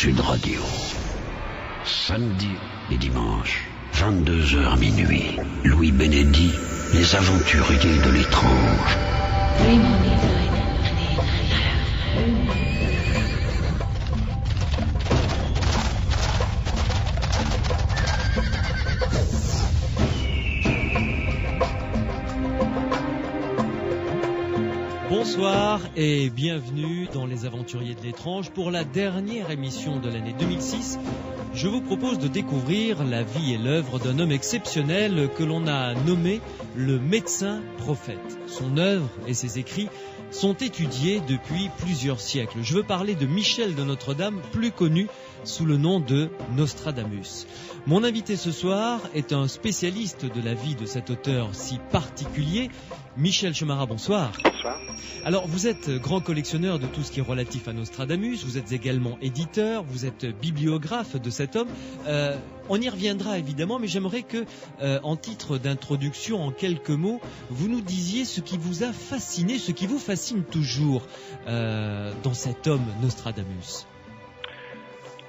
Sud Radio. Samedi et dimanche, 22h minuit. Louis Bénédy, les aventuriers de l'étrange. Bonsoir et bienvenue dans Les Aventuriers de l'étrange. Pour la dernière émission de l'année 2006, je vous propose de découvrir la vie et l'œuvre d'un homme exceptionnel que l'on a nommé le médecin prophète. Son œuvre et ses écrits sont étudiés depuis plusieurs siècles. Je veux parler de Michel de Notre-Dame, plus connu sous le nom de Nostradamus. Mon invité ce soir est un spécialiste de la vie de cet auteur si particulier. Michel Chemara, bonsoir. Bonsoir. Alors, vous êtes grand collectionneur de tout ce qui est relatif à Nostradamus, vous êtes également éditeur, vous êtes bibliographe de cet homme. On y reviendra évidemment, mais j'aimerais que, en titre d'introduction, en quelques mots, vous nous disiez ce qui vous a fasciné, ce qui vous fascine toujours dans cet homme Nostradamus.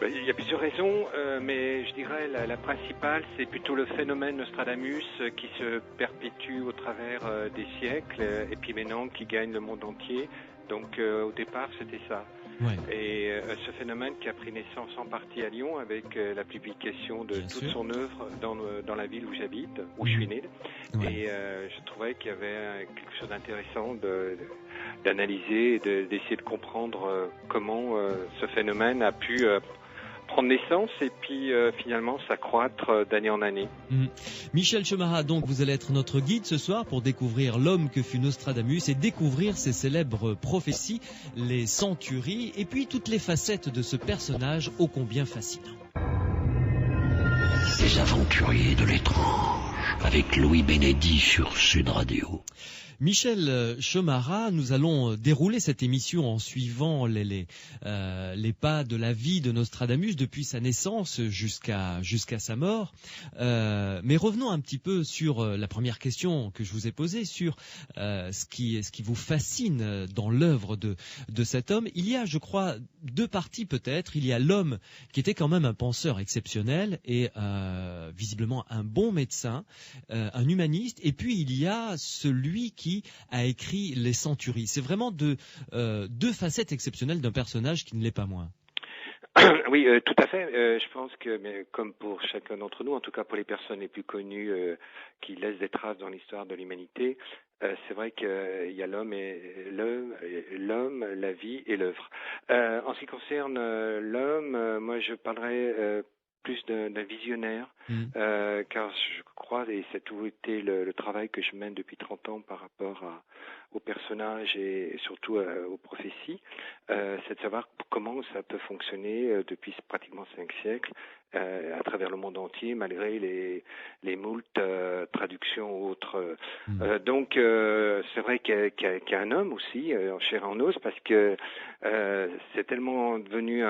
Il y a plusieurs raisons, mais je dirais la principale, c'est plutôt le phénomène Nostradamus qui se perpétue au travers des siècles et puis maintenant qui gagne le monde entier. Donc au départ, c'était ça. Ouais. Et ce phénomène qui a pris naissance en partie à Lyon avec la publication de Bien toute sûr. son œuvre dans la ville où j'habite, où je suis né. Ouais. Et je trouvais qu'il y avait quelque chose d'intéressant d'analyser, d'essayer de comprendre comment ce phénomène a pu prendre naissance et puis finalement s'accroître d'année en année. Michel Chemara, donc vous allez être notre guide ce soir pour découvrir l'homme que fut Nostradamus et découvrir ses célèbres prophéties, les centuries et puis toutes les facettes de ce personnage ô combien fascinant. Les aventuriers de l'étrange, avec Louis Bénédy sur Sud Radio. Michel Chemara, nous allons dérouler cette émission en suivant les pas de la vie de Nostradamus depuis sa naissance jusqu'à sa mort. Mais revenons un petit peu sur la première question que je vous ai posée, sur ce qui vous fascine dans l'œuvre de cet homme. Il y a, je crois, deux parties peut-être. Il y a l'homme qui était quand même un penseur exceptionnel et visiblement un bon médecin, un humaniste. Et puis il y a celui qui a écrit les centuries. C'est vraiment deux facettes exceptionnelles d'un personnage qui ne l'est pas moins. Oui, tout à fait. Je pense que, mais comme pour chacun d'entre nous, en tout cas pour les personnes les plus connues qui laissent des traces dans l'histoire de l'humanité, c'est vrai qu'il y a l'homme, la vie et l'œuvre. En ce qui concerne l'homme, moi je parlerai plus d'un visionnaire, car je crois, et c'est tout été le travail que je mène depuis 30 ans par rapport aux personnages et surtout aux prophéties, c'est de savoir comment ça peut fonctionner depuis pratiquement 5 siècles à travers le monde entier, malgré les moultes traductions ou autres. Donc c'est vrai qu'il y a un homme aussi, en chair et en os, parce que c'est tellement devenu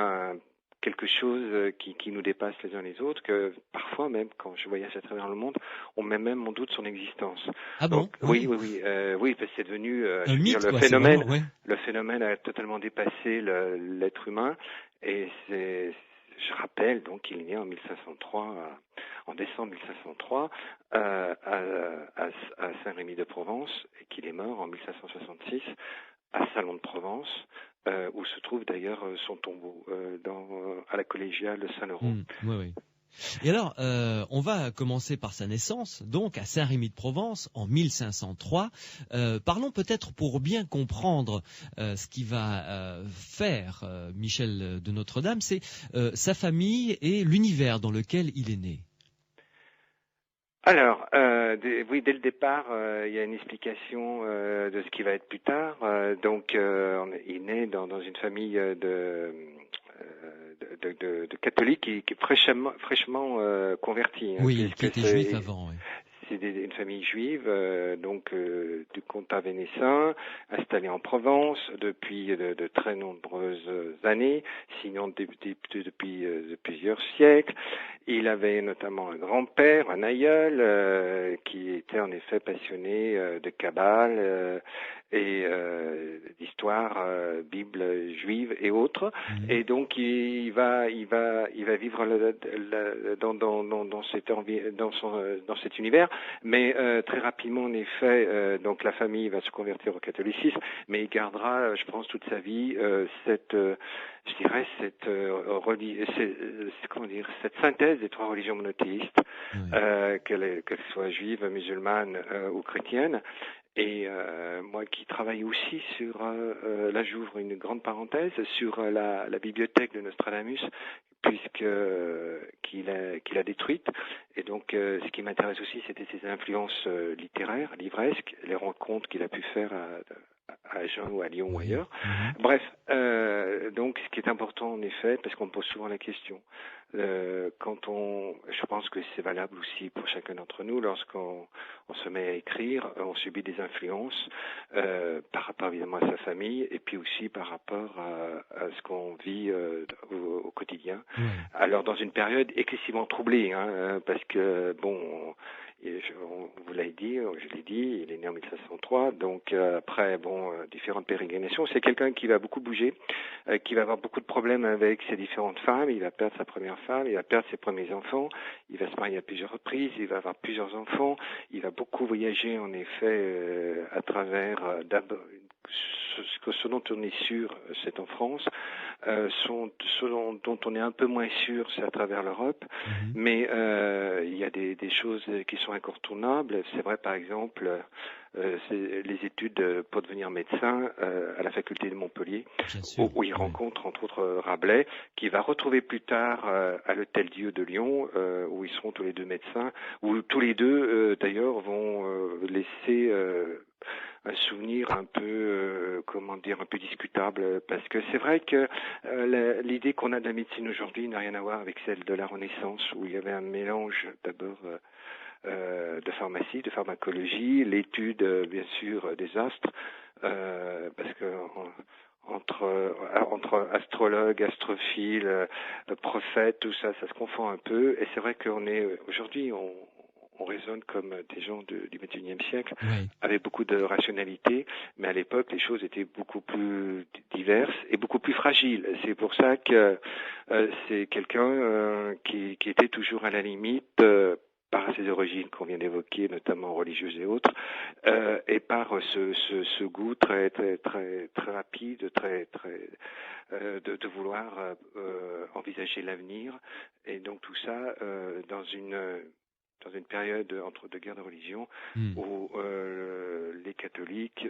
quelque chose qui nous dépasse les uns les autres, que parfois même, quand je voyage à travers le monde, on met même en doute son existence. Ah bon? Donc, oui, parce que c'est devenu un mythe, le quoi, phénomène. vraiment, ouais. Le phénomène a totalement dépassé l'être humain, et je rappelle donc qu'il est né en 1503, en décembre 1503, à Saint-Rémy-de-Provence, et qu'il est mort en 1566 à Salon de Provence, où se trouve d'ailleurs son tombeau à la collégiale de Saint-Laurent. Oui. Et alors, on va commencer par sa naissance, donc à Saint-Rémy-de-Provence, en 1503. Parlons peut-être pour bien comprendre ce qui va faire Michel de Notre-Dame, c'est sa famille et l'univers dans lequel il est né. Alors, dès le départ, il y a une explication de ce qui va être plus tard. Donc, il naît dans une famille de catholiques qui est fraîchement convertie. Oui, qui était juif avant, oui. C'est une famille juive, du comtat vénessin, installée en Provence depuis de très nombreuses années, sinon depuis plusieurs siècles. Il avait notamment un grand-père, un aïeul, qui était en effet passionné de Kabbale et d'histoire, Bible juive et autres. Et donc il va vivre dans cet univers. Mais très rapidement, en effet, donc la famille va se convertir au catholicisme, mais il gardera, je pense, toute sa vie cette synthèse des trois religions monothéistes, qu'elles soient juives, musulmanes ou chrétiennes. Et moi qui travaille aussi sur, là j'ouvre une grande parenthèse, sur la bibliothèque de Nostradamus, qu'il a détruite. Et donc ce qui m'intéresse aussi, c'était ses influences littéraires, livresques, les rencontres qu'il a pu faire à Agen ou à Lyon ou ailleurs. Bref, donc ce qui est important en effet, parce qu'on me pose souvent la question, je pense que c'est valable aussi pour chacun d'entre nous, lorsqu'on se met à écrire, on subit des influences par rapport évidemment à sa famille et puis aussi par rapport à ce qu'on vit au quotidien. Alors dans une période excessivement troublée, parce que bon, vous l'avez dit, je l'ai dit, il est né en 1503, donc après, différentes pérégrinations. C'est quelqu'un qui va beaucoup bouger, qui va avoir beaucoup de problèmes avec ses différentes femmes. Il va perdre sa première femme, il va perdre ses premiers enfants, il va se marier à plusieurs reprises, il va avoir plusieurs enfants, il va beaucoup voyager en effet à travers ce dont on est sûr, c'est en France. Ce dont on est un peu moins sûr, c'est à travers l'Europe. Mais il y a des choses qui sont incontournables. C'est vrai, par exemple, c'est les études pour devenir médecin à la faculté de Montpellier, où il rencontre entre autres Rabelais, qui va retrouver plus tard à l'Hôtel-Dieu de Lyon, où ils seront tous les deux médecins, où tous les deux d'ailleurs vont laisser un souvenir un peu, un peu discutable, parce que c'est vrai que l'idée qu'on a de la médecine aujourd'hui n'a rien à voir avec celle de la Renaissance, où il y avait un mélange d'abord de pharmacie, de pharmacologie, l'étude bien sûr des astres, parce que entre astrologues, astrophiles, prophètes, tout ça, ça se confond un peu. Et c'est vrai qu'on est aujourd'hui, on raisonne comme des gens du XXIe siècle, avec beaucoup de rationalité, mais à l'époque, les choses étaient beaucoup plus diverses et beaucoup plus fragiles. C'est pour ça que c'est quelqu'un qui était toujours à la limite, par ses origines qu'on vient d'évoquer, notamment religieuses et autres, et par ce goût très très très très rapide, de vouloir envisager l'avenir, et donc tout ça dans une période entre deux guerres de religion où les catholiques,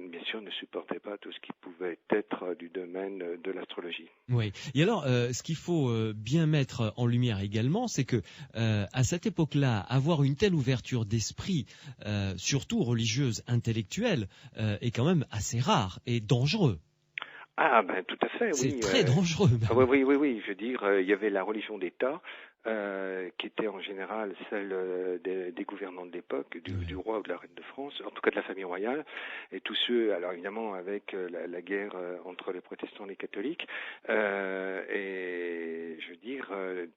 bien sûr, ne supportaient pas tout ce qui pouvait être du domaine de l'astrologie. Oui. Et alors, ce qu'il faut bien mettre en lumière également, c'est que à cette époque-là, avoir une telle ouverture d'esprit, surtout religieuse, intellectuelle, est quand même assez rare et dangereux. Ah ben tout à fait, oui. C'est très dangereux. Oui. Je veux dire, il y avait la religion d'État, qui était en général celle des gouvernants de l'époque, du roi ou de la reine de France, en tout cas de la famille royale, et tous ceux, alors évidemment avec la guerre entre les protestants et les catholiques, et je veux dire,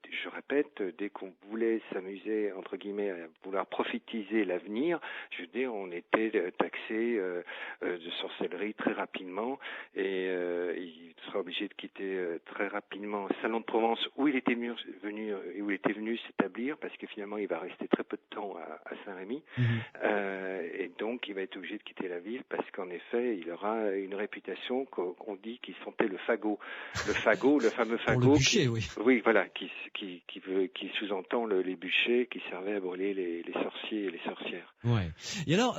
je répète, dès qu'on voulait s'amuser, entre guillemets, à vouloir prophétiser l'avenir, je veux dire, on était taxé de sorcellerie très rapidement, et il sera obligé de quitter très rapidement Salon de Provence, où il était venu s'établir, parce que finalement il va rester très peu de temps à Saint-Rémy, et donc il va être obligé de quitter la ville, parce qu'en effet il aura une réputation qu'on dit qu'il sentait le fagot, le fameux fagot, pour le bûcher, qui sous-entend les bûchers qui servaient à brûler les sorciers et les sorcières. Ouais. Et alors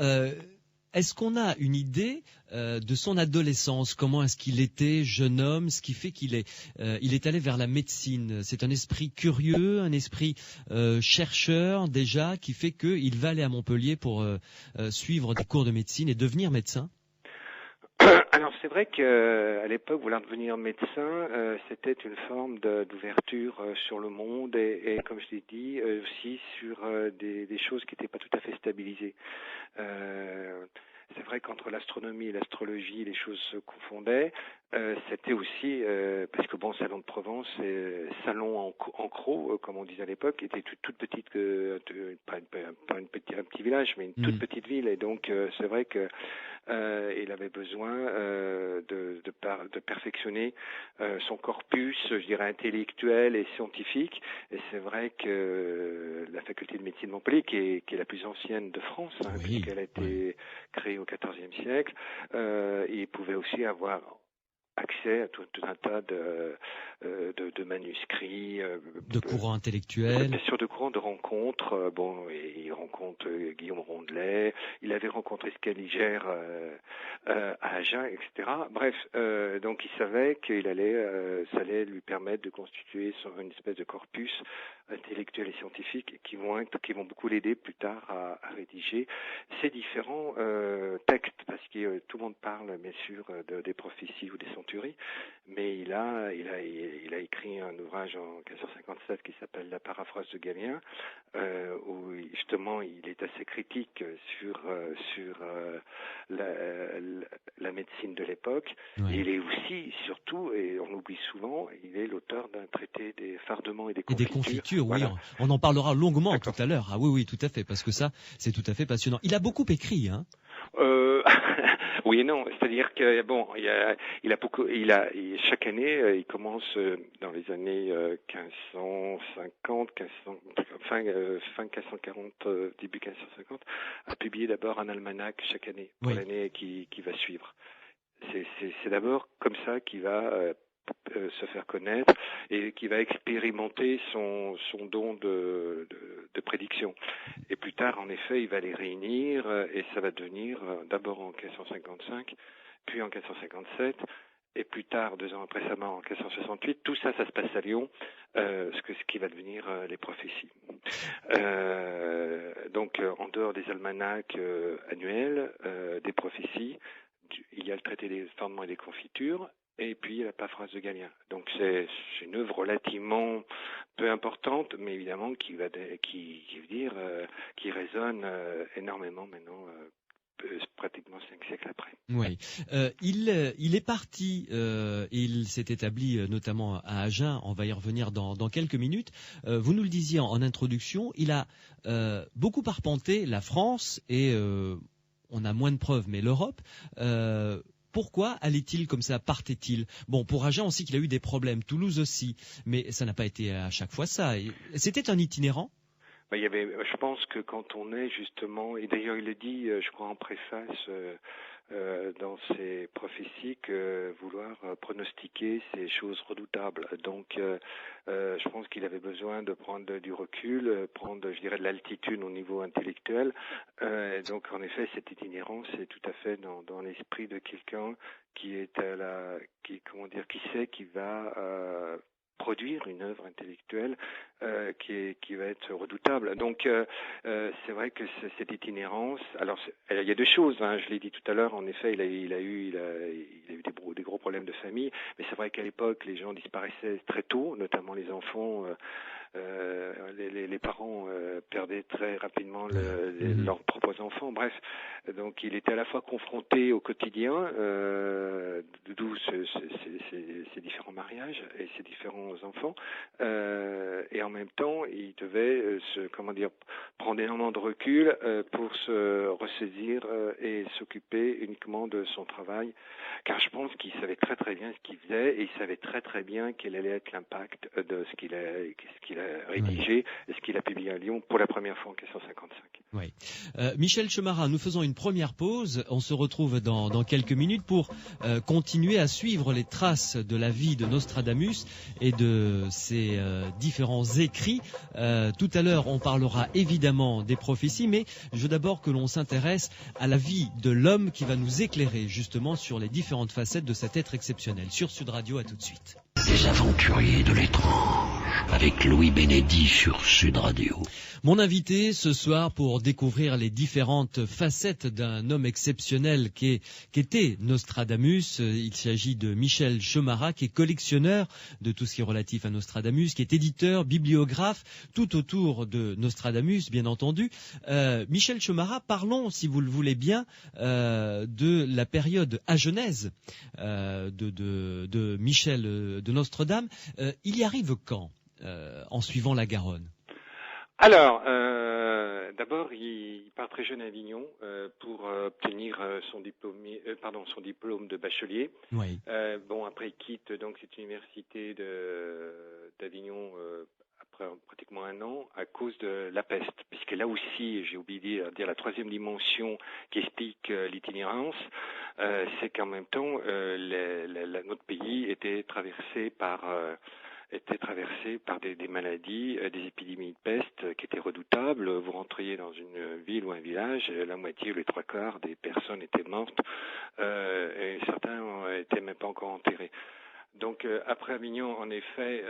est-ce qu'on a une idée de son adolescence? Comment est-ce qu'il était jeune homme? Ce qui fait qu'il est allé vers la médecine. C'est un esprit curieux, un esprit chercheur déjà, qui fait qu'il va aller à Montpellier pour suivre des cours de médecine et devenir médecin. Alors c'est vrai qu'à l'époque, vouloir devenir médecin, c'était une forme d'ouverture sur le monde et comme je l'ai dit, aussi sur des choses qui n'étaient pas tout à fait stabilisées. c'est vrai qu'entre l'astronomie et l'astrologie, les choses se confondaient. C'était aussi, parce que bon, Salon de Provence, Salon en Croc, comme on disait à l'époque, était toute petite, pas un petit village, mais une toute petite ville. Et donc, c'est vrai que il avait besoin de perfectionner son corpus, je dirais, intellectuel et scientifique. Et c'est vrai que la faculté de médecine de Montpellier, qui est la plus ancienne de France, puisqu'elle a été créée au XIVe siècle, il pouvait aussi avoir accès à tout un tas de manuscrits, de courants intellectuels, bien sûr, de courants de rencontres. Il rencontre Guillaume Rondelet, il avait rencontré Scaliger à Agen, etc. Bref, donc il savait qu'il ça allait lui permettre de constituer une espèce de corpus intellectuel et scientifique qui vont beaucoup l'aider plus tard à rédiger ces différents textes, parce que tout le monde parle bien sûr des prophéties ou des centuries, mais il a écrit un ouvrage en 1557 qui s'appelle La paraphrase de Galien, où justement il est assez critique sur la médecine de l'époque. Oui. Et il est aussi, surtout, et on l'oublie souvent, il est l'auteur d'un traité des fardements et des confitures. Voilà. Oui, on en parlera longuement tout à l'heure. Ah oui, tout à fait, parce que ça, c'est tout à fait passionnant. Il a beaucoup écrit, hein. Oui et non, c'est-à-dire que bon, chaque année, il commence dans les années 1550, fin 1540, début 1550, à publier d'abord un almanach chaque année pour l'année qui va suivre. C'est d'abord comme ça qu'il va se faire connaître et qui va expérimenter son don de prédiction. Et plus tard, en effet, il va les réunir et ça va devenir d'abord en 1555, puis en 1557, et plus tard, 2 ans après sa mort, en 1568. Tout ça, ça se passe à Lyon, ce qui va devenir les prophéties. Donc, en dehors des almanachs annuels, des prophéties, il y a le traité des fardements et des confitures, et puis la paraphrase de Galien. Donc c'est une œuvre relativement peu importante, mais évidemment qui résonne énormément maintenant, pratiquement 5 siècles après. Oui, il est parti, il s'est établi notamment à Agen. On va y revenir dans quelques minutes. Vous nous le disiez en introduction, il a beaucoup arpenté la France et on a moins de preuves, mais l'Europe. Pourquoi allait-il comme ça, partait-il? Bon, pour Agen, on sait qu'il a eu des problèmes, Toulouse aussi, mais ça n'a pas été à chaque fois ça. C'était un itinérant? Je pense que quand on est justement, et d'ailleurs il le dit, je crois en préface dans ses prophéties, que vouloir pronostiquer ces choses redoutables. Donc je pense qu'il avait besoin de prendre du recul, prendre, je dirais, de l'altitude au niveau intellectuel. Donc en effet, cette itinérance est tout à fait dans l'esprit de quelqu'un qui sait qu'il va produire une œuvre intellectuelle qui va être redoutable. Donc c'est vrai que cette itinérance, alors il y a 2 choses, hein, je l'ai dit tout à l'heure, en effet il a eu des gros problèmes de famille, mais c'est vrai qu'à l'époque les gens disparaissaient très tôt, notamment les enfants. Les parents perdaient très rapidement leurs propres enfants. Bref, donc il était à la fois confronté au quotidien, d'où ces différents mariages et ces différents enfants, et en même temps il devait prendre énormément de recul pour se ressaisir et s'occuper uniquement de son travail, car je pense qu'il savait très très bien ce qu'il faisait et il savait très très bien quel allait être l'impact de ce qu'il a rédigé et ce qu'il a publié à Lyon pour la première fois en 1555. Oui. Michel Chemara, nous faisons une première pause. On se retrouve dans quelques minutes pour continuer à suivre les traces de la vie de Nostradamus et de ses différents écrits. Tout à l'heure, on parlera évidemment des prophéties, mais je veux d'abord que l'on s'intéresse à la vie de l'homme qui va nous éclairer justement sur les différentes facettes de cet être exceptionnel. Sur Sud Radio, à tout de suite. Des aventuriers de l'étrange. avec Louis Bénédy sur Sud Radio. Mon invité ce soir pour découvrir les différentes facettes d'un homme exceptionnel qu'était Nostradamus. Il s'agit de Michel Chomara, qui est collectionneur de tout ce qui est relatif à Nostradamus, qui est éditeur, bibliographe, tout autour de Nostradamus, bien entendu. Michel Chomara, parlons, si vous le voulez bien, de la période agenèse de Michel de Nostredame. Il y arrive quand, en suivant la Garonne? Alors, d'abord, il part très jeune à Avignon pour obtenir son diplôme de bachelier. Oui. Après, il quitte donc cette université d'Avignon après pratiquement un an à cause de la peste, puisque là aussi, j'ai oublié de dire la troisième dimension qui explique l'itinérance, c'est qu'en même temps, notre pays était traversé par des maladies, des épidémies de peste qui étaient redoutables. Vous rentriez dans une ville ou un village, la moitié ou les trois quarts des personnes étaient mortes, et certains n'étaient même pas encore enterrés. Donc après Avignon, en effet,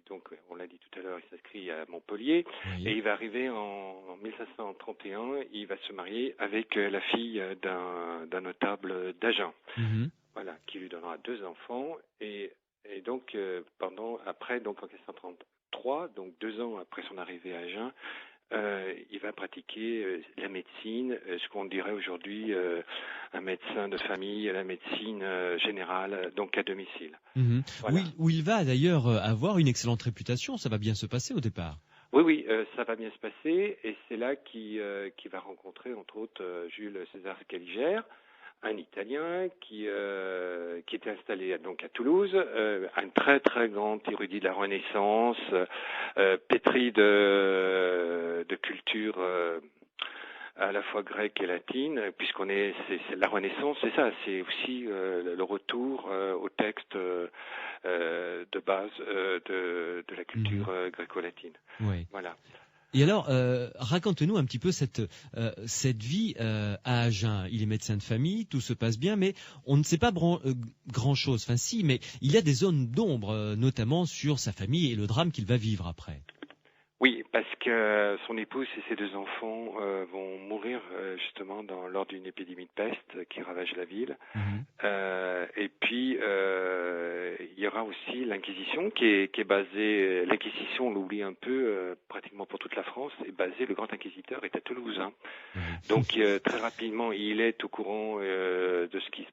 donc on l'a dit tout à l'heure, il s'inscrit à Montpellier, oui. Et il va arriver en 1531, il va se marier avec la fille d'un notable d'Agen. Mm-hmm. Voilà, qui lui donnera 2 enfants, et donc en 1533, donc 2 ans après son arrivée à Agen, il va pratiquer la médecine, ce qu'on dirait aujourd'hui un médecin de famille, la médecine générale, donc à domicile. Mmh. Voilà. Où il va d'ailleurs avoir une excellente réputation, ça va bien se passer au départ. Oui, ça va bien se passer, et c'est là qu'il va rencontrer entre autres Jules César Scaliger, un Italien qui était installé donc à Toulouse, un très très grand érudit de la Renaissance, pétri de culture à la fois grecque et latine, puisqu'on c'est la Renaissance, c'est ça, c'est aussi le retour au texte de base de la culture gréco-latine. Oui. Voilà. Et alors, raconte-nous un petit peu cette vie à Agen. Il est médecin de famille, tout se passe bien, mais on ne sait pas grand-chose. Enfin si, mais il y a des zones d'ombre, notamment sur sa famille et le drame qu'il va vivre après. Oui, parce que son épouse et ses 2 enfants vont mourir justement lors d'une épidémie de peste qui ravage la ville. Et puis il y aura aussi l'Inquisition qui est basée. L'Inquisition, on l'oublie un peu, pratiquement pour toute la France, est basée. Le grand inquisiteur est à Toulouse. Donc très rapidement, il est au courant de ce qui.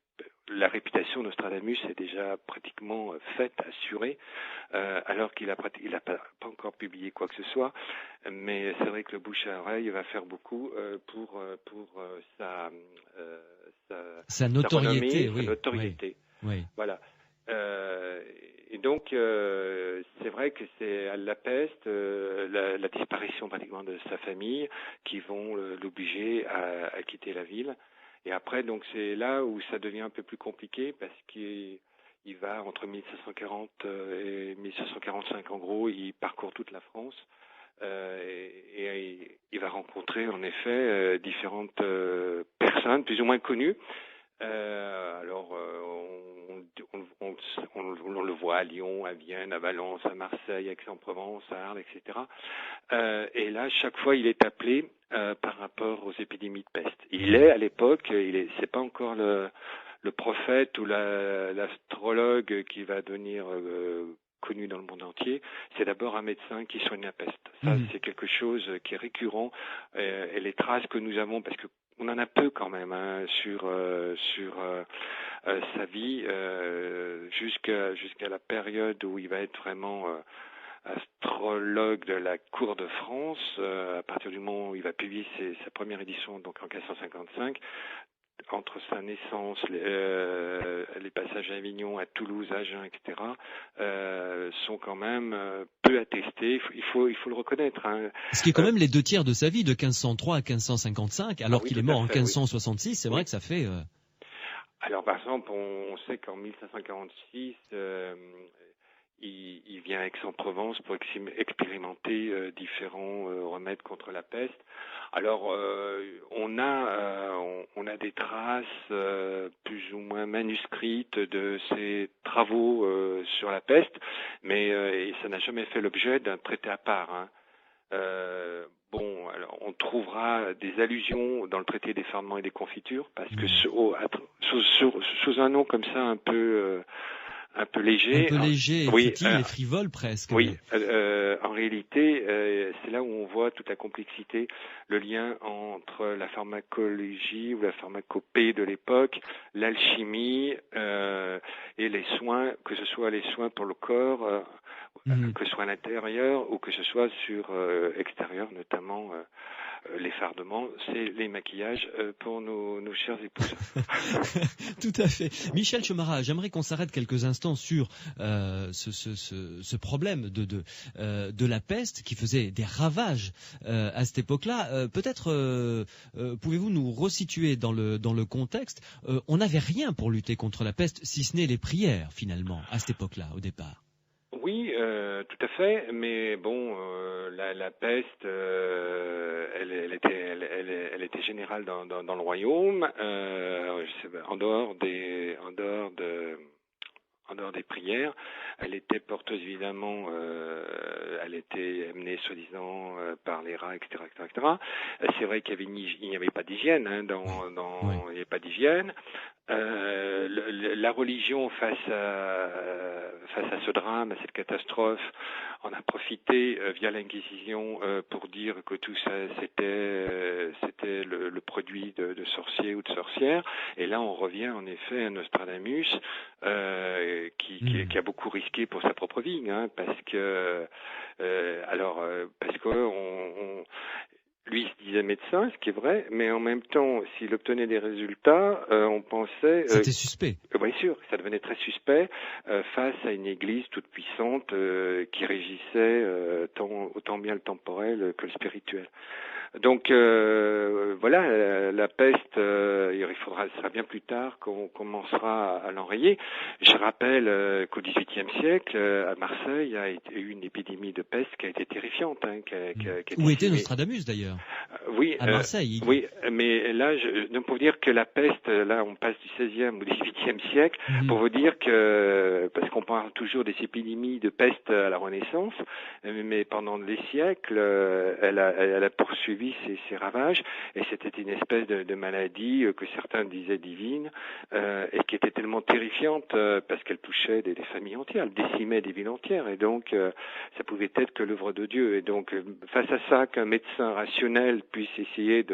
La réputation de Nostradamus est déjà pratiquement faite, assurée, alors qu'il a pas encore publié quoi que ce soit. Mais c'est vrai que le bouche à oreille va faire beaucoup pour sa notoriété. Sa notoriété. Oui. Voilà. Et donc, c'est vrai que c'est la peste, la disparition pratiquement de sa famille qui vont l'obliger à quitter la ville. Et après, donc, c'est là où ça devient un peu plus compliqué parce qu'il va entre 1740 et 1745, en gros, il parcourt toute la France et il va rencontrer, en effet, différentes personnes plus ou moins connues. On le voit à Lyon, à Vienne, à Valence, à Marseille, à Aix-en-Provence, à Arles, etc. Et là, chaque fois, il est appelé par rapport aux épidémies de peste. Il est, à l'époque, c'est pas encore le prophète ou l'astrologue qui va devenir connu dans le monde entier. C'est d'abord un médecin qui soigne la peste. Ça, c'est quelque chose qui est récurrent. Et les traces que nous avons, parce que on en a peu quand même sur sa vie jusqu'à la période où il va être vraiment astrologue de la cour de France. À partir du moment où il va publier sa première édition, donc en 1555, entre sa naissance, les passages à Avignon, à Toulouse, à Agen, etc., sont quand même peu attestés. Il faut le reconnaître. Ce qui est quand même les 2 tiers de sa vie, de 1503 à 1555, alors qu'il est mort en 1566. C'est vrai que ça fait. Alors, par exemple, on sait qu'en 1546, il vient à Aix-en-Provence pour expérimenter différents remèdes contre la peste. Alors, on a des traces plus ou moins manuscrites de ses travaux sur la peste, mais et ça n'a jamais fait l'objet d'un traité à part. Hein. Bon, alors on trouvera des allusions dans le traité des ferments et des confitures, parce que sous un nom comme ça un peu léger. Un peu léger, futile et frivole presque. Oui, en réalité, c'est là où on voit toute la complexité, le lien entre la pharmacologie ou la pharmacopée de l'époque, l'alchimie et les soins, que ce soit les soins pour le corps, que ce soit à l'intérieur ou que ce soit sur extérieur, notamment les fardements, c'est les maquillages pour nos chères épouses. Tout à fait. Michel Chomara, j'aimerais qu'on s'arrête quelques instants sur ce problème de la peste qui faisait des ravages à cette époque-là. Peut-être pouvez-vous nous resituer dans le contexte. On n'avait rien pour lutter contre la peste, si ce n'est les prières, finalement, à cette époque-là, au départ. Oui, tout à fait, mais bon, la peste, elle était générale dans le royaume, en dehors des prières. Elle était porteuse évidemment, elle était amenée soi-disant par les rats, etc., etc. C'est vrai qu'il n'y avait pas d'hygiène, hein, il n'y avait pas d'hygiène. La religion face à ce drame, à cette catastrophe, on a profité via l'Inquisition pour dire que tout ça c'était le produit de sorciers ou de sorcières. Et là on revient en effet à Nostradamus qui a beaucoup risqué pour sa propre vie, hein, parce que lui, il se disait médecin, ce qui est vrai, mais en même temps, s'il obtenait des résultats, on pensait... C'était suspect. Bien sûr, ça devenait très suspect face à une église toute puissante qui régissait autant bien le temporel que le spirituel. Donc voilà, la peste, ce sera bien plus tard qu'on commencera à l'enrayer. Je rappelle qu'au XVIIIe siècle, à Marseille, il y a eu une épidémie de peste qui a été terrifiante. Hein, Où était Nostradamus d'ailleurs? Oui, à Marseille. Oui, mais là, donc pour vous dire que la peste, là, on passe du XVIe au XVIIIe siècle, pour vous dire que, parce qu'on parle toujours des épidémies de peste à la Renaissance, mais pendant les siècles, elle a poursuivi ses ravages, et c'était une espèce de maladie que certains disaient divine, et qui était tellement terrifiante parce qu'elle touchait des familles entières, elle décimait des villes entières, et donc ça pouvait être que l'œuvre de Dieu. Et donc face à ça, qu'un médecin rationnel puisse essayer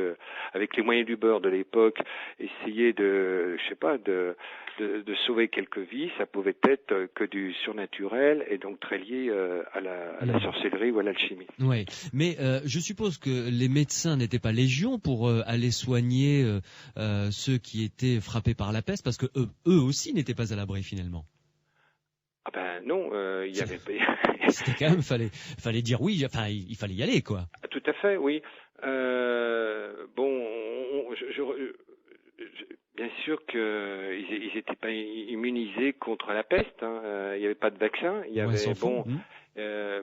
avec les moyens du bord de l'époque, essayer de sauver quelques vies, ça pouvait être que du surnaturel, et donc très lié à la sorcellerie ou à l'alchimie. Oui, mais je suppose que les médecins n'étaient pas légion pour aller soigner ceux qui étaient frappés par la peste, parce que eux aussi n'étaient pas à l'abri finalement. Ah ben non, il y avait. C'était quand même, fallait dire oui, enfin il fallait y aller quoi. Tout à fait, oui. Bien sûr qu'ils n'étaient pas immunisés contre la peste. Hein. Il n'y avait pas de vaccin. Il y avait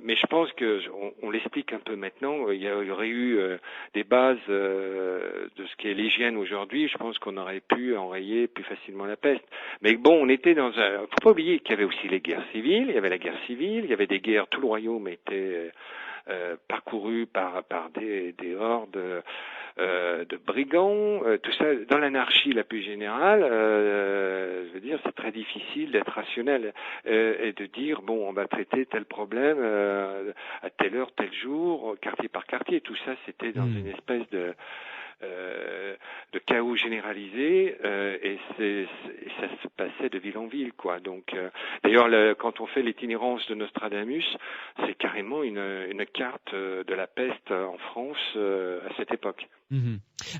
mais je pense que on l'explique un peu maintenant. Il y aurait eu des bases de ce qui est l'hygiène aujourd'hui. Je pense qu'on aurait pu enrayer plus facilement la peste. Mais bon, on était dans un. Faut pas oublier qu'il y avait aussi les guerres civiles. Il y avait la guerre civile. Il y avait des guerres. Tout le royaume était parcouru par des hordes de brigands, tout ça dans l'anarchie la plus générale. Je veux dire, c'est très difficile d'être rationnel et de dire bon, on va traiter tel problème à telle heure, tel jour, quartier par quartier. Tout ça, c'était dans une espèce de chaos généralisé et ça se passait de ville en ville, quoi. Donc d'ailleurs quand on fait l'itinérance de Nostradamus, c'est carrément une carte de la peste en France à cette époque.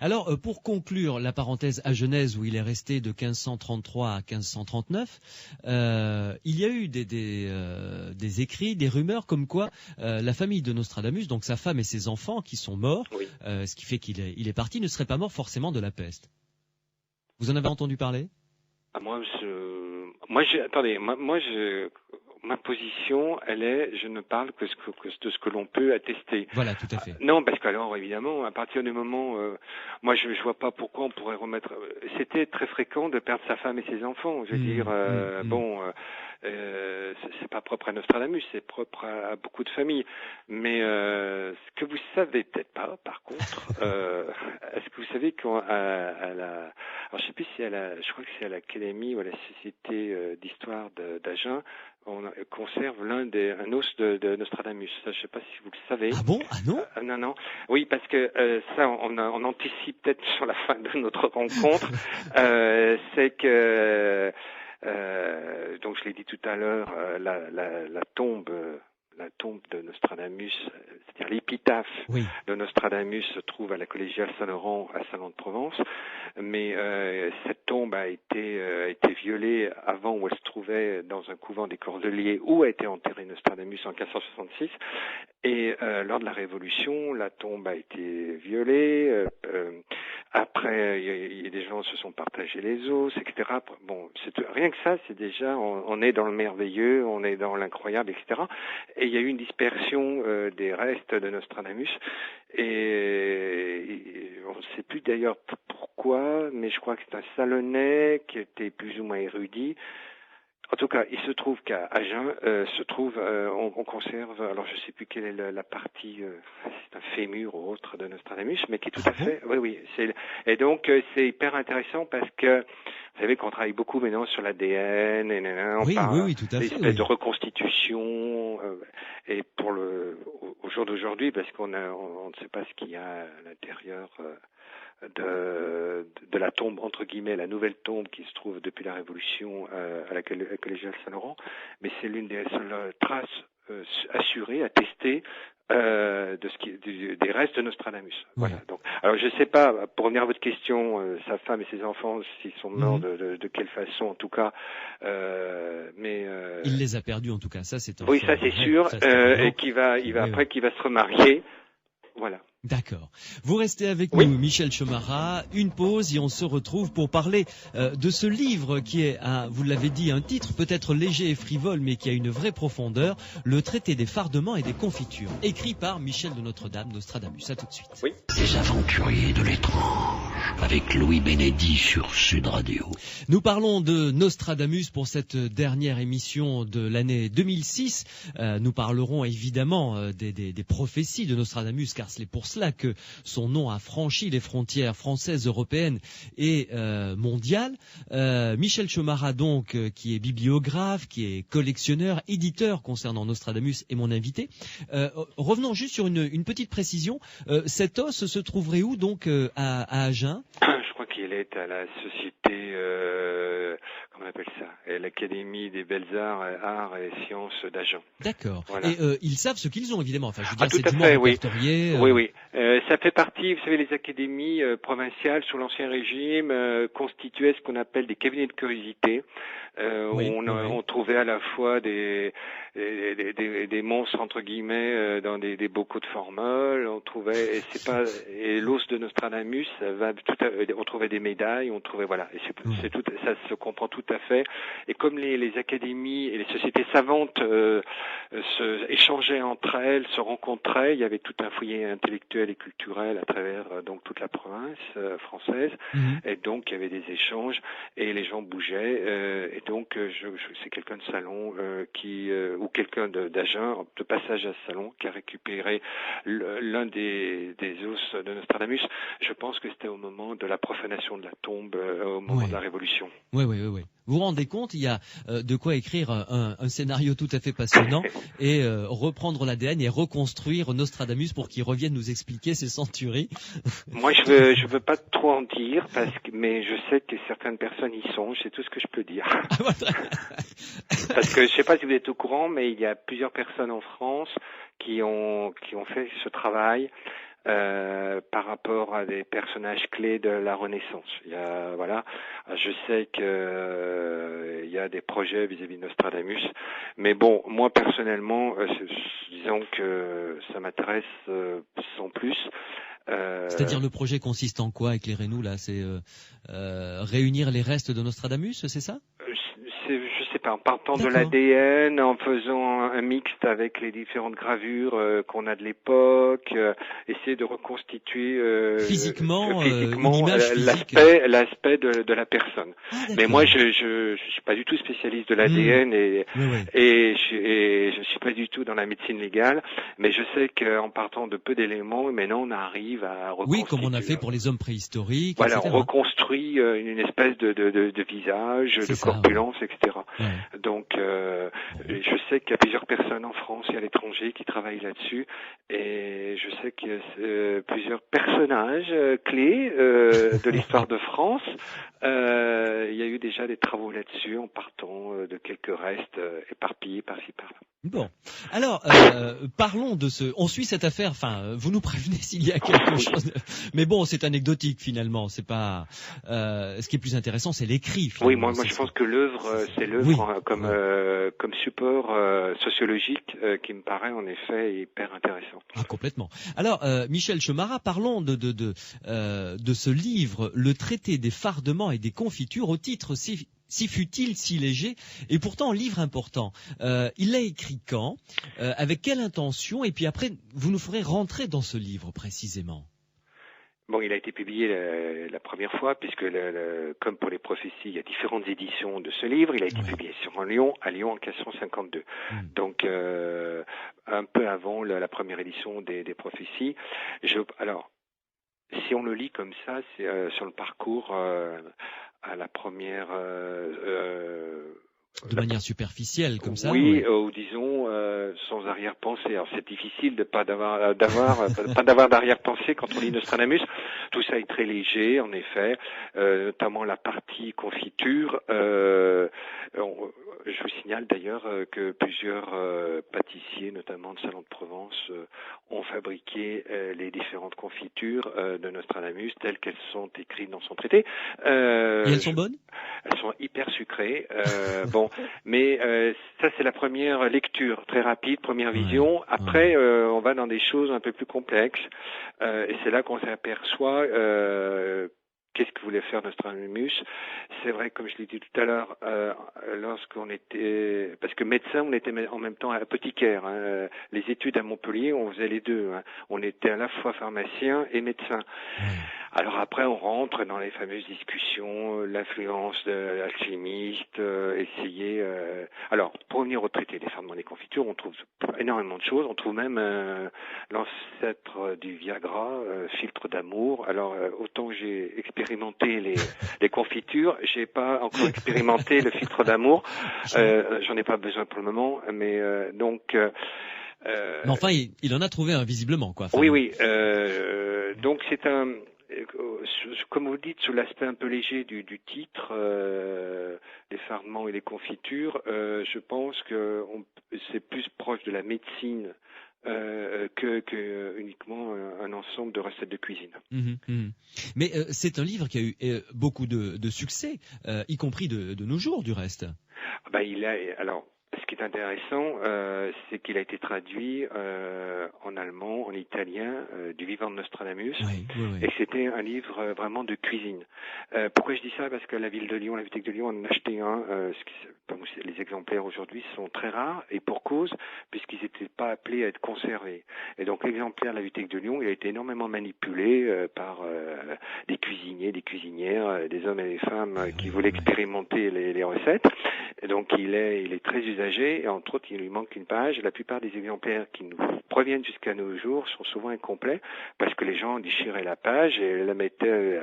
Alors pour conclure la parenthèse à Genèse où il est resté de 1533 à 1539, il y a eu des écrits, des rumeurs comme quoi la famille de Nostradamus, donc sa femme et ses enfants qui sont morts, ce qui fait qu'il est parti, ne seraient pas morts forcément de la peste. Vous en avez entendu parler ? ma position, elle est, je ne parle que de ce que l'on peut attester. Voilà, tout à fait. Non, parce qu'alors, évidemment, à partir du moment, moi, je vois pas pourquoi on pourrait remettre. C'était très fréquent de perdre sa femme et ses enfants. Je veux dire, bon, c'est pas propre à Nostradamus, c'est propre à beaucoup de familles. Mais ce que vous savez peut-être pas, par contre, est-ce que vous savez alors je sais plus si je crois que c'est à l'Académie ou à la Société d'Histoire d'Agen, on conserve un os de Nostradamus. Ça, je sais pas si vous le savez. Ah bon? Ah non? Non. Oui, parce que ça, on anticipe peut-être sur la fin de notre rencontre. C'est que donc je l'ai dit tout à l'heure, la tombe de Nostradamus, c'est-à-dire l'épitaphe de Nostradamus se trouve à la collégiale Saint-Laurent à Salon-de-Provence, mais cette tombe a été violée avant où elle se trouvait dans un couvent des Cordeliers où a été enterré Nostradamus en 1566, et lors de la Révolution, la tombe a été violée. Après, des gens se sont partagés les os, etc. Bon, rien que ça, c'est déjà, on est dans le merveilleux, on est dans l'incroyable, etc. Et il y a eu une dispersion des restes de Nostradamus, et on ne sait plus d'ailleurs pourquoi, mais je crois que c'est un Salonnais qui était plus ou moins érudit. En tout cas, il se trouve qu'à Agen on conserve, alors je sais plus quelle est la partie, c'est un fémur ou autre de Nostradamus, mais qui est tout à fait, oui, et donc c'est hyper intéressant parce que vous savez qu'on travaille beaucoup maintenant sur l'ADN, et on parle tout à fait, d'espèces de reconstitution, et au jour d'aujourd'hui, parce qu'on ne sait pas ce qu'il y a à l'intérieur de la tombe, entre guillemets, la nouvelle tombe qui se trouve depuis la Révolution à la collégiale Saint-Laurent, mais c'est l'une des seules traces assurées, attestées des restes de Nostradamus. Voilà. Donc, alors je sais pas, pour revenir à votre question, sa femme et ses enfants, s'ils sont morts de quelle façon, en tout cas, mais il les a perdus en tout cas. Ça c'est oui, ça c'est sûr, et qu'il va se remarier. Voilà. D'accord. Vous restez avec nous, Michel Chomara. Une pause et on se retrouve pour parler de ce livre qui est, vous l'avez dit, un titre peut-être léger et frivole, mais qui a une vraie profondeur, Le traité des fardements et des confitures, écrit par Michel de Notre-Dame, Nostradamus. À tout de suite. Oui. Les aventuriers de l'étrange, avec Louis Bénédy sur Sud Radio. Nous parlons de Nostradamus pour cette dernière émission de l'année 2006. Nous parlerons évidemment des prophéties de Nostradamus, car c'est pour cela que son nom a franchi les frontières françaises, européennes et mondiales. Michel Chomara, donc, qui est bibliographe, qui est collectionneur, éditeur concernant Nostradamus, est mon invité. Revenons juste sur une petite précision. Cet os se trouverait où, donc, à Agen? Je crois qu'il est à la société, comment on appelle ça, l'Académie des Belles-Arts et Sciences d'Agen. D'accord. Voilà. Et ils savent ce qu'ils ont, évidemment. Enfin, je veux dire, tout c'est à du fait, répertorié. Oui. Ça fait partie, vous savez, les académies provinciales sous l'Ancien Régime constituaient ce qu'on appelle des cabinets de curiosité. On trouvait à la fois des monstres entre guillemets dans des bocaux de formol, on trouvait et l'os de Nostradamus on trouvait des médailles, on trouvait et c'est tout, ça se comprend tout à fait. Et comme les académies et les sociétés savantes échangeaient entre elles, se rencontraient, il y avait tout un foyer intellectuel et culturel à travers donc toute la province française, et donc il y avait des échanges et les gens bougeaient, et donc c'est quelqu'un de Salon ou quelqu'un d'Agen de passage à Salon qui a récupéré l'un des os de Nostradamus. Je pense que c'était au moment de la profanation de la tombe, au moment de la Révolution. Oui. Vous vous rendez compte, il y a de quoi écrire un scénario tout à fait passionnant et reprendre l'ADN et reconstruire Nostradamus pour qu'il revienne nous expliquer ses centuries. Moi, je veux pas trop en dire mais je sais que certaines personnes y songent, c'est tout ce que je peux dire. Parce que je sais pas si vous êtes au courant, mais il y a plusieurs personnes en France qui ont fait ce travail. Par rapport à des personnages clés de la Renaissance. Je sais que il y a des projets vis-à-vis de Nostradamus, mais bon, moi personnellement, disons que ça m'intéresse sans plus. C'est-à-dire le projet consiste en quoi? Éclairez-nous là, c'est réunir les restes de Nostradamus, c'est ça? Je sais en partant de l'ADN, en faisant un mixte avec les différentes gravures qu'on a de l'époque, essayer de reconstituer physiquement une image physique. L'aspect de la personne. Mais moi, je suis pas du tout spécialiste de l'ADN et je suis pas du tout dans la médecine légale, mais je sais qu'en partant de peu d'éléments, maintenant on arrive à reconstruire. Oui, comme on a fait pour les hommes préhistoriques. Voilà, etc. On reconstruit une espèce de visage, de corpulence, etc. Ouais. Donc, je sais qu'il y a plusieurs personnes en France et à l'étranger qui travaillent là-dessus, et je sais qu'il y a plusieurs personnages clés de l'histoire de France. Il y a eu déjà des travaux là-dessus en partant de quelques restes éparpillés par-ci par-là. Bon, alors parlons de ce. On suit cette affaire. Enfin, vous nous prévenez s'il y a quelque chose. Mais bon, c'est anecdotique finalement. C'est pas. Ce qui est plus intéressant, c'est l'écrit. Oui, moi je pense que l'œuvre, c'est l'œuvre comme support sociologique qui me paraît en effet hyper intéressant. Ah, complètement. Alors, Michel Chemara, parlons de ce livre, Le traité des fardements et des confitures, au titre si futile, si léger, et pourtant livre important. Il l'a écrit quand, avec quelle intention, et puis après, vous nous ferez rentrer dans ce livre précisément. Bon, il a été publié la première fois, puisque comme pour les prophéties, il y a différentes éditions de ce livre. Il a été publié à Lyon en 1552. Donc, un peu avant la première édition des prophéties. Alors, si on le lit comme ça, c'est sur le parcours à la première... de manière superficielle, comme ça. Oui, ou disons sans arrière-pensée. Alors c'est difficile de pas d'avoir d'arrière-pensée quand on lit Nostradamus. Tout ça est très léger, en effet, notamment la partie confiture. Je vous signale d'ailleurs que plusieurs pâtissiers, notamment de Salon de Provence, ont fabriqué les différentes confitures de Nostradamus telles qu'elles sont écrites dans son traité. Et elles sont bonnes ? Elles sont hyper sucrées. Bon, mais ça c'est la première lecture, très rapide, première vision. Après, on va dans des choses un peu plus complexes, et c'est là qu'on s'aperçoit qu'est-ce que voulait faire Nostradamus. C'est vrai, comme je l'ai dit tout à l'heure, lorsqu'on était... Parce que médecin, on était en même temps apothicaire. Hein. Les études à Montpellier, on faisait les deux. Hein. On était à la fois pharmacien et médecin. Alors après, on rentre dans les fameuses discussions, l'influence de l'alchimiste, essayer... Alors, pour revenir au traité des fardements des confitures, on trouve énormément de choses. On trouve même l'ancêtre du Viagra, filtre d'amour. Alors, autant j'ai expérimenté les confitures, j'ai pas encore expérimenté le filtre d'amour. J'en ai pas besoin pour le moment, mais donc... mais enfin, il en a trouvé un visiblement, quoi. Enfin, oui. Donc c'est un... Comme vous dites, sous l'aspect un peu léger du titre, les fardements et les confitures, je pense que c'est plus proche de la médecine que uniquement un ensemble de recettes de cuisine. Mais c'est un livre qui a eu beaucoup de succès, y compris de nos jours, du reste. Alors, ce qui est intéressant, c'est qu'il a été traduit en allemand, en italien, du vivant de Nostradamus, et c'était un livre vraiment de cuisine. Pourquoi je dis ça ? Parce que la ville de Lyon, la bibliothèque de Lyon en a acheté un. Les exemplaires aujourd'hui sont très rares, et pour cause, puisqu'ils n'étaient pas appelés à être conservés. Et donc l'exemplaire de la bibliothèque de Lyon, il a été énormément manipulé par des cuisiniers, des cuisinières, des hommes et des femmes qui voulaient expérimenter les recettes. Et donc il est très usagé, et entre autres il lui manque une page. La plupart des exemplaires qui nous proviennent jusqu'à nos jours sont souvent incomplets, parce que les gens déchiraient la page et la mettaient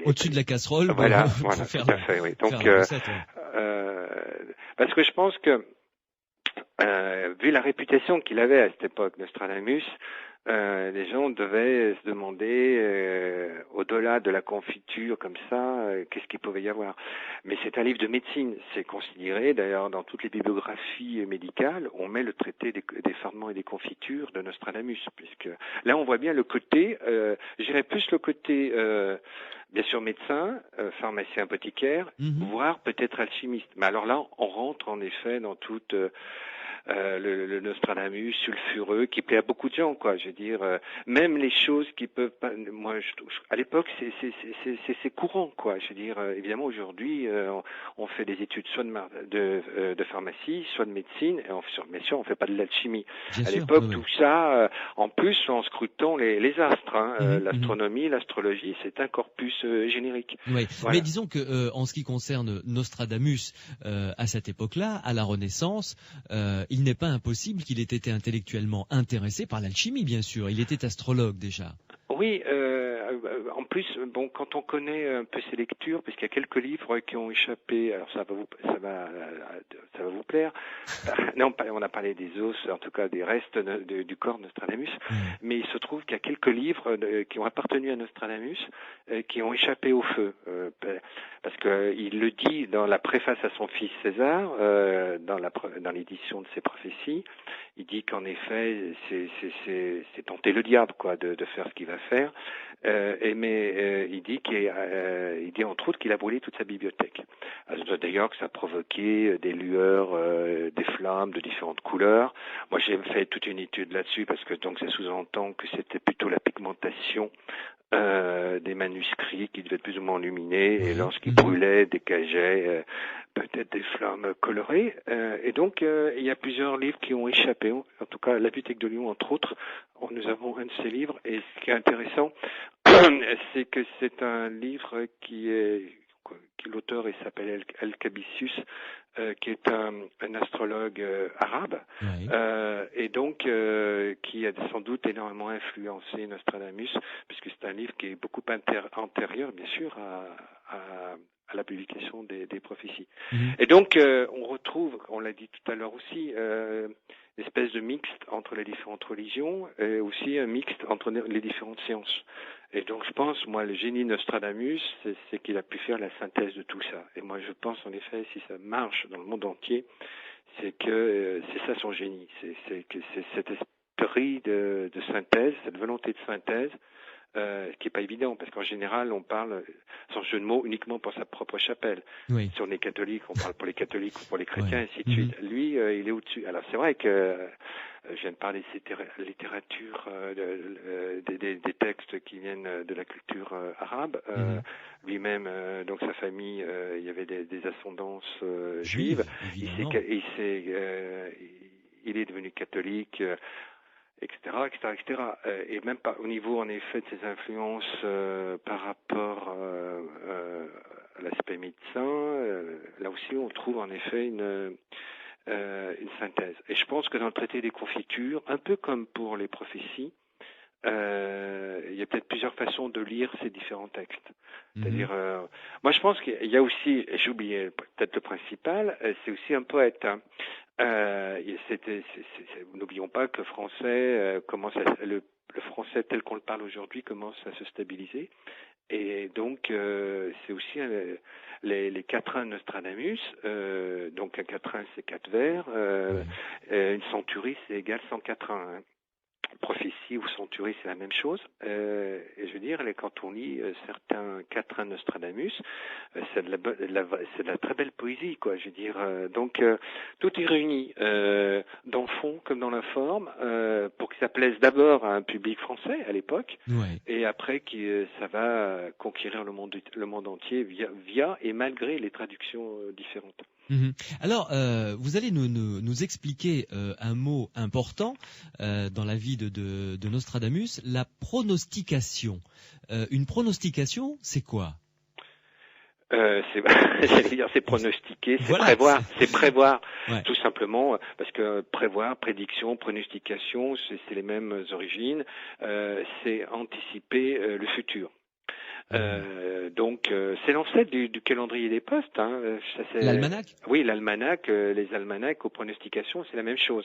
au-dessus de la casserole. Voilà, tout à fait. Oui. Donc parce que je pense que vu la réputation qu'il avait à cette époque, Nostradamus, les gens devaient se demander, au-delà de la confiture comme ça, qu'est-ce qu'il pouvait y avoir. Mais c'est un livre de médecine. C'est considéré, d'ailleurs, dans toutes les bibliographies médicales, on met le traité des fardements et des confitures de Nostradamus, puisque là, on voit bien le côté, j'irais plus le côté, bien sûr, médecin, pharmacien, apothicaire, voire peut-être alchimiste. Mais alors là, on rentre en effet dans toute... le Nostradamus sulfureux qui plaît à beaucoup de gens, quoi. Je veux dire, même les choses qui peuvent pas. Moi, à l'époque, c'est courant, quoi. Je veux dire, évidemment, aujourd'hui, on fait des études soit de pharmacie, soit de médecine, et bien sûr, on fait pas de l'alchimie. À l'époque, tout ça, en plus, en scrutant les astres, l'astronomie, l'astrologie, c'est un corpus générique. Oui. Voilà. Mais disons que en ce qui concerne Nostradamus, à cette époque-là, à la Renaissance, il n'est pas impossible qu'il ait été intellectuellement intéressé par l'alchimie, bien sûr. Il était astrologue déjà. Oui, en plus, bon, quand on connaît un peu ses lectures, parce qu'il y a quelques livres qui ont échappé, alors ça va vous plaire. Non, on a parlé des os, en tout cas des restes du corps de Nostradamus, mais il se trouve qu'il y a quelques livres qui ont appartenu à Nostradamus qui ont échappé au feu, parce que il le dit dans la préface à son fils César, dans l'édition de ses prophéties. Il dit qu'en effet, c'est tenter le diable, quoi, de faire ce qu'il va faire. Il dit entre autres qu'il a brûlé toute sa bibliothèque. D'ailleurs que ça a provoqué des lueurs, des flammes de différentes couleurs. Moi, j'ai fait toute une étude là-dessus parce que donc ça sous-entend que c'était plutôt la pigmentation des manuscrits qui devaient être plus ou moins illuminés et lorsqu'ils brûlaient, dégageaient peut-être des flammes colorées. Et donc, il y a plusieurs livres qui ont échappé. En tout cas, la Bibliothèque de Lyon, entre autres, nous avons un de ces livres. Et ce qui est intéressant, c'est que c'est un livre l'auteur s'appelle Alcabisius, qui est un astrologue arabe, et donc qui a sans doute énormément influencé Nostradamus, puisque c'est un livre qui est beaucoup antérieur, bien sûr, à la publication des prophéties. Et donc, on retrouve, on l'a dit tout à l'heure aussi, une espèce de mixte entre les différentes religions et aussi un mixte entre les différentes sciences. Et donc, je pense, moi, le génie de Nostradamus, c'est qu'il a pu faire la synthèse de tout ça. Et moi, je pense, en effet, si ça marche dans le monde entier, c'est que c'est ça son génie. C'est cet esprit de synthèse, cette volonté de synthèse, qui est pas évident, parce qu'en général, on parle, sans jeu de mots, uniquement pour sa propre chapelle. Si on est catholique, on parle pour les catholiques ou pour les chrétiens, ainsi de suite. Lui, il est au-dessus. Alors, c'est vrai que je viens de parler de cette littérature, des textes qui viennent de la culture arabe. Lui-même, donc sa famille, il y avait des ascendances juives. Il est devenu catholique. Etc. Et même pas au niveau, en effet, de ses influences par rapport à l'aspect médecin, là aussi, on trouve en effet une synthèse. Et je pense que dans le traité des confitures, un peu comme pour les prophéties, il y a peut-être plusieurs façons de lire ces différents textes. C'est-à-dire, moi, je pense qu'il y a aussi, j'ai oublié peut-être le principal, c'est aussi un poète. N'oublions pas que le français le français tel qu'on le parle aujourd'hui commence à se stabiliser, et donc c'est aussi les quatrains de Nostradamus. Donc un quatrain c'est 4 vers, une centurie c'est égal 100 quatrains. Prophétie ou centurie, c'est la même chose. Et je veux dire, quand on lit certains quatrains de Nostradamus, c'est de la très belle poésie, quoi. Je veux dire, donc tout est réuni dans le fond comme dans la forme, pour que ça plaise d'abord à un public français à l'époque, et après ça va conquérir le monde entier via et malgré les traductions différentes. Alors, vous allez nous expliquer un mot important dans la vie de Nostradamus, la pronostication. Une pronostication, c'est quoi ? C'est pronostiquer, c'est prévoir, tout simplement, parce que prévoir, prédiction, pronostication, c'est les mêmes origines, c'est anticiper le futur. Donc c'est l'ancêtre du calendrier des postes. L'almanach. Oui, l'almanach, les almanachs aux pronostications, c'est la même chose.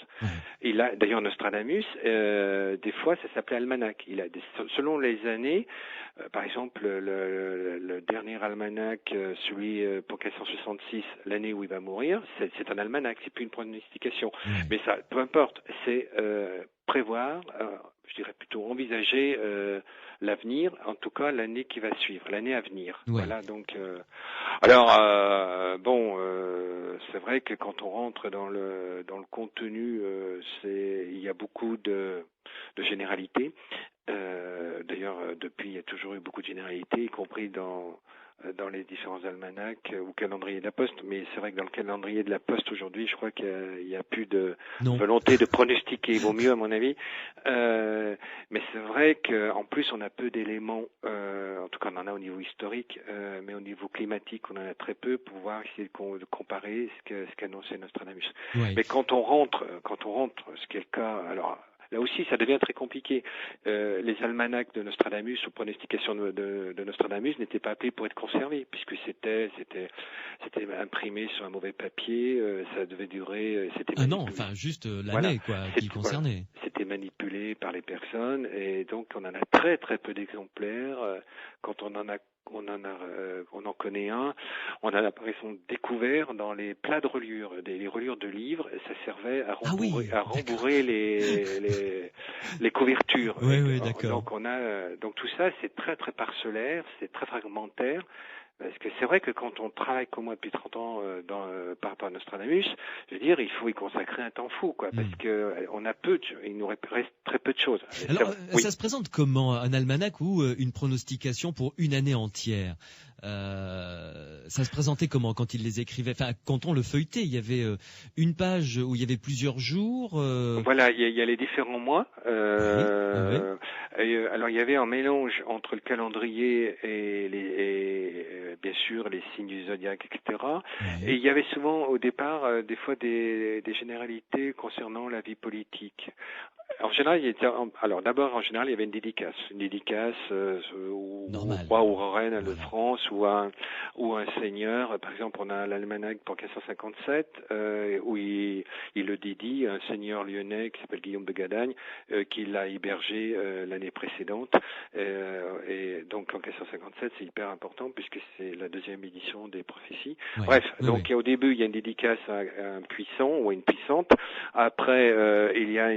Il a d'ailleurs Nostradamus, des fois ça s'appelait almanach. Il a selon les années, par exemple le dernier almanach, celui pour 1566, l'année où il va mourir, c'est un almanach, c'est plus une pronostication. Mais ça, peu importe, c'est prévoir, je dirais plutôt envisager l'avenir, en tout cas l'année qui va suivre, l'année à venir. Ouais. Voilà, donc c'est vrai que quand on rentre dans le contenu, il y a beaucoup de généralités. D'ailleurs, depuis, il y a toujours eu beaucoup de généralités, y compris dans les différents almanachs ou calendriers de la Poste. Mais c'est vrai que dans le calendrier de la Poste aujourd'hui, je crois qu'il y a plus de volonté de pronostiquer. Il vaut mieux, à mon avis. Mais c'est vrai qu'en plus, on a peu d'éléments. En tout cas, on en a au niveau historique, mais au niveau climatique, on en a très peu pour pouvoir essayer de comparer ce qu'annonçait Nostradamus. Ouais. Mais quand on rentre, ce qui est le cas, alors. Là aussi, ça devient très compliqué. Les almanachs de Nostradamus ou pronostications de Nostradamus n'étaient pas appelés pour être conservés, puisque c'était imprimé sur un mauvais papier. Ça devait durer. Juste l'année qui concernait. Voilà, c'était manipulé par les personnes, et donc on en a très très peu d'exemplaires. Quand on en connaît un. On a l'apparition découvert dans les plats de reliure, les reliures de livres. Ça servait à rembourrer les couvertures. Oui, d'accord. Donc tout ça, c'est très très parcellaire, c'est très fragmentaire. Parce que c'est vrai que quand on travaille comme moi depuis 30 ans par rapport à Nostradamus, je veux dire, il faut y consacrer un temps fou, parce que il nous reste très peu de choses. Alors, ça se présente comment, un almanach ou une pronostication pour une année entière? Ça se présentait comment quand il les écrivait? Enfin, quand on le feuilletait, il y avait une page où il y avait plusieurs jours. Voilà, il y a les différents mois. Alors, il y avait un mélange entre le calendrier et bien sûr les signes du zodiaque, etc. Et il y avait souvent au départ des fois des généralités concernant la vie politique. En général, il y avait une dédicace au roi ou aux reine de France ou un seigneur. Par exemple, on a l'almanach pour 1557 où il le dédie à un seigneur lyonnais qui s'appelle Guillaume de Gadagne qui l'a hébergé l'année précédente. Et donc en 1557, c'est hyper important puisque c'est la deuxième édition des prophéties. Au début, il y a une dédicace à un puissant ou à une puissante. Après, il y a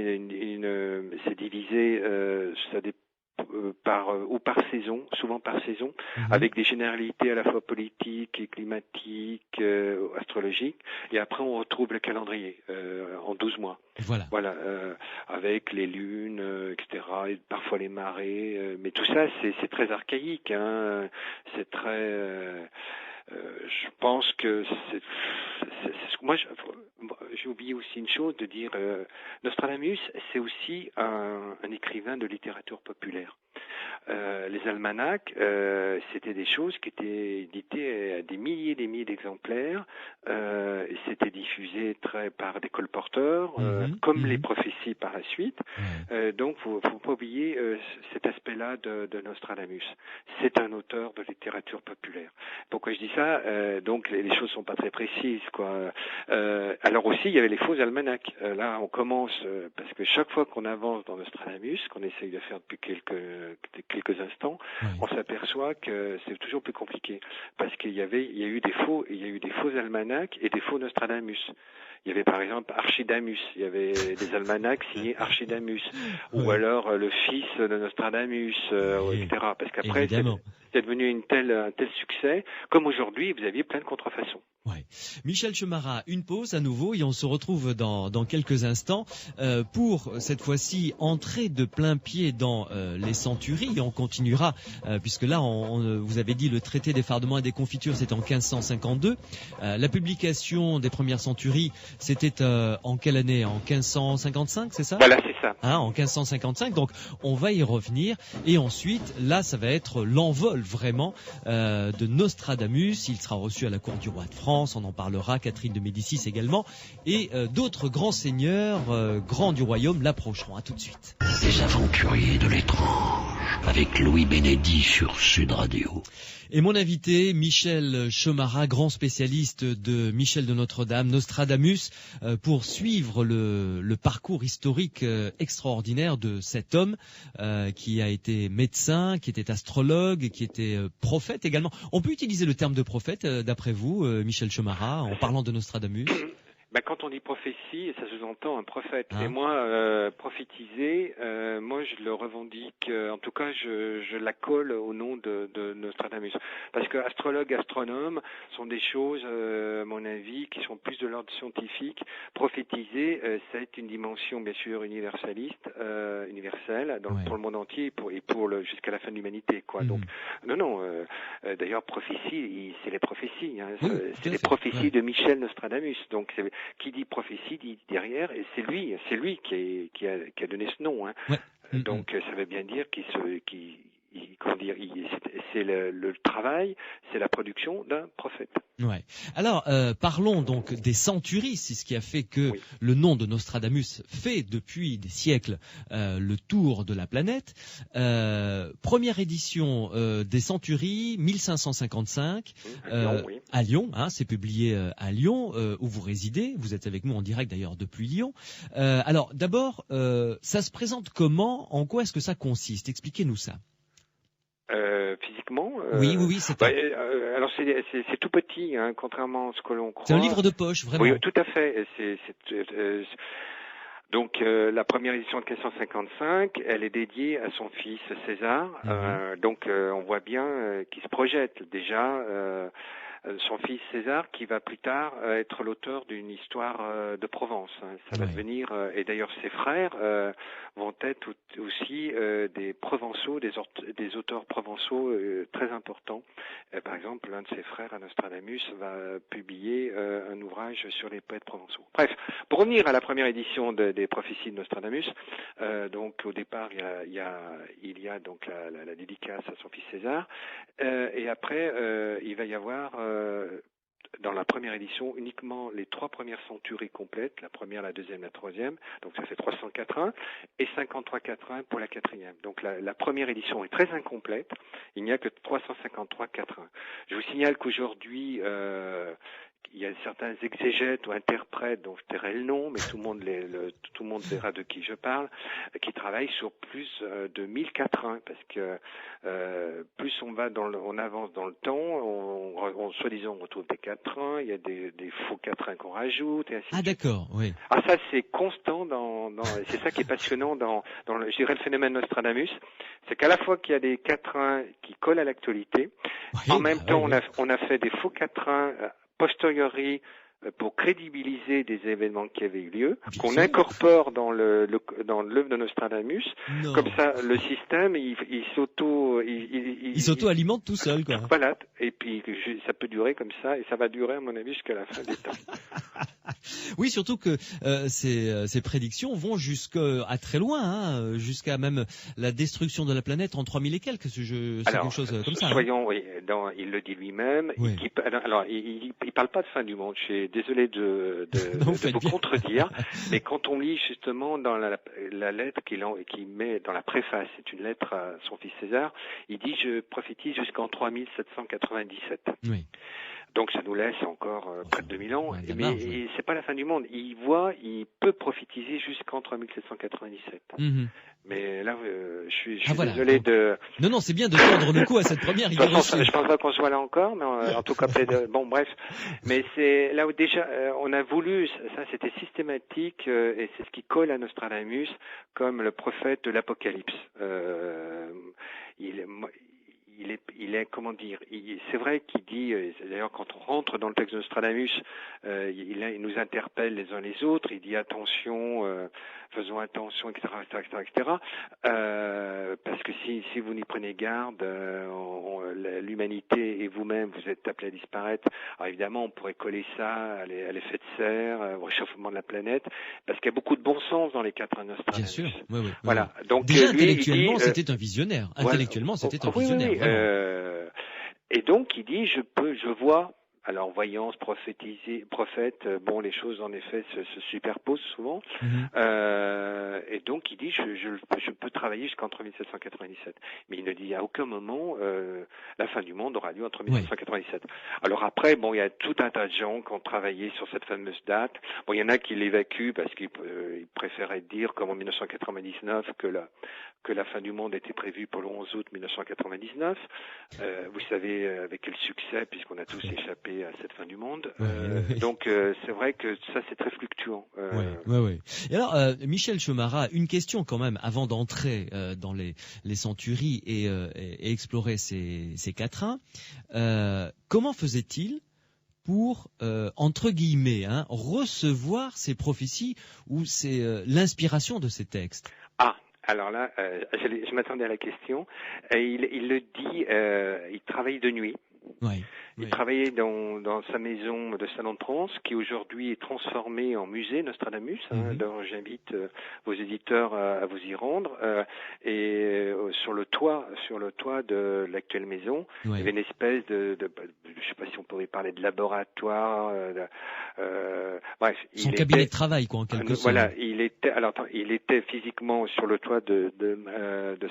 c'est divisé, par saison, souvent par saison, avec des généralités à la fois politiques et climatiques, astrologiques. Et après, on retrouve le calendrier en 12 mois. Voilà, avec les lunes, etc. Et parfois les marées. Mais tout ça, c'est très archaïque. C'est très. Je pense que moi, j'ai oublié aussi une chose de dire. Nostradamus, c'est aussi un écrivain de littérature populaire. Les almanachs, c'était des choses qui étaient éditées à des milliers d'exemplaires. C'était diffusé par des colporteurs, comme les prophéties par la suite. Donc, faut pas oublier cet aspect-là de Nostradamus. C'est un auteur de littérature populaire. Pourquoi je dis ça? Donc, les choses sont pas très précises, alors aussi, il y avait les faux almanachs. Là, on commence parce que chaque fois qu'on avance dans Nostradamus, qu'on essaye de faire depuis quelques instants, on s'aperçoit que c'est toujours plus compliqué parce il y a eu des faux almanachs et des faux Nostradamus. Il y avait par exemple Archidamus, il y avait des almanachs signés Archidamus, ou alors le fils de Nostradamus, etc. Parce qu'après, c'est devenu un tel succès, comme aujourd'hui, vous aviez plein de contrefaçons. Michel Chemara, une pause à nouveau et on se retrouve dans quelques instants pour cette fois-ci entrer de plein pied dans les centuries et on continuera puisque là vous avez dit le traité des fardements et des confitures c'était en 1552. La publication des premières centuries c'était en quelle année? En 1555, c'est ça? Voilà, c'est ça. En 1555, donc on va y revenir et ensuite là ça va être l'envol vraiment de Nostradamus. Il sera reçu à la cour du roi de France. On en parlera, Catherine de Médicis également, et d'autres grands seigneurs, grands du royaume, l'approcheront. À tout de suite. Les aventuriers de l'étrange, avec Louis Bénédit sur Sud Radio. Et mon invité, Michel Chemara, grand spécialiste de Michel de Notre-Dame, Nostradamus, pour suivre le parcours historique extraordinaire de cet homme qui a été médecin, qui était astrologue, qui était prophète également. On peut utiliser le terme de prophète, d'après vous, Michel Chemara, en parlant de Nostradamus? Quand on dit prophétie, ça sous-entend un prophète. Hein? Et moi, prophétiser, moi je le revendique, en tout cas je la colle au nom de Nostradamus. Parce que astrologue, astronome sont des choses, à mon avis, qui sont plus de l'ordre scientifique. Prophétiser, c'est une dimension bien sûr universaliste, universelle, pour le monde entier et pour jusqu'à la fin de l'humanité, quoi. Donc non, d'ailleurs prophétie, c'est les prophéties, hein, c'est les prophéties de Michel Nostradamus. Donc qui dit prophétie dit derrière, et c'est lui qui a donné ce nom, hein. Donc ça veut bien dire c'est le travail, c'est la production d'un prophète. Ouais. Alors, parlons donc des centuries, c'est ce qui a fait que le nom de Nostradamus fait depuis des siècles le tour de la planète. Première édition des centuries, 1555, à Lyon, hein, c'est publié à Lyon, où vous résidez. Vous êtes avec nous en direct d'ailleurs depuis Lyon. Alors, d'abord, ça se présente comment? En quoi est-ce que ça consiste? Expliquez-nous ça. Physiquement, oui, c'est alors c'est tout petit, hein, contrairement à ce que l'on croit. C'est un livre de poche, vraiment. Oui, tout à fait. Donc la première édition de 1555, elle est dédiée à son fils César. Donc on voit bien qu'il se projette déjà. Son fils César, qui va plus tard être l'auteur d'une histoire de Provence. Hein. Ça va devenir, et d'ailleurs ses frères vont être aussi des Provençaux, des auteurs provençaux très importants. Par exemple, l'un de ses frères, Nostradamus, va publier un ouvrage sur les poètes provençaux. Bref, pour revenir à la première édition des prophéties de Nostradamus, donc au départ il y a donc la dédicace à son fils César, et après il va y avoir dans la première édition uniquement les 3 premières centuries complètes, la première, la deuxième, la troisième, donc ça fait 304.1 et 53.4.1 pour la quatrième. Donc la première édition est très incomplète, il n'y a que 353.4.1. Je vous signale qu'aujourd'hui il y a certains exégètes ou interprètes dont je tairai le nom, mais tout le monde verra de qui je parle, qui travaillent sur plus de 1004.1, parce que plus on avance dans le temps, on soi-disant on retrouve des 4.1, il y a des faux 4.1 qu'on rajoute, et ainsi de suite. D'accord, oui. Ah, ça c'est constant c'est ça qui est passionnant je dirais le phénomène Nostradamus, c'est qu'à la fois qu'il y a des 4.1 qui collent à l'actualité, en même temps on a fait des faux 4.1 posteriori pour crédibiliser des événements qui avaient eu lieu, qu'on incorpore dans l'œuvre de Nostradamus. Non. Comme ça, le système, il s'auto-alimente tout seul, quoi. Voilà. Et puis, ça peut durer comme ça, et ça va durer, à mon avis, jusqu'à la fin des temps. Oui, surtout que ces prédictions vont jusqu'à très loin, hein, jusqu'à même la destruction de la planète en 3000 et quelques. C'est quelque chose comme ça. Soyons, il le dit lui-même. Oui. Il parle pas de fin du monde. Je suis désolé de vous contredire, mais quand on lit justement dans la lettre qu'il met dans la préface, c'est une lettre à son fils César, il dit « Je prophétise jusqu'en 3797 ». Oui. Donc ça nous laisse encore près de 2000 ans, mais c'est pas la fin du monde. Il peut prophétiser jusqu'en 3797. Mais là, je suis désolé de... Non, c'est bien de tendre le cou à cette première idée reçue. Je pense pas qu'on soit là encore, mais en tout cas, bon, bref. Mais c'est là où déjà, on a voulu, ça c'était systématique, et c'est ce qui colle à Nostradamus comme le prophète de l'Apocalypse. Il est comment dire, c'est vrai qu'il dit, d'ailleurs quand on rentre dans le texte de Nostradamus, il nous interpelle les uns les autres, il dit attention, faisons attention, etc., parce que si vous n'y prenez garde, l'humanité et vous-même, vous êtes appelés à disparaître. Alors évidemment, on pourrait coller ça à l'effet de serre, au réchauffement de la planète, parce qu'il y a beaucoup de bon sens dans les 4 Nostradamus. Bien sûr, oui. Voilà. Donc déjà intellectuellement, c'était un visionnaire. Intellectuellement, c'était un visionnaire. Oui. Et donc, il dit, je vois. Alors, voyance, prophète, les choses en effet se superposent souvent. Et donc, il dit, je peux travailler jusqu'entre 1797. Mais il ne dit à aucun moment, la fin du monde aura lieu entre 1797. Alors après, il y a tout un tas de gens qui ont travaillé sur cette fameuse date. Bon, il y en a qui l'évacuent parce qu'ils préféraient dire, comme en 1999, que la fin du monde était prévue pour le 11 août 1999. Vous savez avec quel succès, puisqu'on a tous échappé arriver à cette fin du monde. Donc c'est vrai que ça c'est très fluctuant. Oui. Et alors Michel Chomara, une question quand même avant d'entrer dans les centuries et explorer ces quatrains. Comment faisait-il pour, entre guillemets, recevoir ces prophéties ou l'inspiration de ces textes? Alors là, je m'attendais à la question. Il le dit, il travaille de nuit. Oui. Il travaillait dans sa maison de Salon de Provence, qui aujourd'hui est transformée en musée Nostradamus. Alors j'invite vos éditeurs à vous y rendre. Et sur le toit de l'actuelle maison, il y avait une espèce de je sais pas si on pourrait parler de laboratoire. Bref, son cabinet de travail, quoi, en quelque sorte. Voilà, il était physiquement sur le toit de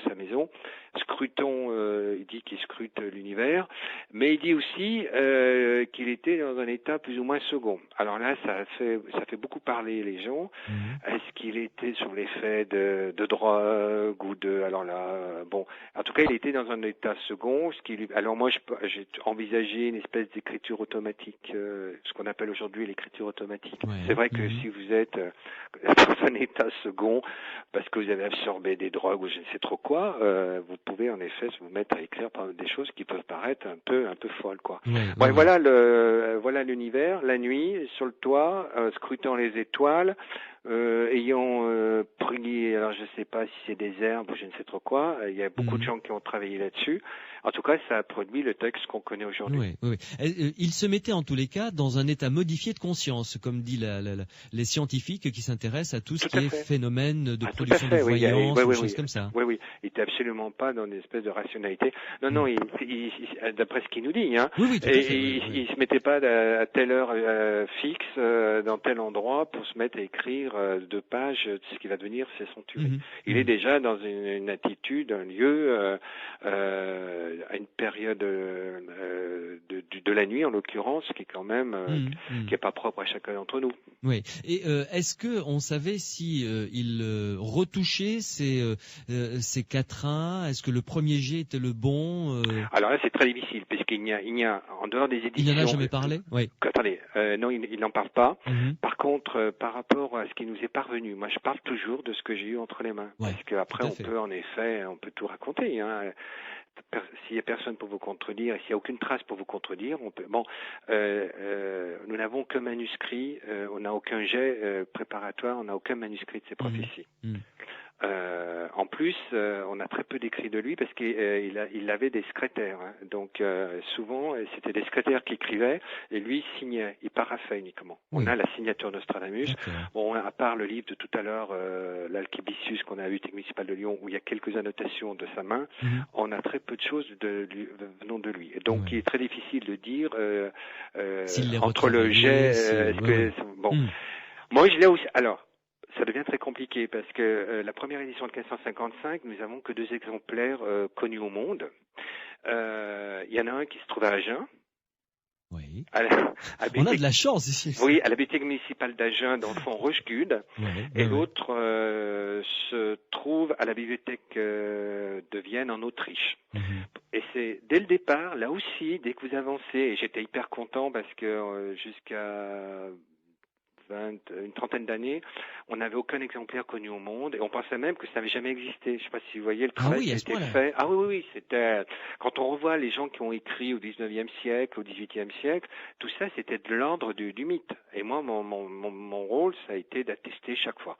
sa maison, scrutant. Il dit qu'il scrute l'univers, mais il dit aussi qu'il était dans un état plus ou moins second. Alors là, ça fait beaucoup parler les gens. Est-ce qu'il était sur l'effet de drogue ou de... Alors là, bon, en tout cas, il était dans un état second. Alors moi, j'ai envisagé une espèce d'écriture automatique, ce qu'on appelle aujourd'hui l'écriture automatique. Ouais. C'est vrai que si vous êtes dans un état second, parce que vous avez absorbé des drogues ou je ne sais trop quoi, vous pouvez en effet vous mettre à écrire des choses qui peuvent paraître un peu folles, quoi. Voilà l'univers, la nuit, sur le toit, scrutant les étoiles, ayant pris, alors je ne sais pas si c'est des herbes ou je ne sais trop quoi, il y a beaucoup de gens qui ont travaillé là-dessus. En tout cas, ça a produit le texte qu'on connaît aujourd'hui. Oui. Il se mettait en tous les cas dans un état modifié de conscience, comme dit les scientifiques qui s'intéressent à tout ce qui est phénomène de production de voyance, des choses comme ça. Oui. Il n'était absolument pas dans une espèce de rationalité. Non, il, d'après ce qu'il nous dit, il se mettait pas à telle heure fixe dans tel endroit pour se mettre à écrire 2 pages de ce qui va devenir ses centuries. Il est déjà dans une attitude, un lieu, à une période de la nuit en l'occurrence, qui est quand même qui est pas propre à chacun d'entre nous. Oui. Et est-ce que on savait si il retouchait ces quatrains? Est-ce que le premier jet était le bon? Alors là, c'est très difficile parce qu'il n'y a en dehors des éditions. Il n'en a jamais parlé? Oui. Attendez, non, il n'en parle pas. Par contre, par rapport à ce qui nous est parvenu, moi, je parle toujours de ce que j'ai eu entre les mains, parce qu'après, on peut tout raconter. S'il n'y a personne pour vous contredire et s'il n'y a aucune trace pour vous contredire, on peut. Bon, nous n'avons qu'un manuscrit, on n'a aucun jet préparatoire, on n'a aucun manuscrit de ces prophéties. En plus, on a très peu d'écrits de lui parce qu'il avait des secrétaires. Donc souvent, c'était des secrétaires qui écrivaient et lui signait. Il paraphait uniquement. On a la signature Nostradamus. Bon, à part le livre de tout à l'heure, l'Alchibicius qu'on a à la Bibliothèque municipale de Lyon, où il y a quelques annotations de sa main, on a très peu de choses venant de lui. Et donc, il est très difficile de dire entre le jet. Moi, je l'ai aussi. Alors. Ça devient très compliqué parce que la première édition de 1555, nous avons que 2 exemplaires connus au monde. Il y en a un qui se trouve à Agen. Oui. On a de la chance ici. Oui, à la Bibliothèque municipale d'Agen, dans le fond Rochegude. Et l'autre se trouve à la Bibliothèque de Vienne, en Autriche. Et c'est dès le départ, là aussi, dès que vous avancez, et j'étais hyper content parce que jusqu'à une trentaine d'années, on n'avait aucun exemplaire connu au monde et on pensait même que ça n'avait jamais existé. Je ne sais pas si vous voyez le travail qui a été fait. Ah oui, c'était quand on revoit les gens qui ont écrit au 19e siècle, au 18e siècle, tout ça c'était de l'ordre du mythe. Et moi, mon rôle, ça a été d'attester chaque fois.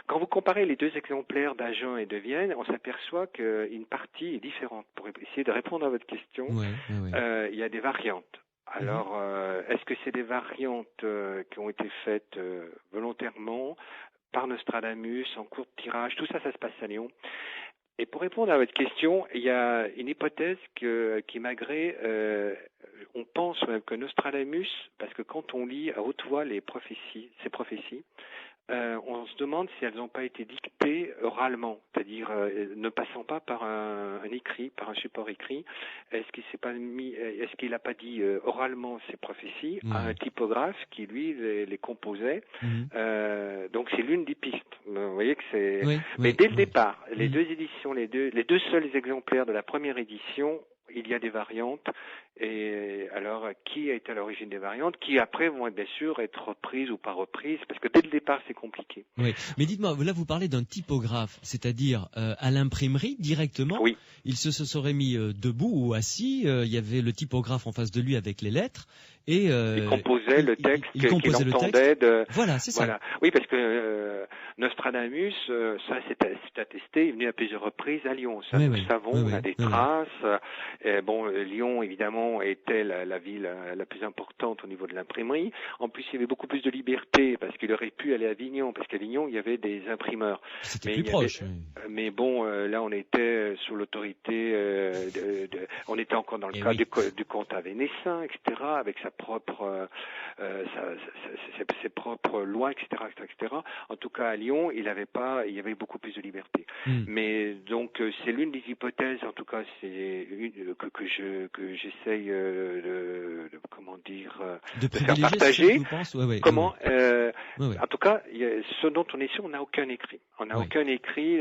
Quand vous comparez les 2 exemplaires d'Agen et de Vienne, on s'aperçoit qu'une partie est différente. Pour essayer de répondre à votre question, il y a des variantes. Alors, est-ce que c'est des variantes qui ont été faites volontairement par Nostradamus, en cours de tirage? Tout ça, ça se passe à Lyon. Et pour répondre à votre question, il y a une hypothèse qui malgré, on pense même que Nostradamus, parce que quand on lit à haute voix ces prophéties, on se demande si elles n'ont pas été dictées oralement, c'est-à-dire ne passant pas par un écrit, par un support écrit. Est-ce qu'il n'a pas dit oralement ces prophéties à un typographe qui lui les composait? Donc c'est l'une des pistes. Vous voyez que c'est. Mais dès le départ, les 2 éditions, les deux seuls exemplaires de la première édition, il y a des variantes Et alors, qui a été à l'origine des variantes, qui après vont bien sûr être reprises ou pas reprises, parce que dès le départ, c'est compliqué. Oui, mais dites-moi, là vous parlez d'un typographe, c'est-à-dire à l'imprimerie directement. Oui. Il se serait mis debout ou assis, il y avait le typographe en face de lui avec les lettres. Et il composait le texte qu'il entendait. Voilà, c'est ça. Voilà. Oui, parce que Nostradamus, ça c'est attesté, il est venu à plusieurs reprises à Lyon. Ça, nous savons, on a des traces. Lyon, évidemment, était la ville la plus importante au niveau de l'imprimerie. En plus, il y avait beaucoup plus de liberté, parce qu'il aurait pu aller à Avignon, parce qu'à Avignon, il y avait des imprimeurs. C'était plus proche. Mais bon, là, on était sous l'autorité, on était encore dans le cadre du comte Vénessin, etc., avec sa propre, ses propres lois, etc., etc. En tout cas, à Lyon, il y avait beaucoup plus de liberté. Mais donc, c'est l'une des hypothèses, en tout cas, c'est que j'essaye de faire partager. Comment En tout cas, ce dont on est sûr, on n'a aucun écrit. On n'a aucun écrit.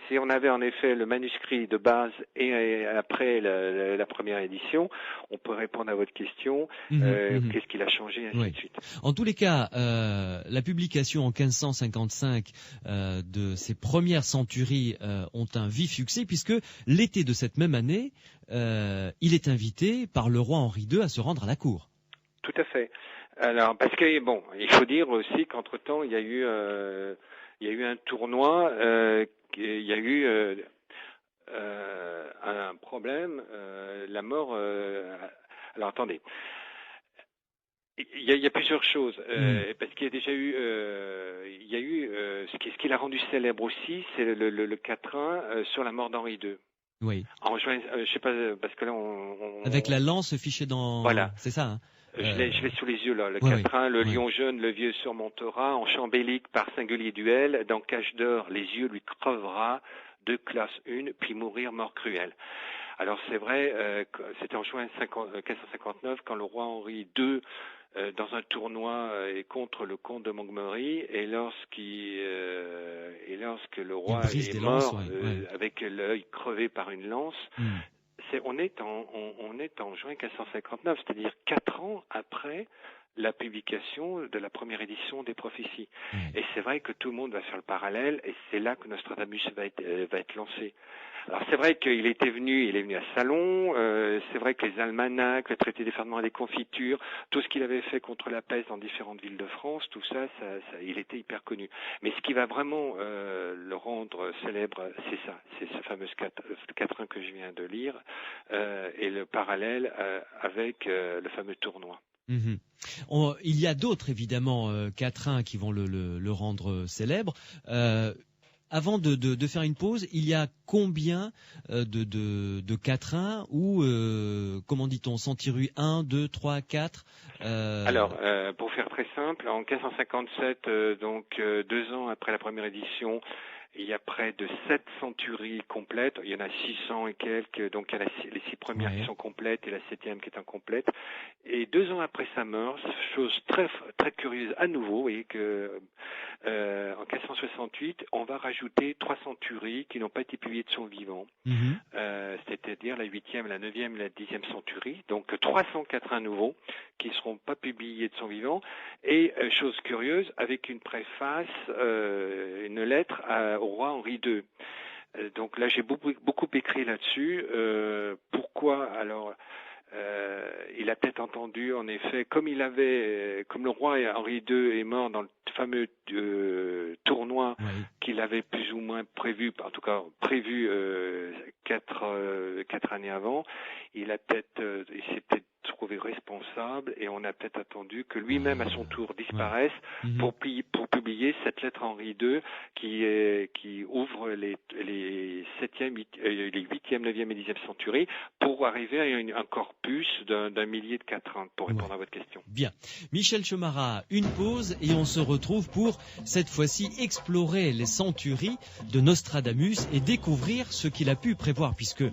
Si on avait en effet le manuscrit de base et après la première édition, on peut répondre à votre question. Qu'est-ce qu'il a changé, ainsi de suite. En tous les cas, la publication en 1555 de ces premières centuries ont un vif succès, puisque l'été de cette même année, il est invité par le roi Henri II à se rendre à la cour. Tout à fait. Alors, parce que bon, il faut dire aussi qu'entre-temps, il y a eu un tournoi, il y a eu un problème, la mort. Alors attendez. Il y a plusieurs choses, parce qu'il y a déjà eu, ce qui l'a rendu célèbre aussi, c'est le quatrain sur la mort d'Henri II. Oui. En juin, je sais pas, parce que là avec la lance fichée dans. Voilà. C'est ça. Hein. Je l'ai sous les yeux là. Le quatrain, le lion jeune, le vieux surmontera, en chant bélique par singulier duel, dans cage d'or, les yeux lui crevera, de classe une, puis mourir mort cruelle. Alors c'est vrai, c'était en juin 1559 quand le roi Henri II dans un tournoi contre le comte de Montgomery, et lorsque le roi est mort avec l'œil crevé par une lance, on est en juin 1559, c'est-à-dire 4 ans après la publication de la première édition des prophéties. Et c'est vrai que tout le monde va faire le parallèle, et c'est là que Nostradamus va être lancé. Alors c'est vrai qu'il est venu à Salon, c'est vrai que les almanachs, le traité des ferments et des confitures, tout ce qu'il avait fait contre la peste dans différentes villes de France, tout ça, il était hyper connu. Mais ce qui va vraiment le rendre célèbre, c'est ça, c'est ce fameux quatrain que je viens de lire, et le parallèle avec le fameux tournoi. Il y a d'autres évidemment quatrains qui vont le rendre célèbre. Avant de faire une pause, il y a combien de quatrains ou comment dit-on, Century 1, 2, 3, 4 Alors, pour faire très simple, en 1557, donc 2 ans après la première édition, il y a près de 7 centuries complètes. Il y en a 600 et quelques, donc il y a les 6 premières qui sont complètes et la 7e qui est incomplète. Et 2 ans après sa mort, chose très très curieuse à nouveau, vous voyez que en 1568, on va rajouter 3 centuries qui n'ont pas été publiées de son vivant, c'est-à-dire la 8e, la 9e et la 10e centurie. Donc 304 nouveaux qui ne seront pas publiés de son vivant. Et chose curieuse, avec une préface, une lettre au roi Henri II. Donc là, j'ai beaucoup écrit là-dessus. Pourquoi alors il a peut-être entendu, en effet, comme le roi Henri II est mort dans le fameux tournoi qu'il avait plus ou moins prévu, en tout cas prévu 4 années avant, il s'est peut-être trouvé responsable, et on a peut-être attendu que lui-même à son tour disparaisse pour publier cette lettre à Henri II qui ouvre les 7e, les 8e, 9e et 10e centuries pour arriver à un corpus d'un millier de quatrains, pour répondre à votre question. Bien. Michel Chemara, une pause et on se retrouve pour cette fois-ci explorer les centuries de Nostradamus et découvrir ce qu'il a pu prévoir, puisque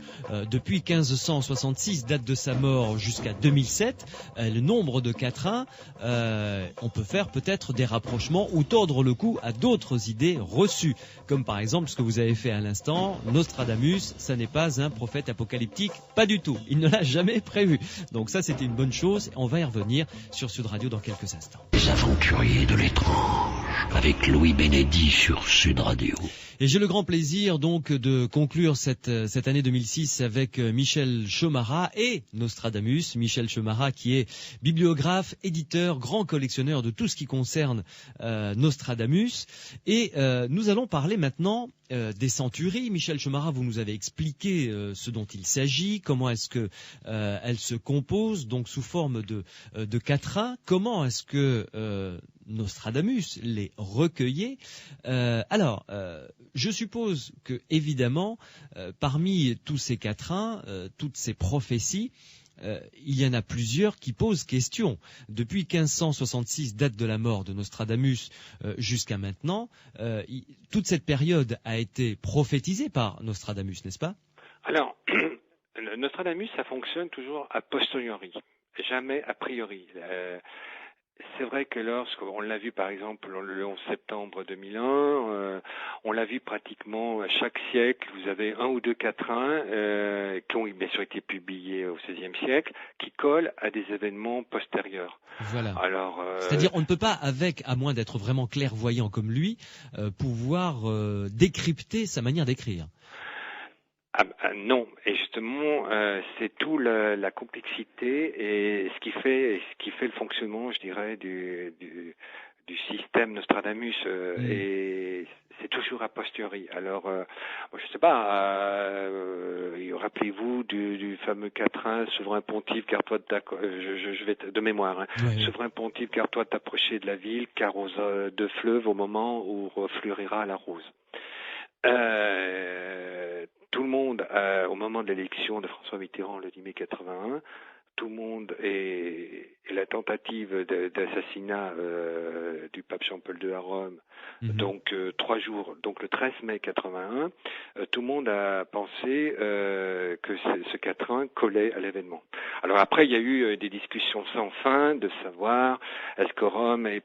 depuis 1566, date de sa mort, jusqu'à 2007, le nombre de quatrains, on peut faire peut-être des rapprochements ou tordre le cou à d'autres idées reçues, comme par exemple ce que vous avez fait à l'instant, Nostradamus, ça n'est pas un prophète apocalyptique. Pas du tout. Il ne l'a jamais prévu. Donc ça, c'était une bonne chose. On va y revenir sur Sud Radio dans quelques instants. Les aventuriers de l'étrange avec Louis Bénédy sur Sud Radio. Et j'ai le grand plaisir donc de conclure cette année 2006 avec Michel Chomara et Nostradamus. Michel Chomara qui est bibliographe, éditeur, grand collectionneur de tout ce qui concerne Nostradamus. Et nous allons parler maintenant des centuries. Michel Chomara, vous nous avez expliqué ce dont il s'agit, comment est-ce que elles se composent, donc sous forme de quatrains. Comment est-ce que Nostradamus les recueillait. Alors, je suppose que, évidemment, parmi tous ces quatrains, toutes ces prophéties, il y en a plusieurs qui posent question. Depuis 1566, date de la mort de Nostradamus, jusqu'à maintenant, toute cette période a été prophétisée par Nostradamus, n'est-ce pas? Alors, Nostradamus, ça fonctionne toujours a posteriori, jamais a priori. C'est vrai que lorsqu'on l'a vu par exemple le 11 septembre 2001, on l'a vu pratiquement à chaque siècle, vous avez un ou deux quatrains qui ont bien sûr été publiés au XVIe siècle, qui collent à des événements postérieurs. Voilà. Alors, c'est-à-dire on ne peut pas, à moins d'être vraiment clairvoyant comme lui, pouvoir décrypter sa manière d'écrire. Non, et justement, c'est tout la complexité et ce qui fait le fonctionnement, je dirais, du système Nostradamus. Et c'est toujours a posteriori. Alors, je sais pas. Rappelez-vous du fameux quatrain, souverain pontife, garde-toi je vais de mémoire. Hein. Oui. Souverain pontife, garde-toi de t'approcher de la ville, car aux deux fleuves, au moment où refleurira la rose. Tout le monde, au moment de l'élection de François Mitterrand le 10 mai 81, tout le monde et la tentative d'assassinat du pape Jean-Paul II à Rome, donc 3 jours, donc le 13 mai 81, tout le monde a pensé que ce quatrain collait à l'événement. Alors après, il y a eu des discussions sans fin de savoir est-ce que Rome est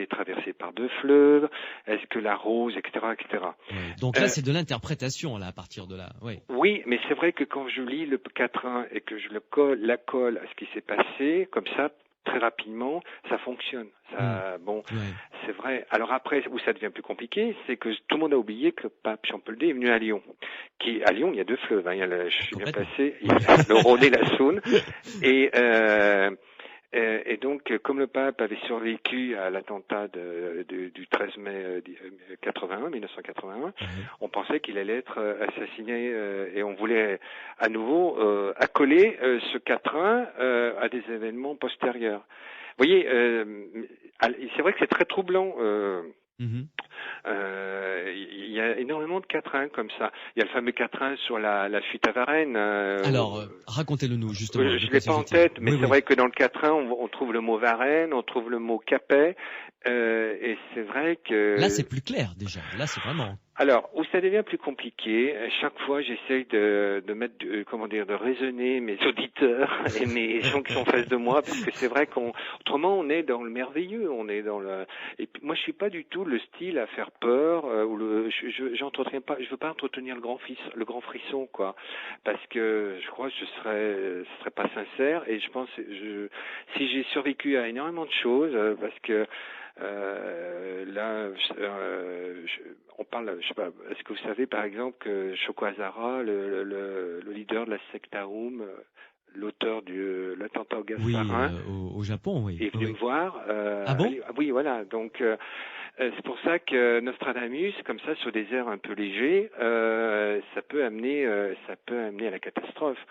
traversée par 2 fleuves, est-ce que la Rose, etc., etc. Oui. Donc là, c'est de l'interprétation là à partir de là. Oui. Oui, mais c'est vrai que quand je lis le quatrain et que je la colle à ce qui s'est passé, comme ça, très rapidement, ça fonctionne. C'est vrai. Alors après, où ça devient plus compliqué, c'est que tout le monde a oublié que le pape Jean-Paul II est venu à Lyon. À Lyon, il y a 2 fleuves. Hein. Je suis bien passé. Il y a le Rhône et la Saône. Et donc, comme le pape avait survécu à l'attentat du 13 mai 1981, on pensait qu'il allait être assassiné et on voulait à nouveau accoler ce quatrain à des événements postérieurs. Vous voyez, c'est vrai que c'est très troublant. Il y a énormément de quatrains comme ça. Il y a le fameux quatrain sur la fuite à Varennes. Alors, racontez-le nous, justement. Je ne l'ai pas en tête, mais c'est vrai que dans le quatrain, on trouve le mot Varennes, on trouve le mot Capet, et c'est vrai que... Là, c'est plus clair, déjà. Là, c'est vraiment... Alors, où ça devient plus compliqué, chaque fois j'essaye de mettre, de raisonner mes auditeurs et mes gens qui sont en face de moi, parce que c'est vrai autrement on est dans le merveilleux, on est dans le, et puis, moi je suis pas du tout le style à faire peur, ou je veux pas entretenir le grand frisson, quoi, parce que je crois que ce serait pas sincère, et je pense, si j'ai survécu à énormément de choses, parce que, on parle, je sais pas, est-ce que vous savez par exemple que Shoko Asahara, le leader de la secte Aum, l'auteur de l'attentat au gaz sarin, au Japon, oui, est venu me voir. Ah bon? Oui, voilà. Donc c'est pour ça que Nostradamus, comme ça, sur des airs un peu légers, ça peut amener à la catastrophe.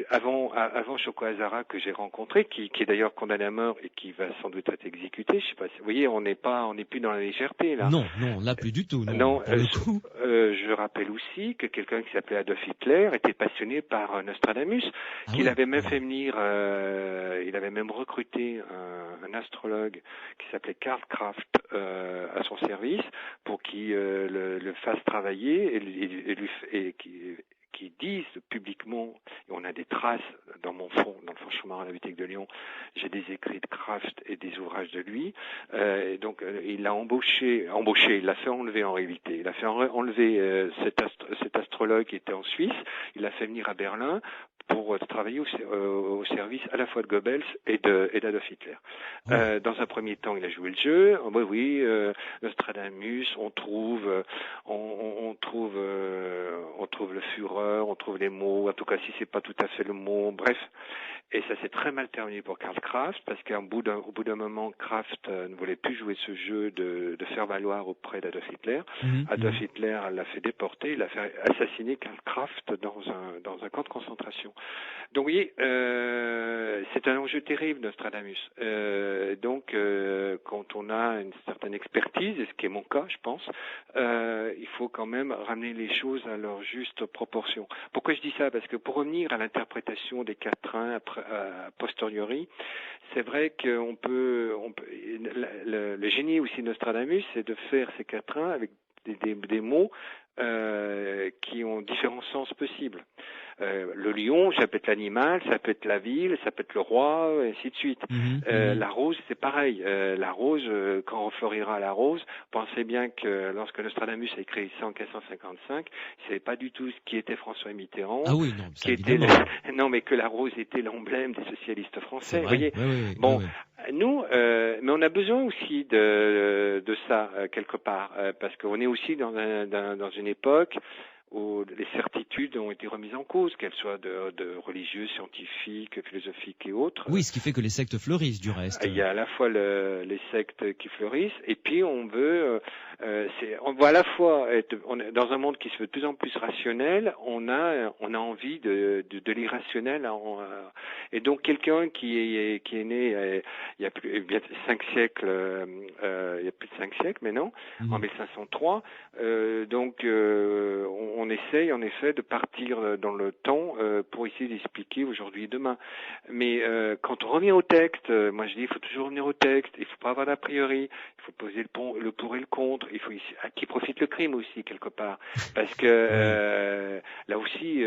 Avant Shoko Asahara que j'ai rencontré, qui est d'ailleurs condamné à mort et qui va sans doute être exécuté. Je sais pas. Vous voyez, on n'est plus dans la légèreté là. Non, là plus du tout. Non. Je rappelle aussi que quelqu'un qui s'appelait Adolf Hitler était passionné par Nostradamus, qu'il avait même fait venir. Il avait même recruté un astrologue qui s'appelait Karl Kraft à son service pour qu'il le fasse travailler et qui disent publiquement, et on a des traces dans mon fond, dans le Fonds Chomara à la Bibliothèque de Lyon, j'ai des écrits de Kraft et des ouvrages de lui. Et donc il l'a embauché, il l'a fait enlever en réalité. Il a fait enlever cet astrologue qui était en Suisse, il l'a fait venir à Berlin pour travailler au service à la fois de Goebbels et d'Adolf Hitler. Dans un premier temps, il a joué le jeu. Nostradamus, on trouve le Führer, on trouve les mots. En tout cas, si c'est pas tout à fait le mot, bref. Et ça s'est très mal terminé pour Karl Kraft, parce qu'au bout d'un moment, Kraft ne voulait plus jouer ce jeu de faire valoir auprès d'Adolf Hitler. Adolf Hitler l'a fait déporter, il a fait assassiner Karl Kraft dans un camp de concentration. Donc, vous voyez, c'est un enjeu terrible, Nostradamus. Quand on a une certaine expertise, et ce qui est mon cas, je pense, il faut quand même ramener les choses à leur juste proportion. Pourquoi je dis ça? Parce que pour revenir à l'interprétation des quatrains a posteriori, c'est vrai qu'on peut le génie aussi de Nostradamus, c'est de faire ces quatrains avec des mots qui ont différents sens possibles. Le lion, ça peut être l'animal, ça peut être la ville, ça peut être le roi, et ainsi de suite. La rose, c'est pareil. La rose, quand on refleurira la rose, pensez bien que lorsque Nostradamus a écrit ça en 1555, c'est pas du tout ce qui était François Mitterrand. Ah oui, non, qui était non, mais que la rose était l'emblème des socialistes français. Vous voyez. Nous, mais on a besoin aussi de ça quelque part, parce qu'on est aussi dans une époque où les certitudes ont été remises en cause, qu'elles soient de religieuses, scientifiques, philosophiques et autres. Oui, ce qui fait que les sectes fleurissent du reste. Il y a à la fois les sectes qui fleurissent, et puis on veut à la fois on est dans un monde qui se veut de plus en plus rationnel, on a envie de l'irrationnel, et donc quelqu'un qui est né il y a plus de 5 siècles, il y a plus de 5 siècles maintenant, en 1503, on essaye en effet de partir dans le temps pour essayer d'expliquer aujourd'hui et demain. Mais quand on revient au texte, moi je dis il faut toujours revenir au texte, il faut pas avoir d'a priori, il faut poser le pour et le contre, il faut à qui profite le crime aussi quelque part, parce que là aussi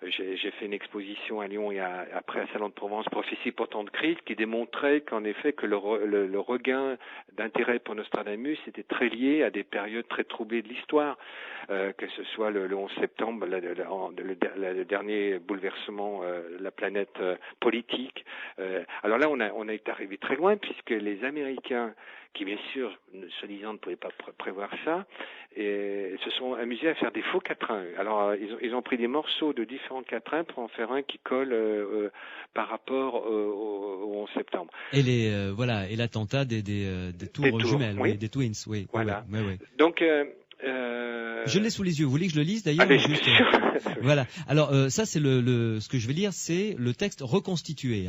j'ai fait une exposition à Lyon après un salon de Provence, Prophétie portant de Christ, qui démontrait qu'en effet que le regain d'intérêt pour Nostradamus était très lié à des périodes très troublées de l'histoire, que ce soit le 11 septembre, le dernier bouleversement de la planète politique. Alors là, on est arrivé très loin, puisque les Américains, qui bien sûr, soi-disant, ne pouvaient pas prévoir ça, se sont amusés à faire des faux quatrains. Alors, ils ont pris des morceaux de différents quatrains pour en faire un qui colle par rapport au 11 septembre. Et et l'attentat des tours jumelles, oui. Des Twins, oui. Voilà. Oui. Donc, je l'ai sous les yeux. Vous voulez que je le lise d'ailleurs? Allez, Voilà. Alors ça c'est ce que je vais lire, c'est le texte reconstitué,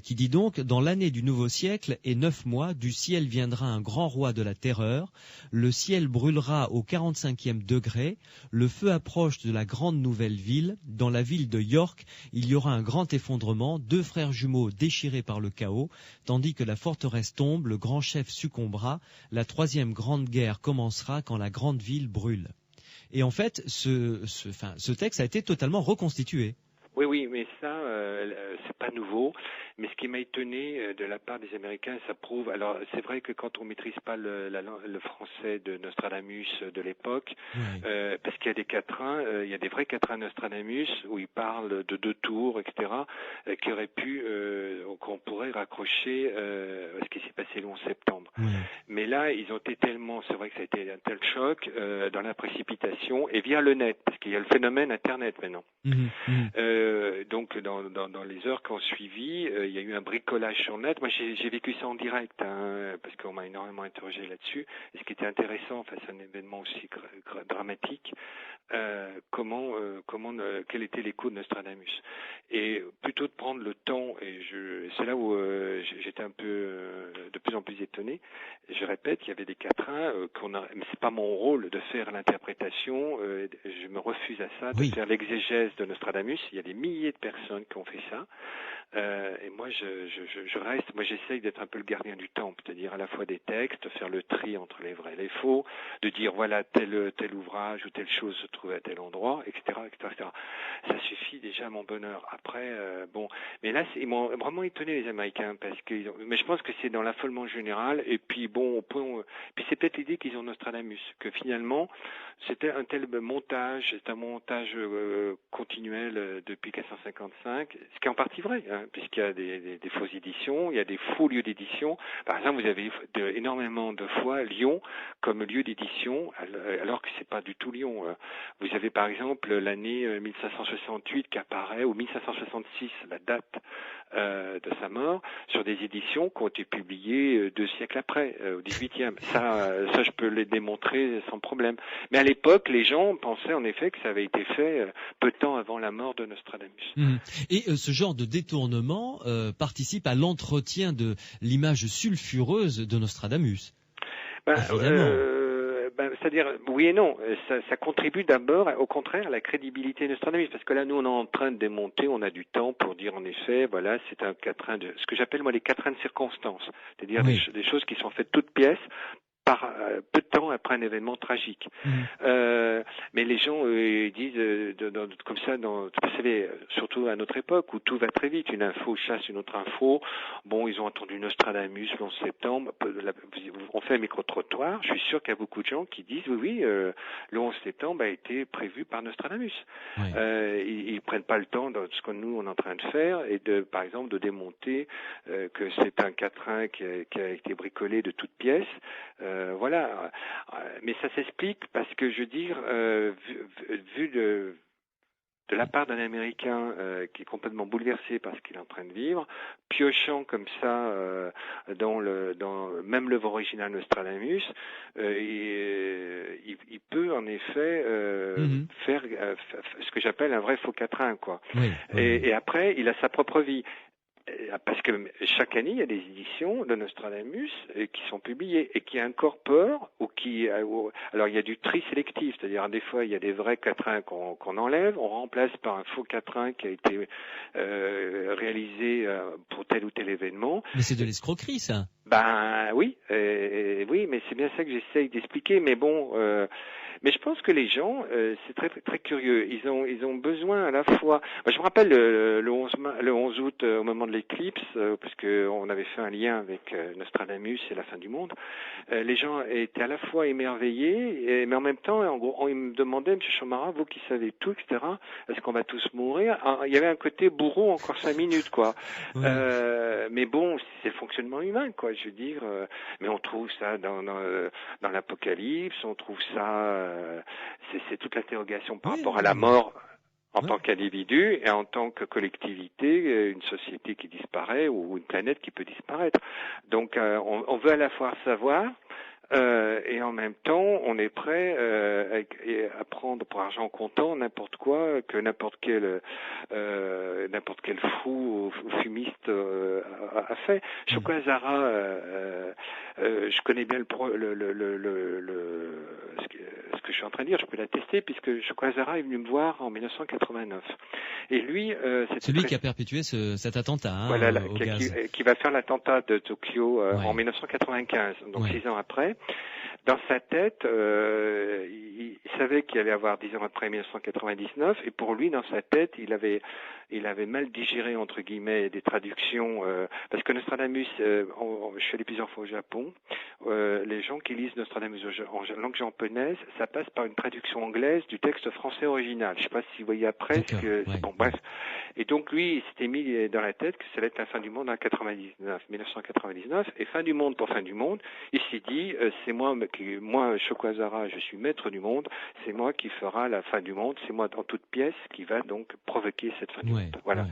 qui dit donc: dans l'année du nouveau siècle et 9 mois, du ciel viendra un grand roi de la terreur. Le ciel brûlera au 45e degré. Le feu approche de la grande nouvelle ville. Dans la ville de York, il y aura un grand effondrement. 2 frères jumeaux déchirés par le chaos, tandis que la forteresse tombe, le grand chef succombera. La 3e grande guerre commencera quand la grande ville brûle. Et en fait, ce texte a été totalement reconstitué. Oui, mais ça, c'est pas nouveau. Mais ce qui m'a étonné de la part des Américains, ça prouve. Alors, c'est vrai que quand on maîtrise pas le français de Nostradamus de l'époque, parce qu'il y a des quatrains, il y a des vrais quatrains Nostradamus où il parle de 2 tours, etc., qui auraient qu'on pourrait raccrocher à ce qui s'est passé le 11 septembre. Mais là, ils ont été tellement, c'est vrai que ça a été un tel choc dans la précipitation et via le net, parce qu'il y a le phénomène Internet maintenant. Donc dans les heures qui ont suivi, il y a eu un bricolage sur le net. Moi j'ai vécu ça en direct, parce qu'on m'a énormément interrogé là-dessus. Et ce qui était intéressant face à un événement aussi dramatique, quel était l'écho de Nostradamus. Et plutôt de prendre le temps, et c'est là où j'étais un peu de plus en plus étonné. Je répète, il y avait des quatrains mais c'est pas mon rôle de faire l'interprétation. Je me refuse à ça, de faire l'exégèse de Nostradamus. Il y a des milliers de personnes qui ont fait ça. Et moi, j'essaye d'être un peu le gardien du temple, c'est-à-dire à la fois des textes, faire le tri entre les vrais et les faux, de dire voilà tel ouvrage ou telle chose se trouve à tel endroit, etc., etc. Ça suffit déjà à mon bonheur. Après, mais là, ils m'ont vraiment étonné les Américains mais je pense que c'est dans l'affolement général. Et puis puis c'est peut-être l'idée qu'ils ont Nostradamus, que finalement c'était un tel montage, c'est un montage continuel depuis 455, ce qui est en partie vrai, puisqu'il y a des fausses éditions, il y a des faux lieux d'édition. Par exemple, vous avez énormément de fois Lyon comme lieu d'édition, alors que c'est pas du tout Lyon. Vous avez par exemple l'année 1568 qui apparaît, ou 1566, la date de sa mort, sur des éditions qui ont été publiées 2 siècles après, au XVIIIe. Ça, je peux les démontrer sans problème. Mais à l'époque, les gens pensaient en effet que ça avait été fait peu de temps avant la mort de Nostradamus. Et ce genre de détournement participe à l'entretien de l'image sulfureuse de Nostradamus. C'est-à-dire, oui et non, ça contribue d'abord, au contraire, à la crédibilité de Nostradamus, parce que là, nous, on est en train de démonter, on a du temps pour dire, en effet, voilà, c'est un quatrain ce que j'appelle, moi, les quatrains de circonstances, c'est-à-dire des choses qui sont faites toutes pièces, par peu de temps après un événement tragique. Mais les gens disent comme ça, vous savez, surtout à notre époque où tout va très vite, une info chasse une autre info. Bon, ils ont entendu Nostradamus le 11 septembre. On fait un micro-trottoir. Je suis sûr qu'il y a beaucoup de gens qui disent oui, le 11 septembre a été prévu par Nostradamus. Ils prennent pas le temps de ce que nous on est en train de faire et par exemple de démonter que c'est un quatrain qui a été bricolé de toutes pièces. Voilà, mais ça s'explique parce que je veux dire, vu de la part d'un Américain qui est complètement bouleversé par ce qu'il est en train de vivre, piochant comme ça dans même l'œuvre originale Nostradamus, il peut en effet faire ce que j'appelle un vrai faux quatrain, quoi. Et après, il a sa propre vie. Parce que chaque année, il y a des éditions de Nostradamus qui sont publiées et qui incorporent alors il y a du tri sélectif, c'est-à-dire des fois il y a des vrais quatrains qu'on enlève, on remplace par un faux quatrain qui a été réalisé pour tel ou tel événement. Mais c'est de l'escroquerie, ça. Oui, mais c'est bien ça que j'essaye d'expliquer. Mais mais je pense que les gens, c'est très très curieux. Ils ont besoin à la fois. Je me rappelle le 11 août au moment de l'éclipse, parce que on avait fait un lien avec Nostradamus et la fin du monde. Les gens étaient à la fois émerveillés, mais en même temps, en gros, ils me demandaient, Monsieur Chomara, vous qui savez tout, etc. Est-ce qu'on va tous mourir? Il y avait un côté bourreau encore 5 minutes, quoi. Mais bon, c'est le fonctionnement humain, quoi. Je veux dire, mais on trouve ça dans l'Apocalypse, on trouve ça, c'est toute l'interrogation par rapport à la mort en tant qu'individu et en tant que collectivité, une société qui disparaît ou une planète qui peut disparaître. Donc, on veut à la fois savoir. Et en même temps, on est prêt à prendre pour argent comptant n'importe quoi que n'importe quel fou ou fumiste a fait. Chocohazara, je connais bien ce que je suis en train de dire, je peux l'attester puisque Chocohazara est venu me voir en 1989. Et lui, celui qui a perpétué cet attentat, au gaz. Qui va faire l'attentat de Tokyo en 1995, donc 6 ans après. Dans sa tête, il savait qu'il allait avoir 10 ans après 1999, et pour lui, dans sa tête, il avait mal digéré, entre guillemets, des traductions, parce que Nostradamus, je suis allé plusieurs fois au Japon, les gens qui lisent Nostradamus en langue japonaise, ça passe par une traduction anglaise du texte français original. Je ne sais pas si vous voyez après, bref. Et donc lui, il s'était mis dans la tête que ça allait être la fin du monde en 1999, et fin du monde pour fin du monde, il s'est dit, c'est moi, Chocohazara, je suis maître du monde, c'est moi qui fera la fin du monde, c'est moi en toute pièce qui va donc provoquer cette fin du monde. Voilà.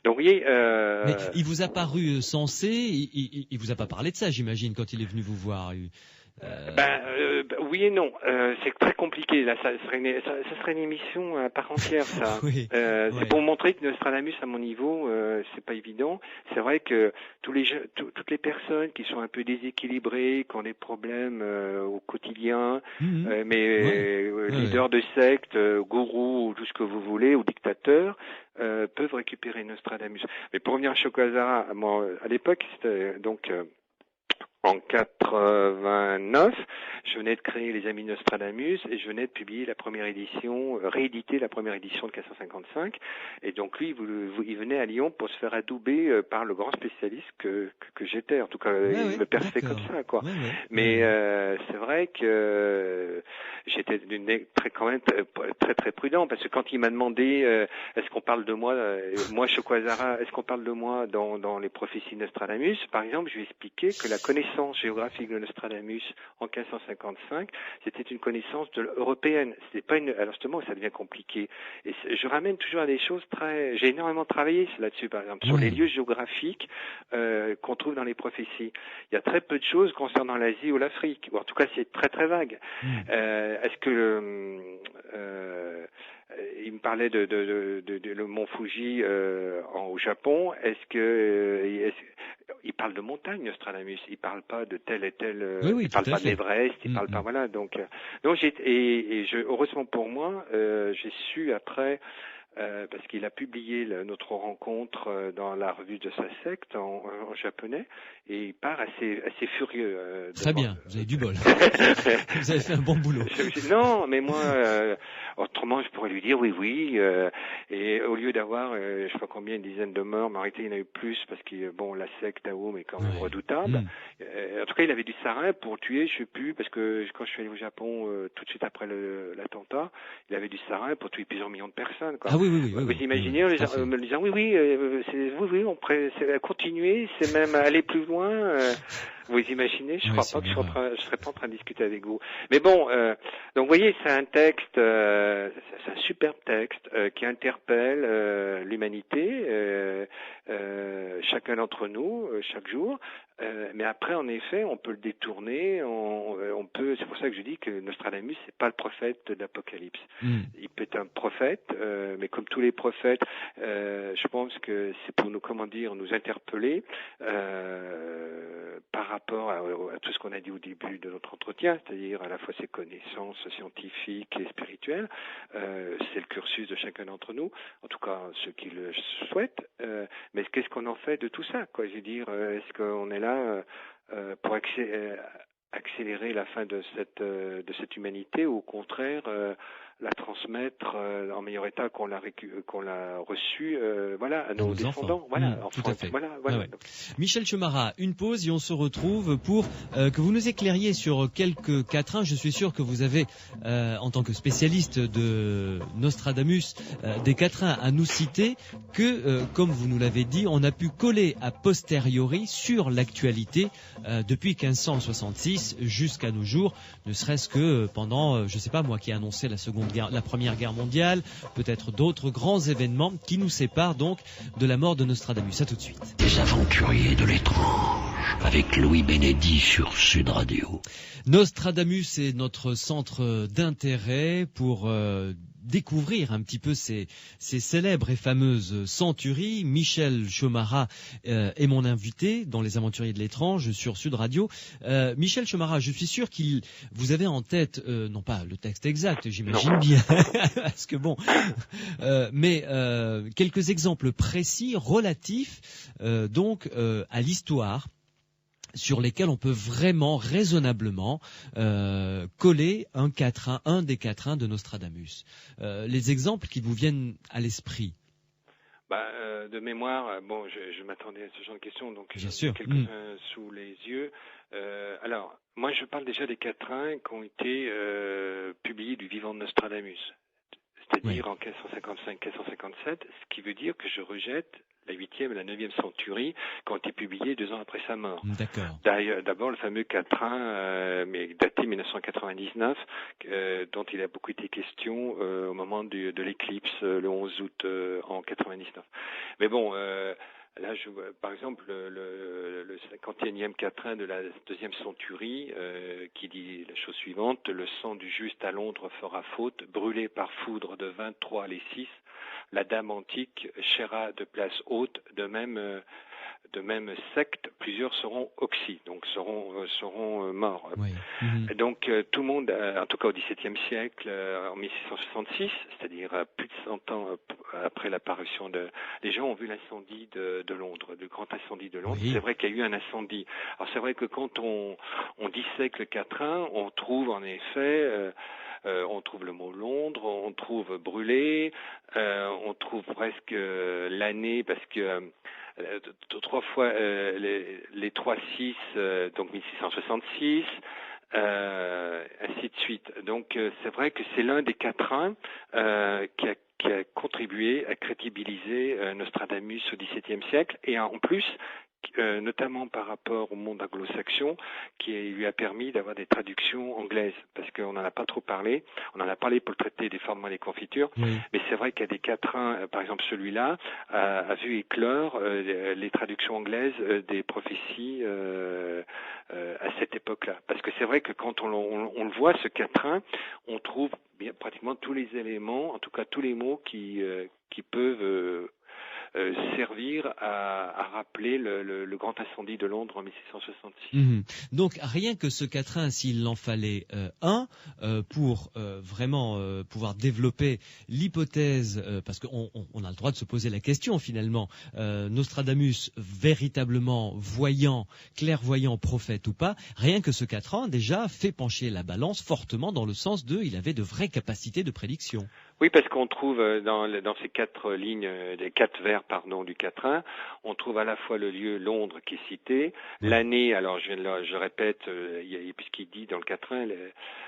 Donc vous voyez... Mais il vous a paru sensé, il vous a pas parlé de ça, j'imagine, quand il est venu vous voir. Oui et non. C'est très compliqué. Là, ça serait une émission à part entière, ça. Oui. C'est pour montrer que Nostradamus, à mon niveau, c'est pas évident. C'est vrai que toutes les personnes qui sont un peu déséquilibrées, qui ont des problèmes au quotidien, leaders de sectes, gourous, ou tout ce que vous voulez, ou dictateurs, peuvent récupérer Nostradamus. Mais pour revenir à Chocohazara, à l'époque, c'était donc en 89, je venais de créer les Amis Nostradamus et je venais de publier la première édition, rééditer la première édition de 455. Et donc lui, il venait à Lyon pour se faire adouber par le grand spécialiste que j'étais. En tout cas, il me perçait comme ça, quoi. Mais c'est vrai que j'étais quand même très prudent, parce que quand il m'a demandé est-ce qu'on parle de moi, Chocohazara, est-ce qu'on parle de moi dans les prophéties Nostradamus, par exemple, je lui ai expliqué que la connaissance géographique de Nostradamus en 1555, c'était une connaissance européenne. C'était pas alors justement, ça devient compliqué. Et je ramène toujours à des choses j'ai énormément travaillé là-dessus, par exemple, sur les lieux géographiques qu'on trouve dans les prophéties. Il y a très peu de choses concernant l'Asie ou l'Afrique, ou en tout cas, c'est très vague. Est-ce que il me parlait de le mont Fuji au Japon. Il parle de montagne, Nostradamus. Il parle pas de tel et tel. Il parle pas de l'Everest. Il parle pas. Voilà. Donc heureusement pour moi, j'ai su après. Parce qu'il a publié notre rencontre dans la revue de sa secte en japonais, et il part assez furieux. Très bien, vous avez du bol. Vous avez fait un bon boulot. Non, mais moi, autrement, je pourrais lui dire oui, et au lieu d'avoir, je sais pas combien, une dizaine de morts, mais en réalité, il y en a eu plus, parce que la secte Aum est quand même redoutable. En tout cas, il avait du sarin pour tuer, je sais plus, parce que quand je suis allé au Japon, tout de suite après l'attentat, il avait du sarin pour tuer plusieurs millions de personnes, quoi. Ah oui. Vous imaginez, me disant on pourrait continuer, c'est même aller plus loin. Vous imaginez, je crois pas que je serais pas en train de discuter avec vous. Mais bon, donc vous voyez, c'est un texte, c'est un superbe texte qui interpelle l'humanité, chacun d'entre nous, chaque jour. Mais après, en effet, on peut le détourner. C'est pour ça que je dis que Nostradamus, c'est pas le prophète de l'Apocalypse. Il peut être un prophète, mais comme tous les prophètes, je pense que c'est pour nous interpeller par rapport à tout ce qu'on a dit au début de notre entretien, c'est-à-dire à la fois ses connaissances scientifiques et spirituelles. C'est le cursus de chacun d'entre nous, en tout cas ceux qui le souhaitent. Mais qu'est-ce qu'on en fait de tout ça, quoi? Je veux dire, est-ce qu'on est là pour accélérer la fin de cette humanité, ou au contraire la transmettre en meilleur état qu'on l'a reçu, à nos descendants, en tout France. À fait. Michel Chemara, une pause et on se retrouve pour que vous nous éclairiez sur quelques quatrains. Je suis sûr que vous avez, en tant que spécialiste de Nostradamus, des quatrains à nous citer que, comme vous nous l'avez dit, on a pu coller a posteriori sur l'actualité depuis 1566 jusqu'à nos jours, ne serait-ce que pendant, je sais pas moi, qui a annoncé la Première Guerre mondiale, peut-être d'autres grands événements qui nous séparent donc de la mort de Nostradamus. À tout de suite. Des aventuriers de l'étrange, avec Louis Bénédy sur Sud Radio. Nostradamus est notre centre d'intérêt pour découvrir un petit peu ces célèbres et fameuses centuries. Michel Chemara est mon invité dans Les Aventuriers de l'étrange sur Sud Radio. Michel Chemara, je suis sûr vous avez en tête, non pas le texte exact, j'imagine bien, parce que mais quelques exemples précis relatifs donc à l'histoire, sur lesquels on peut vraiment, raisonnablement, coller un des quatrains de Nostradamus. Les exemples qui vous viennent à l'esprit. De mémoire, je m'attendais à ce genre de questions, donc j'ai quelques-uns sous les yeux. Alors, moi, je parle déjà des quatrains qui ont été publiés du vivant de Nostradamus, c'est-à-dire en 1555-1557, ce qui veut dire que je rejette la 8e et la 9e centurie, qui ont été publiées 2 ans après sa mort. D'accord. D'abord, le fameux quatrain, mais daté 1999, dont il a beaucoup été question au moment de l'éclipse, le 11 août en 99. Mais Là, par exemple, le 51e quatrain de la deuxième centurie qui dit la chose suivante: le sang du juste à Londres fera faute, brûlé par foudre de 23 les 6, la dame antique chera de place haute, de même secte, plusieurs seront oxy, donc seront morts. Oui. Donc tout le monde, en tout cas au XVIIe siècle, en 1666, c'est-à-dire plus de 100 ans après l'apparition les gens ont vu l'incendie de Londres, le grand incendie de Londres. Oui. C'est vrai qu'il y a eu un incendie. Alors c'est vrai que quand on dissèque le quatrain, on trouve en effet on trouve le mot Londres, on trouve brûlé, on trouve presque l'année, parce que 3 fois les 3-6, donc 1666, ainsi de suite. Donc c'est vrai que c'est l'un des quatrains qui a contribué à crédibiliser Nostradamus au XVIIe siècle, et en plus notamment par rapport au monde anglo-saxon, qui lui a permis d'avoir des traductions anglaises, parce qu'on n'en a pas trop parlé. On en a parlé pour le traité des fondements des confitures, mais c'est vrai qu'il y a des quatrains, par exemple celui-là, a vu éclore les traductions anglaises des prophéties à cette époque-là. Parce que c'est vrai que quand on le voit, ce quatrain, on trouve pratiquement tous les éléments, en tout cas tous les mots qui peuvent servir à rappeler le grand incendie de Londres en 1666. Donc rien que ce quatrain, s'il en fallait un, pour vraiment pouvoir développer l'hypothèse, parce qu'on a le droit de se poser la question finalement, Nostradamus véritablement voyant, clairvoyant, prophète ou pas, rien que ce quatrain déjà fait pencher la balance fortement dans le sens il avait de vraies capacités de prédiction. Oui, parce qu'on trouve dans ces 4 lignes, les 4 vers, du quatrain, on trouve à la fois le lieu Londres qui est cité, l'année, alors je répète, puisqu'il dit dans le quatrain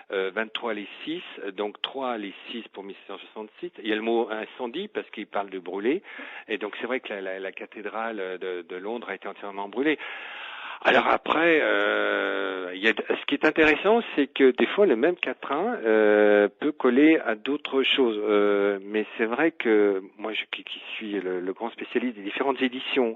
23 les 6, donc 3 les 6 pour 1666. Il y a le mot incendie parce qu'il parle de brûler, et donc c'est vrai que la cathédrale de Londres a été entièrement brûlée. Alors après, ce qui est intéressant, c'est que des fois le même quatrain peut coller à d'autres choses. Mais c'est vrai que moi, qui suis le grand spécialiste des différentes éditions,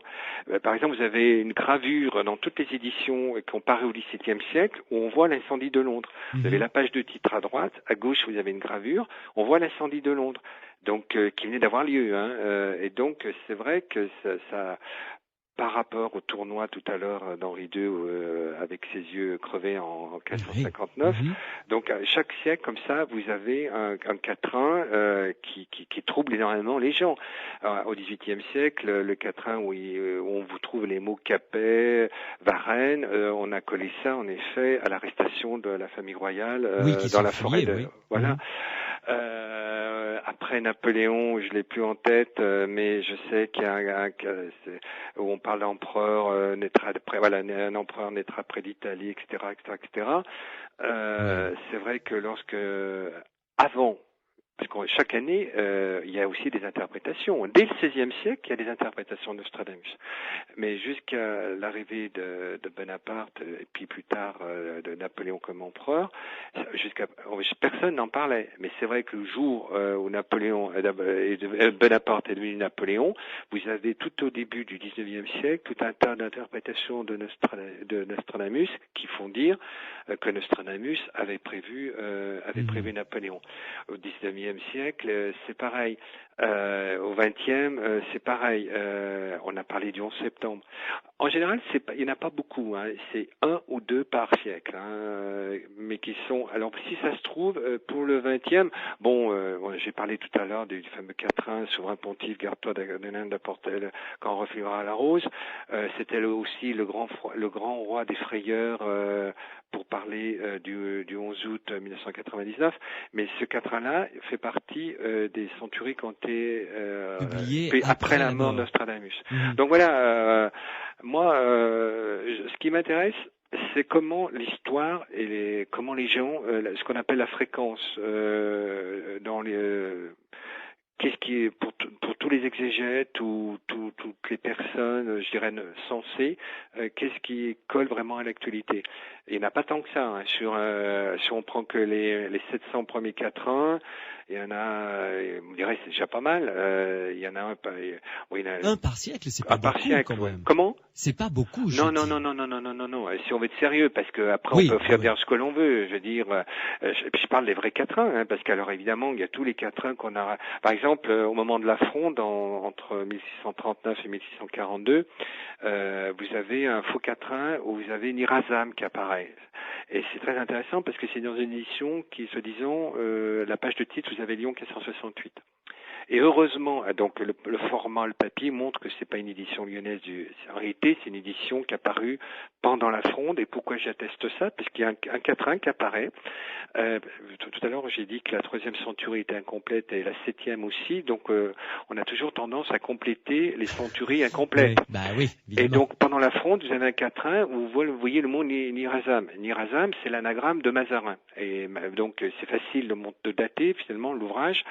par exemple, vous avez une gravure dans toutes les éditions qui ont paru au XVIIe siècle où on voit l'incendie de Londres. Vous avez la page de titre à droite, à gauche vous avez une gravure, on voit l'incendie de Londres, donc qui venait d'avoir lieu. Et donc c'est vrai que ça par rapport au tournoi tout à l'heure d'Henri II avec ses yeux crevés en 1559. Donc à chaque siècle comme ça, vous avez un quatrain qui trouble énormément les gens. Alors, au XVIIIe siècle, le quatrain où on vous trouve les mots Capet, Varennes, on a collé ça en effet à l'arrestation de la famille royale dans la forêt. Voilà. Après Napoléon, je l'ai plus en tête, mais je sais qu'il y a où on parle d'empereur naîtra après, un empereur naîtra près d'Italie, etc., etc. C'est vrai que avant, parce que chaque année, il y a aussi des interprétations. Dès le XVIe siècle, il y a des interprétations de Nostradamus. Mais jusqu'à l'arrivée de Bonaparte, et puis plus tard de Napoléon comme empereur, personne n'en parlait. Mais c'est vrai que le jour où Bonaparte est devenu Napoléon, vous avez tout au début du XIXe siècle tout un tas d'interprétations de Nostradamus qui font dire que Nostradamus avait prévu Napoléon. Au XIXe siècle, c'est pareil. Au XXe, c'est pareil. On a parlé du 11 septembre. En général, il n'y en a pas beaucoup. C'est 1 ou 2 par siècle. Mais qui sont... Alors, si ça se trouve, pour le XXe, j'ai parlé tout à l'heure du fameux quatrain, souverain pontife, garde-toi de Portel, quand on reflera la rose. C'était aussi le grand roi des frayeurs pour parler du 11 août 1999. Mais ce quatrain-là fait partie des centuries qui ont été publiées après la mort de Nostradamus. Donc voilà, moi, ce qui m'intéresse, c'est comment l'histoire et comment les gens, ce qu'on appelle la fréquence dans qu'est-ce qui est pour tous les exégètes ou toutes les personnes, je dirais, sensées, qu'est-ce qui colle vraiment à l'actualité. il n'y en a pas tant que ça. Hein. Si on prend que les 700 premiers quatrains, il y en a, on dirait c'est déjà pas mal. Il y en a un un par siècle, c'est pas beaucoup siècle, quand même. Comment? C'est pas beaucoup. Non. Si on veut être sérieux, parce que après on peut faire bien ce que l'on veut. Je veux dire, je parle des vrais quatrains, hein, parce qu'alors évidemment il y a tous les quatrains qu'on a. Par exemple, au moment de la Fronde, entre 1639 et 1642, vous avez un faux quatrain où vous avez Nirazam qui apparaît. Et c'est très intéressant parce que c'est dans une édition qui, soi-disant, la page de titre, vous avez Lyon 468. Et heureusement, donc le format, le papier montre que c'est pas une édition lyonnaise. En réalité, c'est une édition qui a apparu pendant la Fronde. Et pourquoi j'atteste ça? Parce qu'il y a un quatrain qui apparaît. Tout à l'heure, j'ai dit que la 3e centurie était incomplète et la 7e aussi. Donc, on a toujours tendance à compléter les centuries incomplètes. Oui, et donc, pendant la Fronde, vous avez un quatrain où vous voyez le mot Nirazam. Nirazam, c'est l'anagramme de Mazarin. Et donc, c'est facile de dater finalement l'ouvrage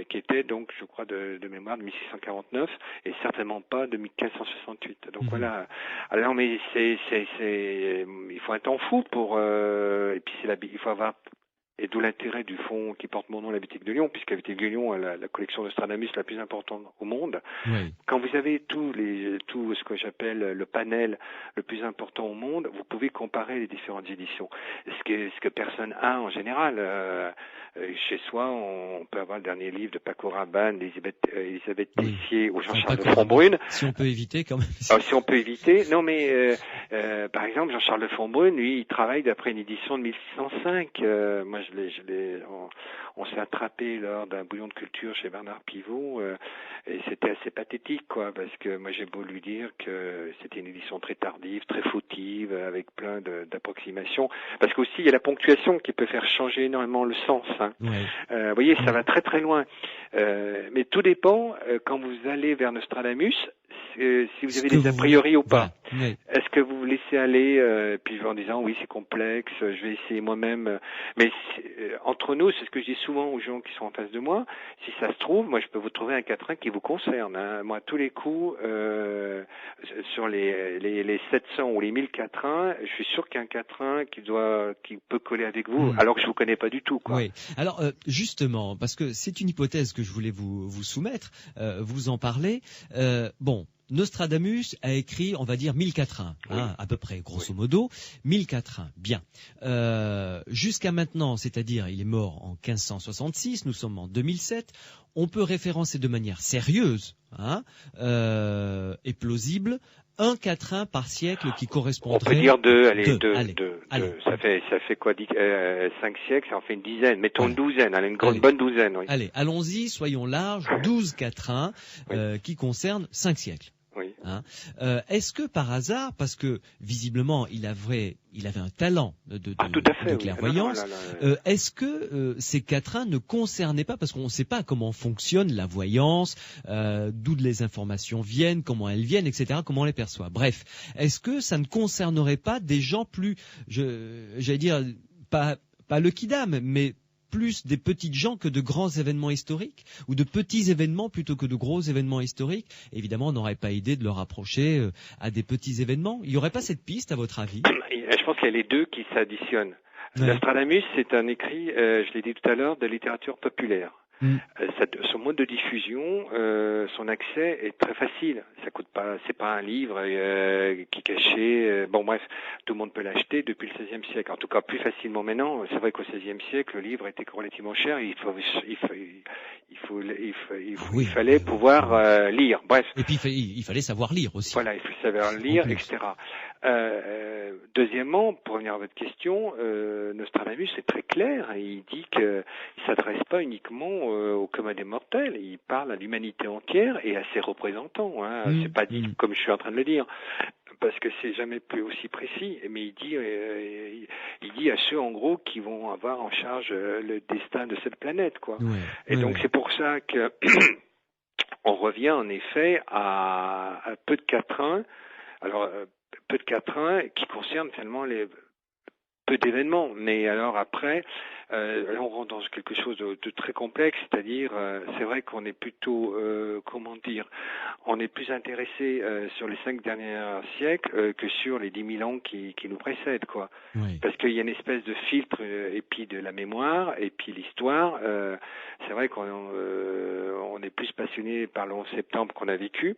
qui était donc, je crois, de mémoire de 1649 et certainement pas de 1568. Donc voilà. Alors, mais il faut un temps fou pour et puis il faut avoir. Et d'où l'intérêt du fonds qui porte mon nom, la Boutique de Lyon, puisque la Boutique de Lyon a la collection Nostradamus la plus importante au monde. Oui. Quand vous avez tout ce que j'appelle le panel le plus important au monde, vous pouvez comparer les différentes éditions. Ce que personne a en général. Chez soi, on peut avoir le dernier livre de Paco Rabanne, d'Elisabeth Tessier ou Jean-Charles de Fontbrune. Si on peut éviter quand même. Si on peut éviter. Non, mais par exemple, Jean-Charles de Fontbrune, lui, il travaille d'après une édition de 1605. Moi, on s'est attrapé lors d'un bouillon de culture chez Bernard Pivot, et c'était assez pathétique, quoi, parce que moi j'ai beau lui dire que c'était une édition très tardive, très fautive, avec plein d'approximations, parce qu'aussi il y a la ponctuation qui peut faire changer énormément le sens. Hein. Vous voyez, ça va très très loin. Mais tout dépend quand vous allez vers Nostradamus. Si vous avez des a priori ou pas. Est-ce que vous vous laissez aller puis en disant oui c'est complexe, je vais essayer moi-même. Mais entre nous, c'est ce que je dis souvent aux gens qui sont en face de moi. Si ça se trouve, moi je peux vous trouver un quatrain qui vous concerne. Hein. Moi tous les coups sur les 700 ou les 1000 quatrains, je suis sûr qu'il y a un quatrain qui peut coller avec vous, alors que je vous connais pas du tout. Quoi. Oui. Alors justement, parce que c'est une hypothèse que je voulais vous soumettre, vous en parlez. Nostradamus a écrit, on va dire, 1000 quatrains, à peu près, grosso modo, 1000 quatrains. Bien. Jusqu'à maintenant, c'est-à-dire, il est mort en 1566, nous sommes en 2007, on peut référencer de manière sérieuse et plausible un quatrain par siècle qui correspondrait... On peut dire deux. Ça fait quoi 5 siècles, ça en fait une dizaine. Mettons une douzaine, une bonne douzaine. Oui. Allez, allons-y, soyons larges, 12 quatrains qui concernent 5 siècles. Oui. Est-ce que par hasard, parce que visiblement il avait un talent de clairvoyance, est-ce que ces quatrains ne concernaient pas, parce qu'on ne sait pas comment fonctionne la voyance, d'où les informations viennent, comment elles viennent, etc., comment on les perçoit. Bref, est-ce que ça ne concernerait pas des gens plus, j'allais dire, pas le kidam, mais plus des petites gens que de grands événements historiques, ou de petits événements plutôt que de gros événements historiques? Évidemment, on n'aurait pas idée de le rapprocher à des petits événements. Il n'y aurait pas cette piste, à votre avis? Je pense qu'il y a les deux qui s'additionnent. Nostradamus, c'est un écrit, je l'ai dit tout à l'heure, de littérature populaire. Son mode de diffusion, son accès est très facile. Ça coûte pas, c'est pas un livre qui est caché. Bon bref, tout le monde peut l'acheter depuis le XVIe siècle. En tout cas, plus facilement maintenant. C'est vrai qu'au XVIe siècle, le livre était relativement cher. Il fallait pouvoir lire. Bref. Et puis il fallait savoir lire aussi. Voilà, il fallait savoir lire, etc. Deuxièmement, pour revenir à votre question, Nostradamus est très clair. Il dit qu'il s'adresse pas uniquement au commun des mortels. Il parle à l'humanité entière et à ses représentants. C'est pas dit comme je suis en train de le dire, parce que c'est jamais plus aussi précis. Mais il dit à ceux en gros qui vont avoir en charge le destin de cette planète, quoi. Donc c'est pour ça que on revient en effet à peu de quatrains. Alors peu de quatrains qui concernent finalement peu d'événements, mais alors après, là on rentre dans quelque chose de très complexe, c'est-à-dire c'est vrai qu'on est plutôt on est plus intéressé sur les 5 derniers siècles que sur les 10 000 ans qui nous précèdent, quoi. Oui. Parce qu'il y a une espèce de filtre et puis de la mémoire et puis l'histoire. C'est vrai qu'on on est plus passionné par le 11 septembre qu'on a vécu.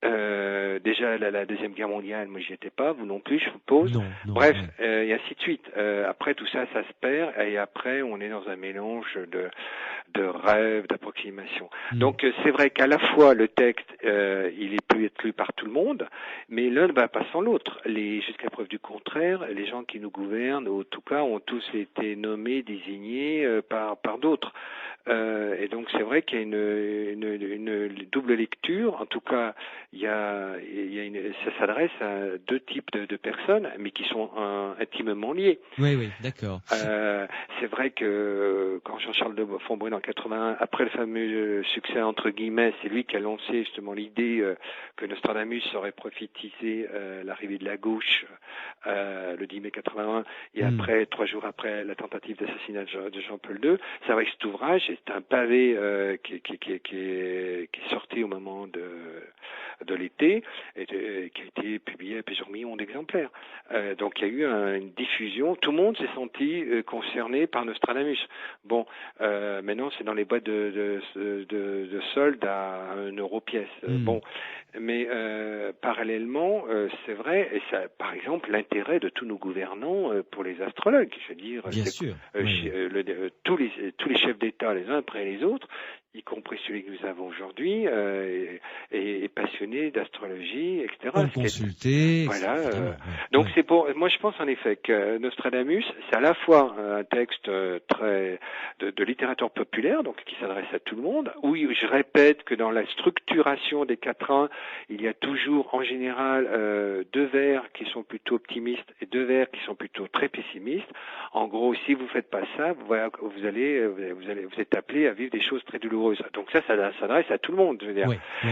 Déjà la Deuxième Guerre mondiale, moi j'y étais pas, vous non plus, je suppose. Non, Bref, et ainsi de suite. Après tout ça se perd et après on est dans un mélange de rêves, d'approximations. Donc c'est vrai qu'à la fois le texte, il peut être lu par tout le monde, mais l'un ne va pas sans l'autre. Jusqu'à preuve du contraire, les gens qui nous gouvernent, en tout cas, ont tous été nommés, désignés par d'autres. Et donc c'est vrai qu'il y a une double lecture. En tout cas, ça s'adresse à 2 types de personnes, mais qui sont intimement liés. Oui, d'accord. C'est vrai que quand Jean-Charles de Fontbrune en 81, après le fameux succès entre guillemets, c'est lui qui a lancé justement l'idée que Nostradamus aurait prophétisé l'arrivée de la gauche le 10 mai 81, et après 3 jours après la tentative d'assassinat de Jean-Paul II. C'est vrai que cet ouvrage, c'est un pavé qui est sorti au moment de l'été et qui a été publié à plusieurs millions d'exemplaires. Donc il y a eu une diffusion. Tout le monde s'est senti concerné par Nostradamus. Bon, maintenant c'est dans les boîtes de soldes à 1 euro pièce. Bon, mais parallèlement, c'est vrai, et ça, par exemple, l'intérêt de tous nos gouvernants pour les astrologues, je veux dire, bien sûr, tous les chefs d'État, les uns après les autres, y compris celui que nous avons aujourd'hui, est passionné d'astrologie, etc. On consulter. Voilà. Donc c'est moi je pense en effet que Nostradamus, c'est à la fois un texte très de littérature populaire, donc qui s'adresse à tout le monde. Oui, je répète que dans la structuration des quatrains, il y a toujours en général 2 vers qui sont plutôt optimistes et 2 vers qui sont plutôt très pessimistes. En gros, si vous faites pas ça, vous êtes appelé à vivre des choses très douloureuses. Donc ça s'adresse à tout le monde, je veux dire.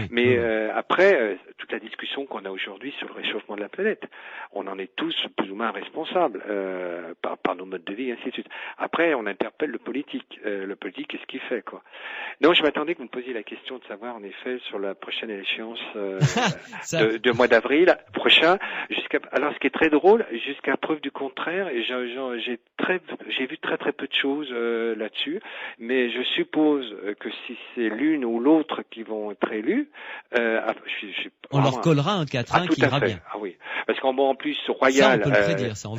Mais après, toute la discussion qu'on a aujourd'hui sur le réchauffement de la planète, on en est tous plus ou moins responsables par nos modes de vie, et ainsi de suite. Après, on interpelle le politique. Le politique, qu'est-ce qu'il fait, quoi? Non, je m'attendais que vous me posiez la question de savoir, en effet, sur la prochaine échéance de mois d'avril prochain. Alors, ce qui est très drôle, jusqu'à preuve du contraire, et j'ai vu très peu de choses là-dessus, mais je suppose que si c'est l'une ou l'autre qui vont être élus, on leur collera un quatrain qui ira bien. Ah oui, parce qu'en plus Royal, ça, on peut le prédire, ça.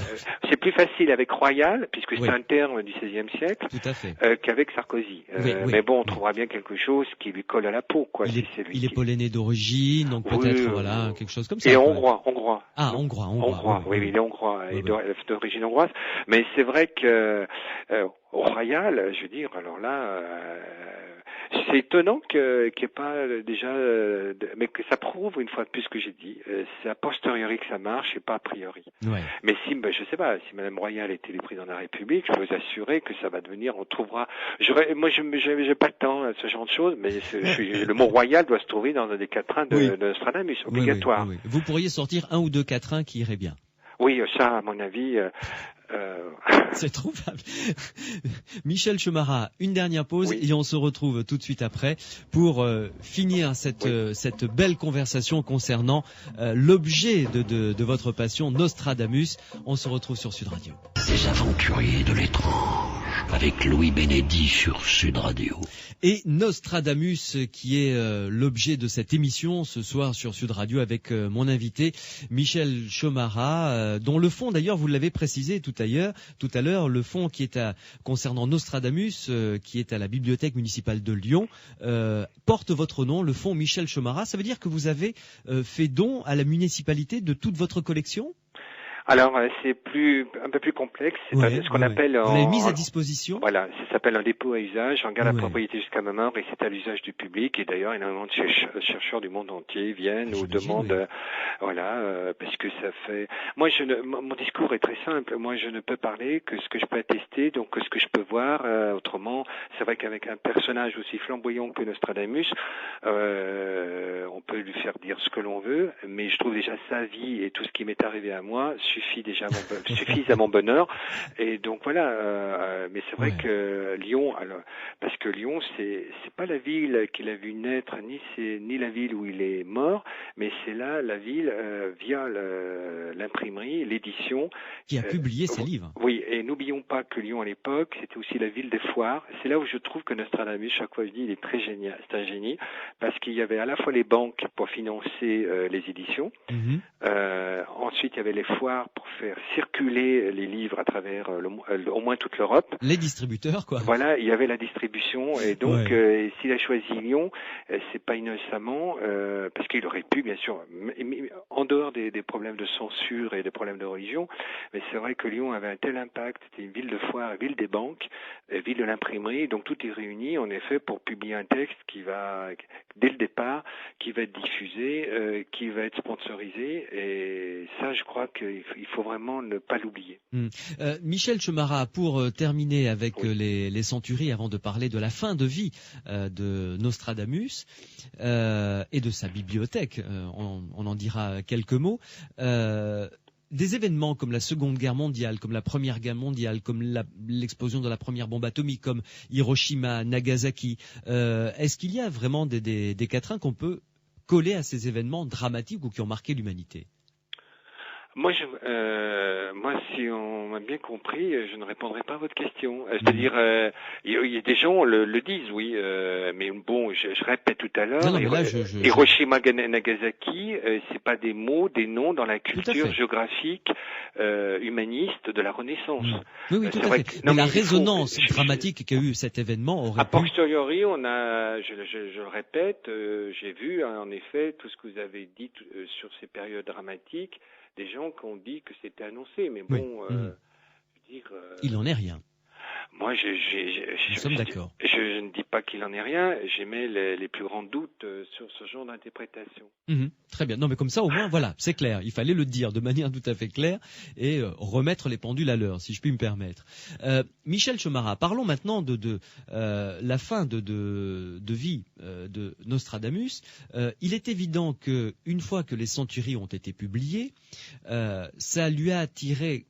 C'est plus facile avec Royal, puisque c'est un terme du XVIe siècle, tout à fait. qu'avec Sarkozy. Mais bon, on trouvera bien quelque chose qui lui colle à la peau, quoi. Il est polonais d'origine, donc peut-être quelque chose comme ça. Et hongrois. Ah, hongrois. Oui, il est hongrois et d'origine hongroise. Mais c'est vrai que Royal, je veux dire, alors là. C'est étonnant qu'il n'y ait pas déjà, mais que ça prouve une fois de plus ce que j'ai dit. C'est a posteriori que ça marche et pas a priori. Ouais. Mais je sais pas, si Madame Royal est élue présidente de la République, je peux vous assurer que ça va devenir, on trouvera. Moi, j'ai pas le temps à ce genre de choses, mais le mot Royal doit se trouver dans un des quatrains de Nostradamus, obligatoire. Oui. Vous pourriez sortir 1 ou 2 quatrains qui iraient bien. Oui, ça, à mon avis. C'est trouvable. Michel Chemara, une dernière pause et on se retrouve tout de suite après pour finir cette belle conversation concernant l'objet de votre passion, Nostradamus. On se retrouve sur Sud Radio. Les aventuriers de l'étrange avec Louis Bénédy sur Sud Radio. Et Nostradamus qui est l'objet de cette émission ce soir sur Sud Radio avec mon invité Michel Chemara, dont le fond d'ailleurs vous l'avez précisé tout à l'heure, le fonds qui est concernant Nostradamus, qui est à la bibliothèque municipale de Lyon, porte votre nom, le fonds Michel Chemara. Ça veut dire que vous avez fait don à la municipalité de toute votre collection ? Alors, c'est un peu plus complexe. C'est ce qu'on appelle... Vous l'avez mise à disposition. Voilà, ça s'appelle un dépôt à usage. On garde la propriété jusqu'à ma mort et c'est à l'usage du public. Et d'ailleurs, énormément de chercheurs du monde entier viennent ou demandent... parce que ça fait... Moi, mon discours est très simple. Moi, je ne peux parler que ce que je peux attester, donc que ce que je peux voir. Autrement, c'est vrai qu'avec un personnage aussi flamboyant que Nostradamus, on peut lui faire dire ce que l'on veut, mais je trouve déjà sa vie et tout ce qui m'est arrivé à moi suffit déjà suffisent à mon bonheur. Et donc voilà. Mais c'est vrai que Lyon, alors, parce que Lyon, c'est pas la ville qu'il a vu naître, ni la ville où il est mort, mais c'est là la ville via l'imprimerie, l'édition, qui a publié ses livres. Oui, et n'oublions pas que Lyon à l'époque, c'était aussi la ville des foires. C'est là où je trouve que Nostradamus, chaque fois je dis, il est très génial, c'est un génie, parce qu'il y avait à la fois les banques pour financer les éditions, ensuite il y avait les foires pour faire circuler les livres à travers au moins toute l'Europe. Les distributeurs, quoi. Voilà, il y avait la distribution, et donc s'il a choisi Lyon, c'est pas innocemment, parce qu'il aurait pu, bien sûr, en dehors des problèmes de censure et des problèmes de religion, mais c'est vrai que Lyon avait un tel impact, c'était une ville de foire, ville des banques, ville de l'imprimerie, donc tout est réuni en effet pour publier un texte qui va, dès le départ, qui va être diffusé, qui va être sponsorisé, et ça je crois qu'il faut vraiment ne pas l'oublier. Michel Chemara, pour terminer avec les centuries, avant de parler de la fin de vie de Nostradamus et de sa bibliothèque, on en dira quelques mots. Des événements comme la Seconde Guerre mondiale, comme la Première Guerre mondiale, comme l'explosion de la première bombe atomique, comme Hiroshima, Nagasaki, est-ce qu'il y a vraiment des quatrains qu'on peut coller à ces événements dramatiques ou qui ont marqué l'humanité ? Moi, si on m'a bien compris, je ne répondrai pas à votre question. C'est-à-dire, il y a des gens le disent, oui, mais bon, je répète tout à l'heure. Hiroshima, Nagasaki, c'est pas des mots, des noms dans la culture géographique humaniste de la Renaissance. Oui, tout à fait. Mais la résonance dramatique qu'a eu cet événement aurait pu... A posteriori, je le répète, j'ai vu en effet tout ce que vous avez dit sur ces périodes dramatiques. Des gens qui ont dit que c'était annoncé, mais bon, je veux dire... il n'en est rien. Moi, nous sommes d'accord. Je ne dis pas qu'il n'en est rien, j'émets les plus grands doutes sur ce genre d'interprétation. Très bien. Non, mais comme ça, au moins, voilà, c'est clair. Il fallait le dire de manière tout à fait claire et remettre les pendules à l'heure, si je puis me permettre. Michel Chemara, parlons maintenant de la fin de vie de Nostradamus. Il est évident que une fois que les centuries ont été publiées, ça lui a attiré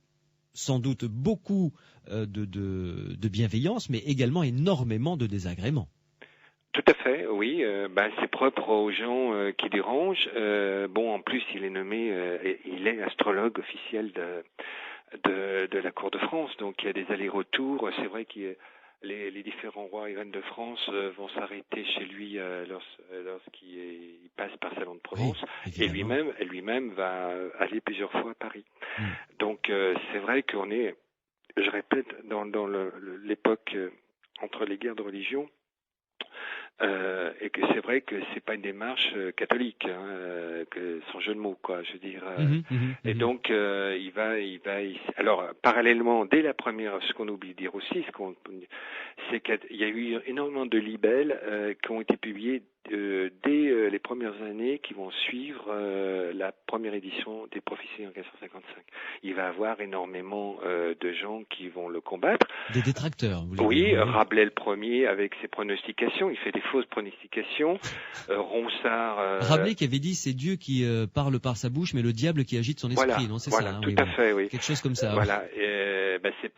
sans doute beaucoup de bienveillance, mais également énormément de désagréments. Tout à fait, oui. C'est propre aux gens qui dérangent. En plus, il est nommé, il est astrologue officiel de la cour de France, donc il y a des allers-retours. C'est vrai que les différents rois et reines de France vont s'arrêter chez lui lorsqu'il passe par Salon de Provence, et lui-même va aller plusieurs fois à Paris. Donc c'est vrai qu'on est, je répète, dans l'époque entre les guerres de religion, et que c'est vrai que c'est pas une démarche catholique, que sans jeu de mots, quoi, je veux dire. Et donc alors parallèlement, dès la première, ce qu'on oublie de dire aussi, c'est qu'il y a eu énormément de libelles qui ont été publiés dès les premières années qui vont suivre la première édition des prophéties en 1555. Il va y avoir énormément de gens qui vont le combattre. Des détracteurs, vous voulez dire. Oui, Rabelais le premier avec ses pronostications, il fait des fausses pronostications. Ronsard... Rabelais qui avait dit c'est Dieu qui parle par sa bouche, mais le diable qui agite son esprit, non, c'est ça, tout à fait, oui. Quelque chose comme ça. Voilà, c'est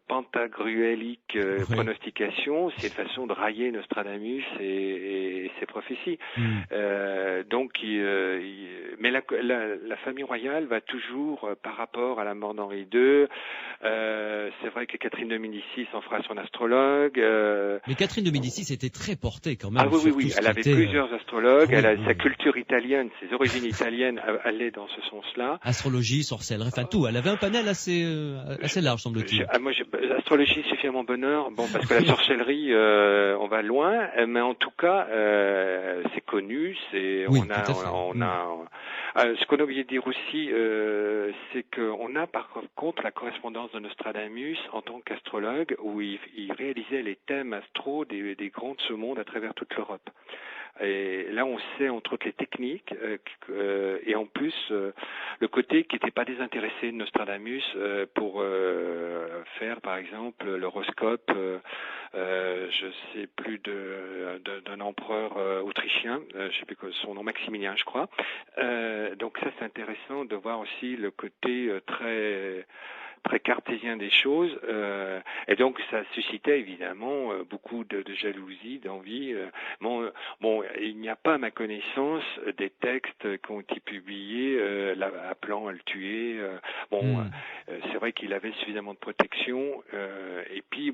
pantagruélique pronostication, c'est une façon de railler Nostradamus et ses prophéties. Mais la famille royale va toujours, par rapport à la mort d'Henri II, c'est vrai que Catherine de Médicis en fera son astrologue. Mais Catherine de Médicis était très portée quand même. Oui, elle avait plusieurs astrologues, sa culture italienne, ses origines italiennes allaient dans ce sens-là. Astrologie, sorcellerie, enfin tout, elle avait un panel assez large, semble-t-il. L'astrologie suffit à mon bonheur, parce que la sorcellerie, on va loin, mais en tout cas, c'est connu, ce qu'on a oublié de dire aussi, c'est qu'on a par contre la correspondance de Nostradamus en tant qu'astrologue, où il réalisait les thèmes astro des grands de ce monde à travers toute l'Europe. Et là, on sait entre autres les techniques et en plus le côté qui n'était pas désintéressé de Nostradamus pour faire, par exemple, l'horoscope. Je sais plus d'un empereur autrichien, je sais plus son nom, Maximilien, je crois. Donc ça, c'est intéressant de voir aussi le côté très cartésien des choses, et donc ça suscitait évidemment beaucoup de jalousie, d'envie. Bon, il n'y a pas, à ma connaissance, des textes qui ont été publiés appelant à le tuer. C'est vrai qu'il avait suffisamment de protection, et puis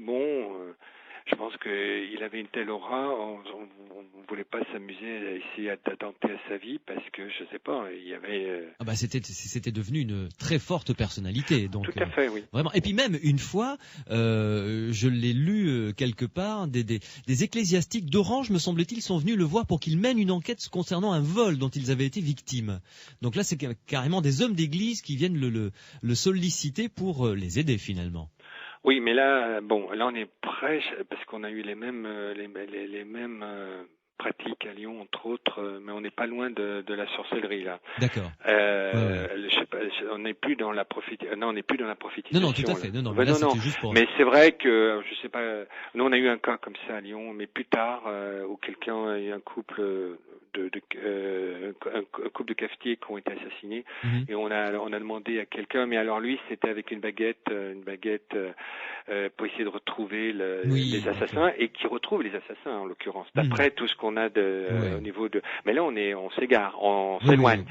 je pense qu'il avait une telle aura, on ne voulait pas s'amuser à essayer d'attenter à sa vie parce que, je sais pas, il y avait... C'était devenu une très forte personnalité. Donc, tout à fait, oui. Vraiment. Et puis même, une fois, je l'ai lu quelque part, des ecclésiastiques d'Orange, me semble-t-il, sont venus le voir pour qu'il mène une enquête concernant un vol dont ils avaient été victimes. Donc là, c'est carrément des hommes d'église qui viennent le solliciter pour les aider finalement. Oui, mais là, là on est près parce qu'on a eu les mêmes pratiques à Lyon, entre autres, mais on n'est pas loin de la sorcellerie là. D'accord. Je sais pas, on n'est plus dans la prophétisation. Non, on n'est plus dans la prophétisation. Non, tout à fait. Là. Non, mais là, c'était juste pour... Mais c'est vrai que, je sais pas, nous on a eu un cas comme ça à Lyon, mais plus tard, où quelqu'un, il y a un couple un couple de cafetiers qui ont été assassinés, et on a demandé à quelqu'un, mais alors lui c'était avec une baguette pour essayer de retrouver les assassins, et qui retrouve les assassins en l'occurrence, d'après tout ce qu'on a au niveau de... Mais là on s'égare, on s'éloigne.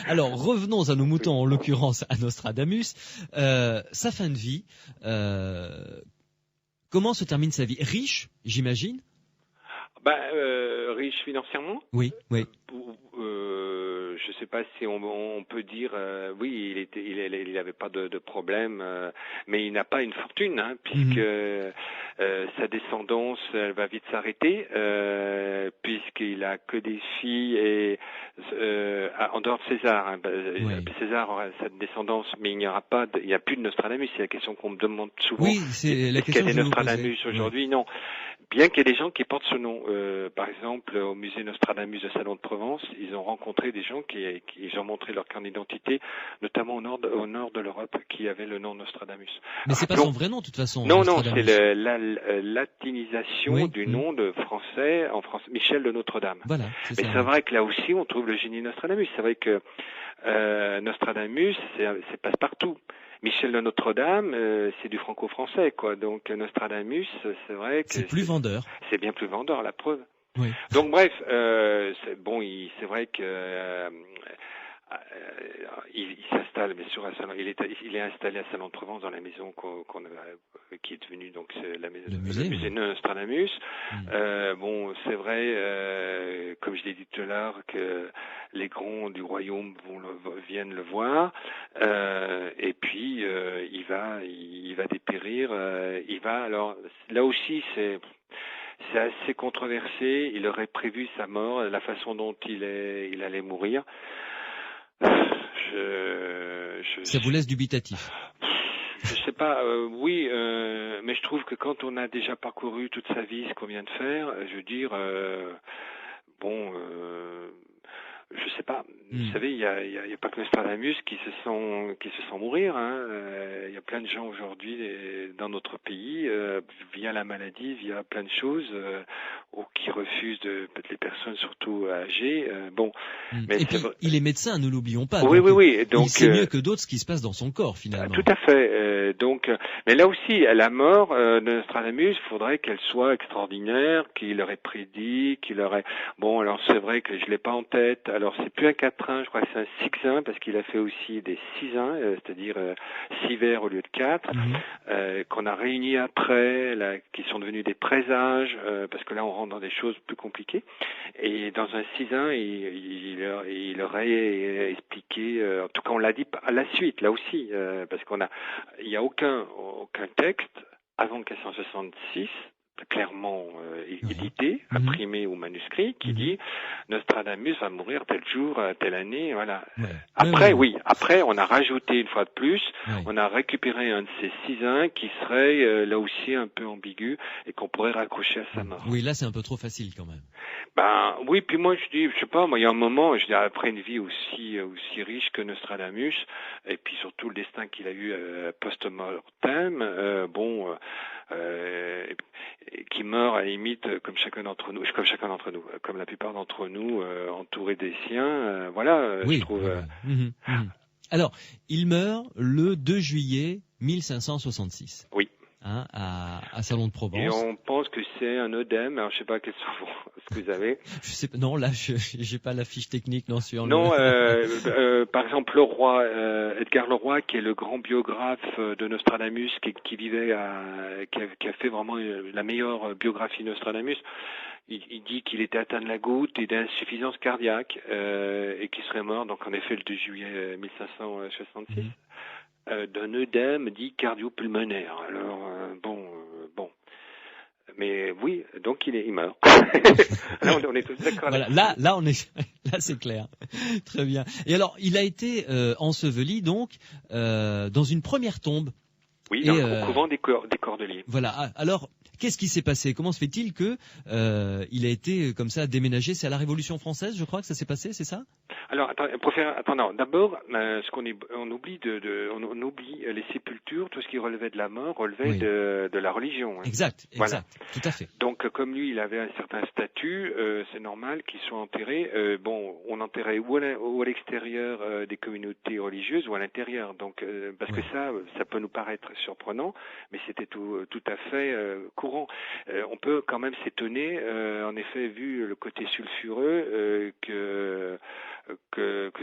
Alors revenons à nos moutons, en l'occurrence à Nostradamus. Sa fin de vie, comment se termine sa vie? Riche, j'imagine? Riche financièrement? Oui. Je sais pas si on peut dire oui, il avait pas de problème, mais il n'a pas une fortune, puisque sa descendance, elle va vite s'arrêter, puisqu'il a que des filles et en dehors de César. César aura sa descendance, mais il n'y a plus de Nostradamus. C'est la question qu'on me demande souvent. Oui, c'est la question. Quel est Nostradamus aujourd'hui? Non. Bien qu'il y ait des gens qui portent ce nom, par exemple au musée Nostradamus de Salon de Provence, ils ont rencontré des gens qui ont montré leur carte d'identité, notamment au nord de l'Europe, qui avaient le nom Nostradamus. Mais c'est pas son vrai nom de toute façon. Non, c'est la latinisation du nom de français en France, Michel de Notre-Dame. Voilà. Mais c'est vrai que là aussi on trouve le génie Nostradamus. C'est vrai que Nostradamus, c'est passe-partout. Michel de Notre-Dame, c'est du franco-français, quoi. Donc Nostradamus, c'est vrai que c'est plus vendeur. C'est bien plus vendeur, la preuve. Oui. Donc bref, c'est vrai que il s'installe bien sûr à Salon. Il est installé à Salon de Provence dans la maison qui est devenue donc le musée Nostradamus. C'est vrai, comme je l'ai dit tout à l'heure, que les grands du royaume viennent le voir, et puis il va dépérir. Alors là aussi c'est assez controversé. Il aurait prévu sa mort, la façon dont il allait mourir. Ça vous laisse dubitatif? Je sais pas, oui, mais je trouve que quand on a déjà parcouru toute sa vie, ce qu'on vient de faire, je veux dire, je sais pas. Vous savez, il y a pas que Nostradamus qui se sent mourir. Il y a plein de gens aujourd'hui dans notre pays, via la maladie, via plein de choses, qui refusent les personnes surtout âgées. Mais et puis, il est médecin, ne l'oublions pas. Oui. Donc, il sait mieux que d'autres ce qui se passe dans son corps, finalement. Tout à fait. Mais là aussi, à la mort de Nostradamus, il faudrait qu'elle soit extraordinaire, qu'il aurait prédit, qu'il aurait... alors c'est vrai que je l'ai pas en tête. Alors c'est plus un 4-1, je crois que c'est un 6-1, parce qu'il a fait aussi des 6-1, c'est-à-dire 6 vers au lieu de 4, qu'on a réunis après, là, qui sont devenus des présages, parce que là on rentre dans des choses plus compliquées. Et dans un 6-1, il aurait expliqué, en tout cas on l'a dit à la suite, là aussi, parce il n'y a aucun texte avant 1566 clairement édité, imprimé ou manuscrit, qui dit Nostradamus va mourir tel jour, telle année, voilà. Après, on a rajouté une fois de plus, on a récupéré un de ces 6-1 qui serait là aussi un peu ambigu et qu'on pourrait raccrocher à sa mort. Oui, là c'est un peu trop facile quand même. Ben oui, puis moi je dis, je sais pas, moi il y a un moment, je dis après une vie aussi riche que Nostradamus, et puis surtout le destin qu'il a eu post-mortem, qui meurt à la limite comme chacun d'entre nous, comme la plupart d'entre nous, entouré des siens, je trouve. Alors, il meurt le 2 juillet 1566. Oui. À Salon de Provence. Et on pense que c'est un œdème. Alors je sais pas quels sont ce que vous avez. Je sais pas. Non, là, j'ai pas la fiche technique sur. Non, par exemple, Edgar Leroy, qui est le grand biographe de Nostradamus, qui vivait qui a fait vraiment la meilleure biographie de Nostradamus. Il dit qu'il était atteint de la goutte et d'insuffisance cardiaque et qu'il serait mort. Donc en effet le 2 juillet 1566. D'un œdème dit cardio-pulmonaire. Alors bon, mais oui, donc il meurt. Là, on est tous d'accord. Voilà, là c'est clair. Très bien. Et alors, il a été enseveli donc dans une première tombe. Oui, au couvent des Cordeliers. Voilà. Alors, qu'est-ce qui s'est passé? Comment se fait-il que il a été comme ça déménagé? C'est à la Révolution française, je crois que ça s'est passé, c'est ça? Alors, attends, d'abord, on oublie les sépultures, tout ce qui relevait de la mort relevait de la religion. Hein. Exact, voilà. Tout à fait. Donc, comme lui, il avait un certain statut, c'est normal qu'il soit enterré. On enterrait ou à l'extérieur des communautés religieuses ou à l'intérieur. Donc, parce que ça peut nous paraître surprenant, mais c'était tout à fait courant. On peut quand même s'étonner, en effet, vu le côté sulfureux, que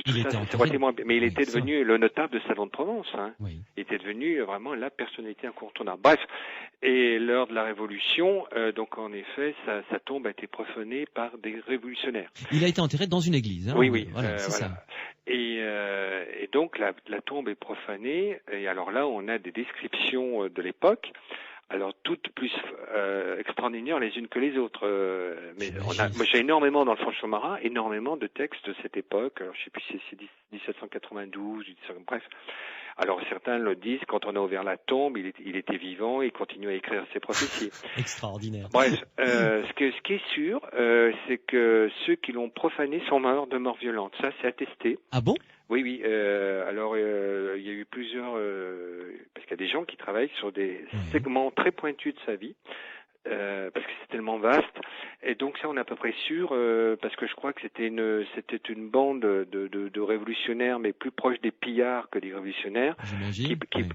tout ça c'est relativement, mais il était devenu le notable de Salon de Provence, hein. Oui. Il était devenu vraiment la personnalité incontournable. Bref, et lors de la Révolution, donc en effet, sa tombe a été profanée par des révolutionnaires. Il a été enterré dans une église, hein. Oui, voilà, c'est ça. Et donc la tombe est profanée, et alors là on a des descriptions de l'époque. Alors toutes plus extraordinaires les unes que les autres. Moi j'ai énormément dans le Franche-Comté, énormément de textes de cette époque. Alors je sais plus si c'est 1792, bref. Alors certains le disent, quand on a ouvert la tombe, il était vivant, il continuait à écrire ses prophéties. Extraordinaire. Bref, ce qui est sûr, c'est que ceux qui l'ont profané sont morts de mort violente. Ça, c'est attesté. Ah bon? Oui. Alors, il y a eu plusieurs... parce qu'il y a des gens qui travaillent sur des segments très pointus de sa vie, parce que c'est tellement vaste. Et donc ça, on est à peu près sûr, parce que je crois que c'était une bande de révolutionnaires, mais plus proches des pillards que des révolutionnaires,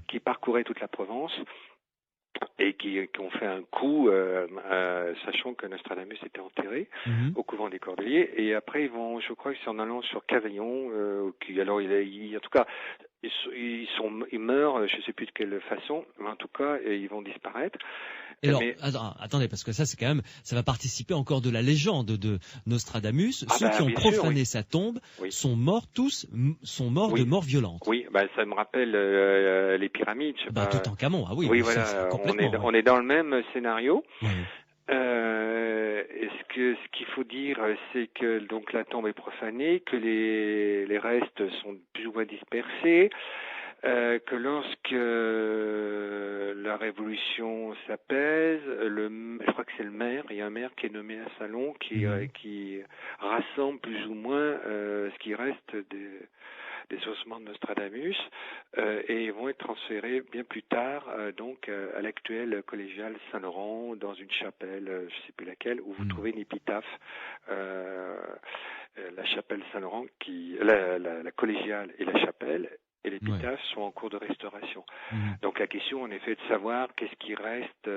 qui parcouraient toute la Provence. Et qui ont fait un coup, sachant que Nostradamus était enterré au couvent des Cordeliers. Et après, je crois que c'est en allant sur Cavaillon, en tout cas, ils meurent, je ne sais plus de quelle façon, mais en tout cas, ils vont disparaître. Et alors, attendez, parce que ça, c'est quand même, ça va participer encore de la légende de Nostradamus. Ceux qui ont profané sa tombe sont morts de mort violente. Oui, ça me rappelle les pyramides. Toutankhamon, ah oui. Oui, voilà, on est dans le même scénario. Oui. Ce qu'il faut dire, c'est que donc la tombe est profanée, que les restes sont plus ou moins dispersés. Que lorsque la Révolution s'apaise, je crois que c'est le maire, il y a un maire qui est nommé à Salon, qui rassemble plus ou moins ce qui reste des ossements de Nostradamus, et ils vont être transférés bien plus tard à l'actuelle collégiale Saint-Laurent, dans une chapelle, je ne sais plus laquelle, où vous trouvez une épitaphe, la chapelle Saint-Laurent, la collégiale et la chapelle, et l'épitaphe sont en cours de restauration. Donc la question, en effet, de savoir qu'est-ce qui reste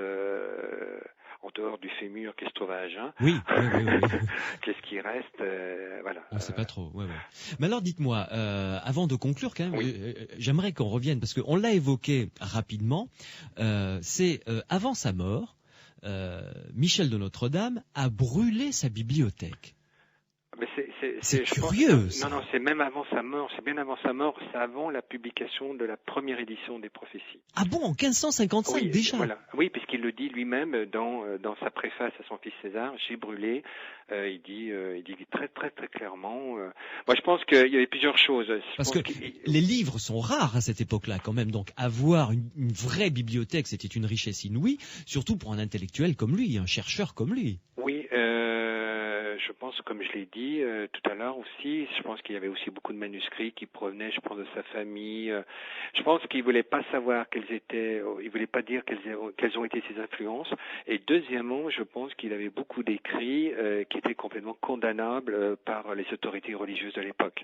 en dehors du fémur qui se trouve à Agen. Oui. Qu'est-ce qui reste, voilà. On ne sait pas trop. Ouais. Mais alors, dites-moi, avant de conclure, quand même, j'aimerais qu'on revienne parce qu'on l'a évoqué rapidement. C'est avant sa mort, Michel de Notre-Dame a brûlé sa bibliothèque. Mais C'est curieux. Non, c'est même avant sa mort. C'est bien avant sa mort. C'est avant la publication de la première édition des prophéties. Ah bon, en 1555 déjà. Voilà. Oui, puisqu'il le dit lui-même dans sa préface à son fils César. J'ai brûlé. Il dit très très très clairement. Moi, je pense qu'il y avait plusieurs choses. Parce que les livres sont rares à cette époque-là, quand même. Donc, avoir une vraie bibliothèque, c'était une richesse inouïe, surtout pour un intellectuel comme lui, un chercheur comme lui. Oui. Je pense, comme je l'ai dit tout à l'heure aussi, je pense qu'il y avait aussi beaucoup de manuscrits qui provenaient, je pense, de sa famille. Je pense qu'il voulait pas savoir il voulait pas dire quelles ont été ses influences. Et deuxièmement, je pense qu'il avait beaucoup d'écrits qui étaient complètement condamnables par les autorités religieuses de l'époque.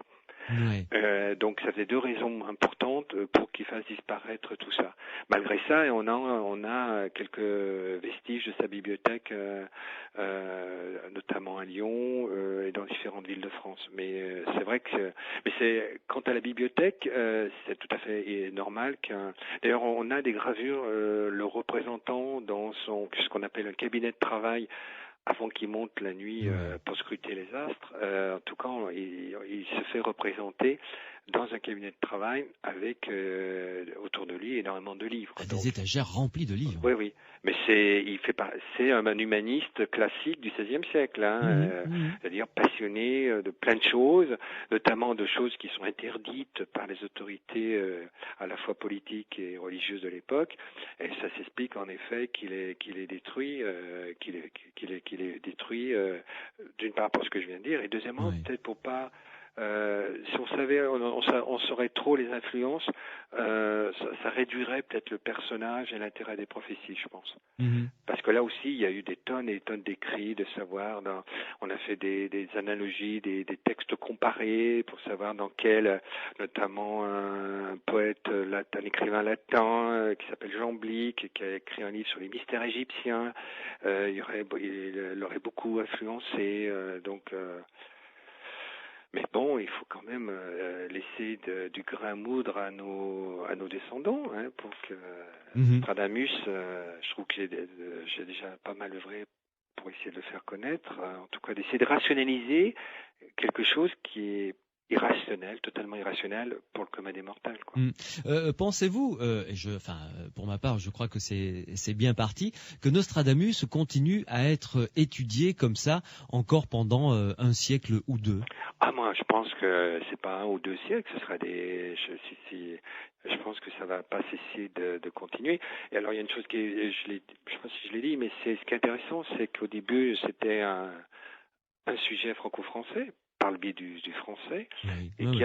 Ouais. Donc ça faisait deux raisons importantes pour qu'il fasse disparaître tout ça. Malgré ça, on a quelques vestiges de sa bibliothèque, notamment à Lyon et dans différentes villes de France. Mais c'est vrai que, quant à la bibliothèque, c'est tout à fait normal D'ailleurs, on a des gravures le représentant dans ce qu'on appelle un cabinet de travail. Avant qu'il monte la nuit pour scruter les astres, en tout cas, il se fait représenter dans un cabinet de travail avec autour de lui énormément de livres. Des étagères remplies de livres. Oui. Mais c'est un humaniste classique du XVIe siècle, c'est-à-dire passionné de plein de choses, notamment de choses qui sont interdites par les autorités à la fois politiques et religieuses de l'époque. Et ça s'explique en effet qu'il est détruit, d'une part pour ce que je viens de dire, et deuxièmement peut-être pour pas. Si on savait, on saurait trop les influences, ça réduirait peut-être le personnage et l'intérêt des prophéties, je pense. Parce que là aussi, il y a eu des tonnes et des tonnes d'écrits, de savoir. On a fait des analogies, des textes comparés pour savoir dans quel, notamment un poète latin, un écrivain latin qui s'appelle Jean Blic, qui a écrit un livre sur les mystères égyptiens. Il aurait beaucoup influencé, mais bon, il faut quand même laisser du grain à moudre à nos descendants, pour que Nostradamus, je trouve que j'ai déjà pas mal œuvré pour essayer de le faire connaître, en tout cas d'essayer de rationaliser quelque chose qui est irrationnel, totalement irrationnel pour le commun des mortels, quoi. Pensez-vous, pour ma part, je crois que c'est bien parti, que Nostradamus continue à être étudié comme ça encore pendant un siècle ou deux? Ah, moi, je pense que c'est pas un ou deux siècles, ce sera je pense que ça va pas cesser de continuer. Et alors, il y a une chose je sais pas si je l'ai dit, mais ce qui est intéressant, c'est qu'au début, c'était un sujet franco-français, par le biais du français,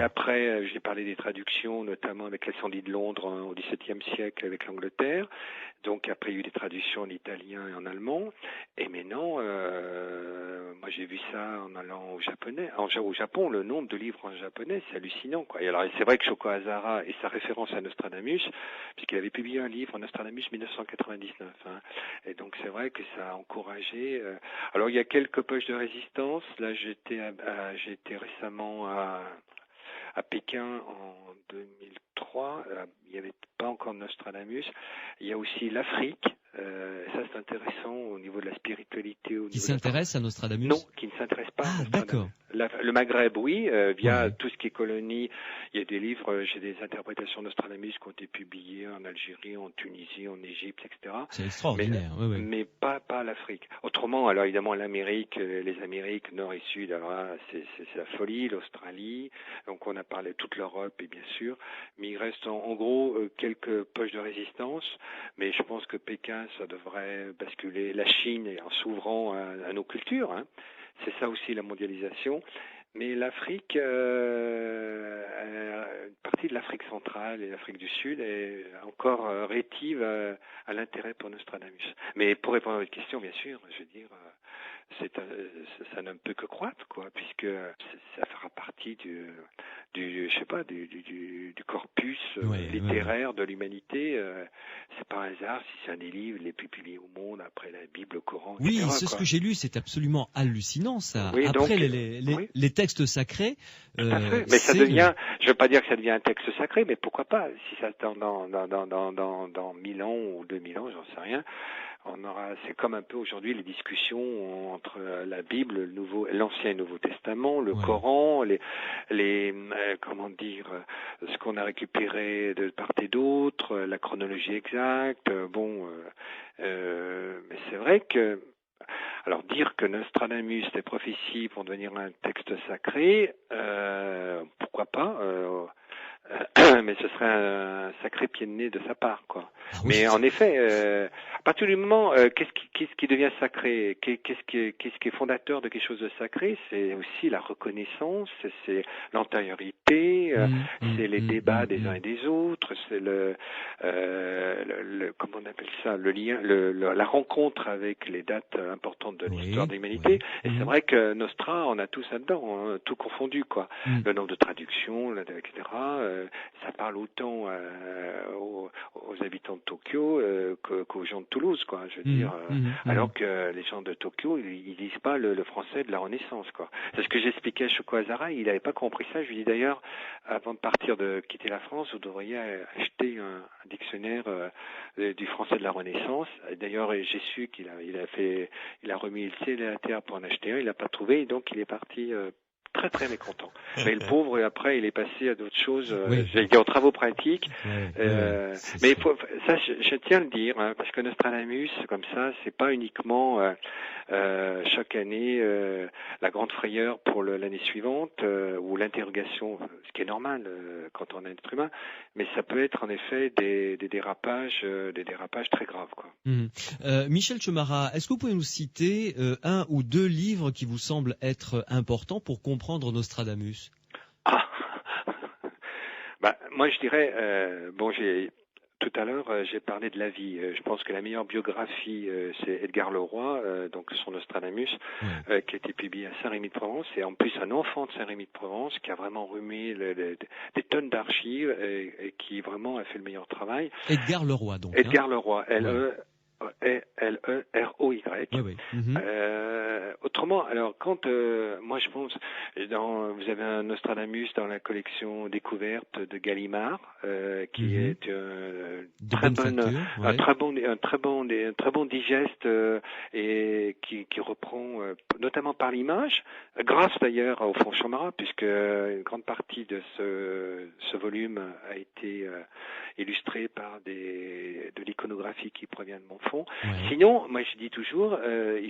après, j'ai parlé des traductions, notamment avec l'incendie de Londres au XVIIe siècle avec l'Angleterre. Donc après, il y a eu des traductions en italien et en allemand. Et maintenant, moi j'ai vu ça en allant au Japon, le nombre de livres en japonais, c'est hallucinant, quoi. Et alors c'est vrai que Shoko Asahara et sa référence à Nostradamus, puisqu'il avait publié un livre, Nostradamus 1999. Et donc c'est vrai que ça a encouragé. Alors il y a quelques poches de résistance. Là, j'ai été récemment à Pékin en 2003. Il n'y avait pas encore Nostradamus. Il y a aussi l'Afrique. Ça, c'est intéressant au niveau de la spiritualité. Qui s'intéresse à Nostradamus? Non, qui ne s'intéresse pas à Nostradamus. D'accord. Le Maghreb, oui, via tout ce qui est colonie. Il y a des livres, j'ai des interprétations de Nostradamus qui ont été publiées en Algérie, en Tunisie, en Égypte, etc. C'est extraordinaire. Mais pas l'Afrique. Autrement, alors évidemment l'Amérique, les Amériques Nord et Sud, alors là, c'est la folie, l'Australie. Donc on a parlé de toute l'Europe, et bien sûr. Mais il reste en gros quelques poches de résistance. Mais je pense que Pékin, ça devrait basculer. La Chine, en s'ouvrant à nos cultures, c'est ça aussi la mondialisation. Mais l'Afrique, une partie de l'Afrique centrale et l'Afrique du Sud est encore rétive à l'intérêt pour Nostradamus. Mais pour répondre à votre question, bien sûr, je veux dire, ça ne peut que croître, quoi, puisque ça fera partie du corpus littéraire de l'humanité. C'est pas un hasard si c'est un des livres les plus publiés au monde après la Bible, le Coran, etc. Oui, c'est ce que j'ai lu, c'est absolument hallucinant, ça. Oui, après les textes sacrés. Tout à fait. Mais ça devient, je veux pas dire que ça devient un texte sacré, mais pourquoi pas, si ça dans 1000 ans ou 2000 ans, j'en sais rien. c'est comme un peu aujourd'hui les discussions entre la Bible, l'Ancien et le Nouveau Testament, le Coran, comment dire, ce qu'on a récupéré de part et d'autre, la chronologie exacte. Mais c'est vrai que, alors dire que Nostradamus est prophétie pour devenir un texte sacré, pourquoi pas. Mais ce serait un sacré pied de nez de sa part, quoi. Ah, oui. Mais en effet, à partir du moment, qu'est-ce qui devient sacré, qu'est-ce qui est fondateur de quelque chose de sacré, c'est aussi la reconnaissance, c'est l'antériorité, c'est les débats des uns et des autres, c'est comment on appelle ça, le lien, la rencontre avec les dates importantes de l'histoire de l'humanité. Et c'est vrai que Nostra, on a tout ça dedans, hein, tout confondu, quoi. Le nombre de traductions, etc. Ça parle autant aux habitants de Tokyo qu'aux gens de Toulouse, quoi. Je veux dire, alors que les gens de Tokyo, ils disent pas le français de la Renaissance, quoi. C'est ce que j'expliquais à Shoko Azara. Il n'avait pas compris ça. Je lui dis d'ailleurs, avant de quitter la France, vous devriez acheter un dictionnaire du français de la Renaissance. D'ailleurs, j'ai su qu'il a remis le ciel et la terre pour en acheter un. Il l'a pas trouvé, et donc il est parti. Très très mécontent. Mais le pauvre, après, il est passé à d'autres choses. J'allais dire aux travaux pratiques. Mais ça, je tiens à le dire, hein, parce que Nostradamus, comme ça, c'est pas uniquement chaque année la grande frayeur pour l'année suivante ou l'interrogation, ce qui est normal quand on est un être humain. Mais ça peut être en effet des dérapages très graves, quoi. Michel Chomara, est-ce que vous pouvez nous citer un ou deux livres qui vous semblent être importants pour comprendre Nostradamus? Moi je dirais, tout à l'heure j'ai parlé de la vie. Je pense que la meilleure biographie c'est Edgar Leroy, donc son Nostradamus, qui a été publié à Saint-Rémy-de-Provence, et en plus un enfant de Saint-Rémy-de-Provence qui a vraiment remis des tonnes d'archives et qui vraiment a fait le meilleur travail. Edgar Leroy, donc. Edgar Leroy, L-E-R-O-Y. Autrement, alors quand moi je pense, vous avez un Nostradamus dans la collection découverte de Gallimard, qui est un très bon digeste et qui reprend notamment par l'image, grâce d'ailleurs au fonds Chomara, puisque une grande partie de ce volume a été illustré par de l'iconographie qui provient de mon fonds. Sinon, moi je dis toujours, il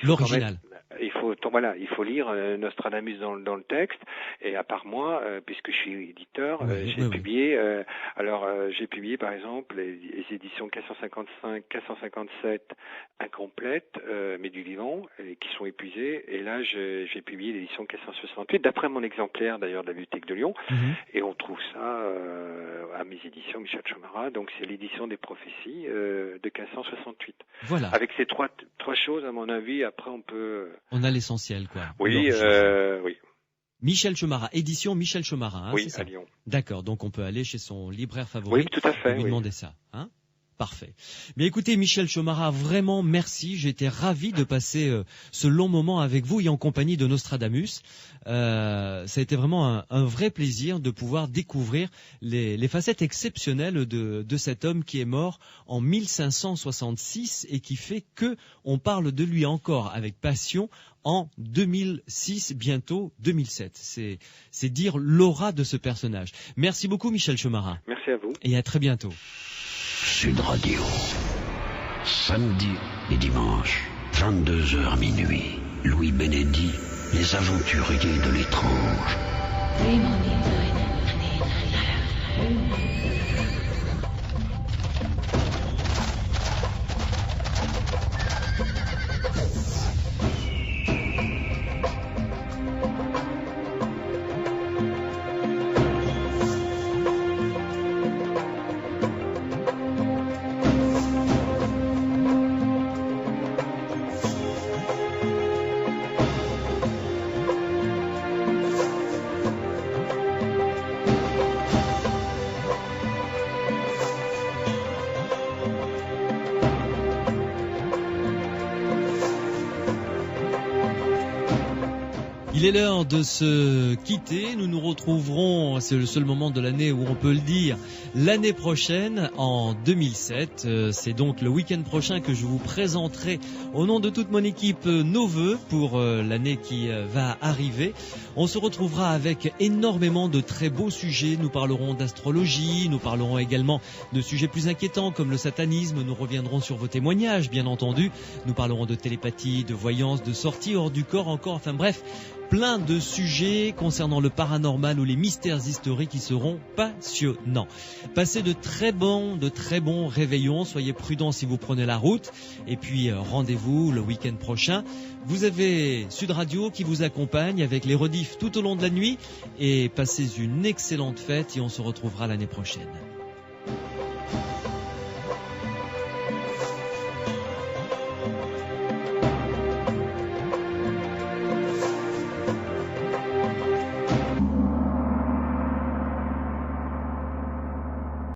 faut lire Nostradamus dans le texte. Et à part moi, puisque je suis éditeur, j'ai publié par exemple les éditions 455, 457 incomplètes, mais du vivant, qui sont épuisées. Et là, j'ai publié l'édition 468, d'après mon exemplaire d'ailleurs de la Bibliothèque de Lyon. Et on trouve ça à mes éditions Michel Chomara. Donc c'est l'édition des prophéties de 468. Voilà. Avec ces trois choses, à mon avis, après on a l'essentiel, quoi. Oui. Michel Chomara, édition Michel Chomara, oui, c'est ça? À Lyon. D'accord, donc on peut aller chez son libraire favori. Oui, tout à fait. Et lui demander ça, hein? Parfait. Mais écoutez, Michel Chomara, vraiment merci. J'étais ravi de passer ce long moment avec vous et en compagnie de Nostradamus. Ça a été vraiment un vrai plaisir de pouvoir découvrir les facettes exceptionnelles de cet homme qui est mort en 1566 et qui fait que on parle de lui encore avec passion en 2006, bientôt 2007. C'est dire l'aura de ce personnage. Merci beaucoup, Michel Chomara. Merci à vous. Et à très bientôt. Sud Radio, samedi et dimanche, 22h minuit. Louis Bénédit, les aventuriers de l'étrange. Il est l'heure de se quitter. Nous nous retrouverons, c'est le seul moment de l'année où on peut le dire, l'année prochaine, en 2007. C'est donc le week-end prochain que je vous présenterai au nom de toute mon équipe nos vœux pour l'année qui va arriver. On se retrouvera avec énormément de très beaux sujets. Nous parlerons d'astrologie, nous parlerons également de sujets plus inquiétants comme le satanisme. Nous reviendrons sur vos témoignages, bien entendu. Nous parlerons de télépathie, de voyance, de sortie hors du corps encore. Enfin bref, plein de sujets concernant le paranormal ou les mystères historiques qui seront passionnants. Passez de très bons réveillons. Soyez prudents si vous prenez la route. Et puis rendez-vous le week-end prochain. Vous avez Sud Radio qui vous accompagne avec les rediffs tout au long de la nuit. Et passez une excellente fête et on se retrouvera l'année prochaine.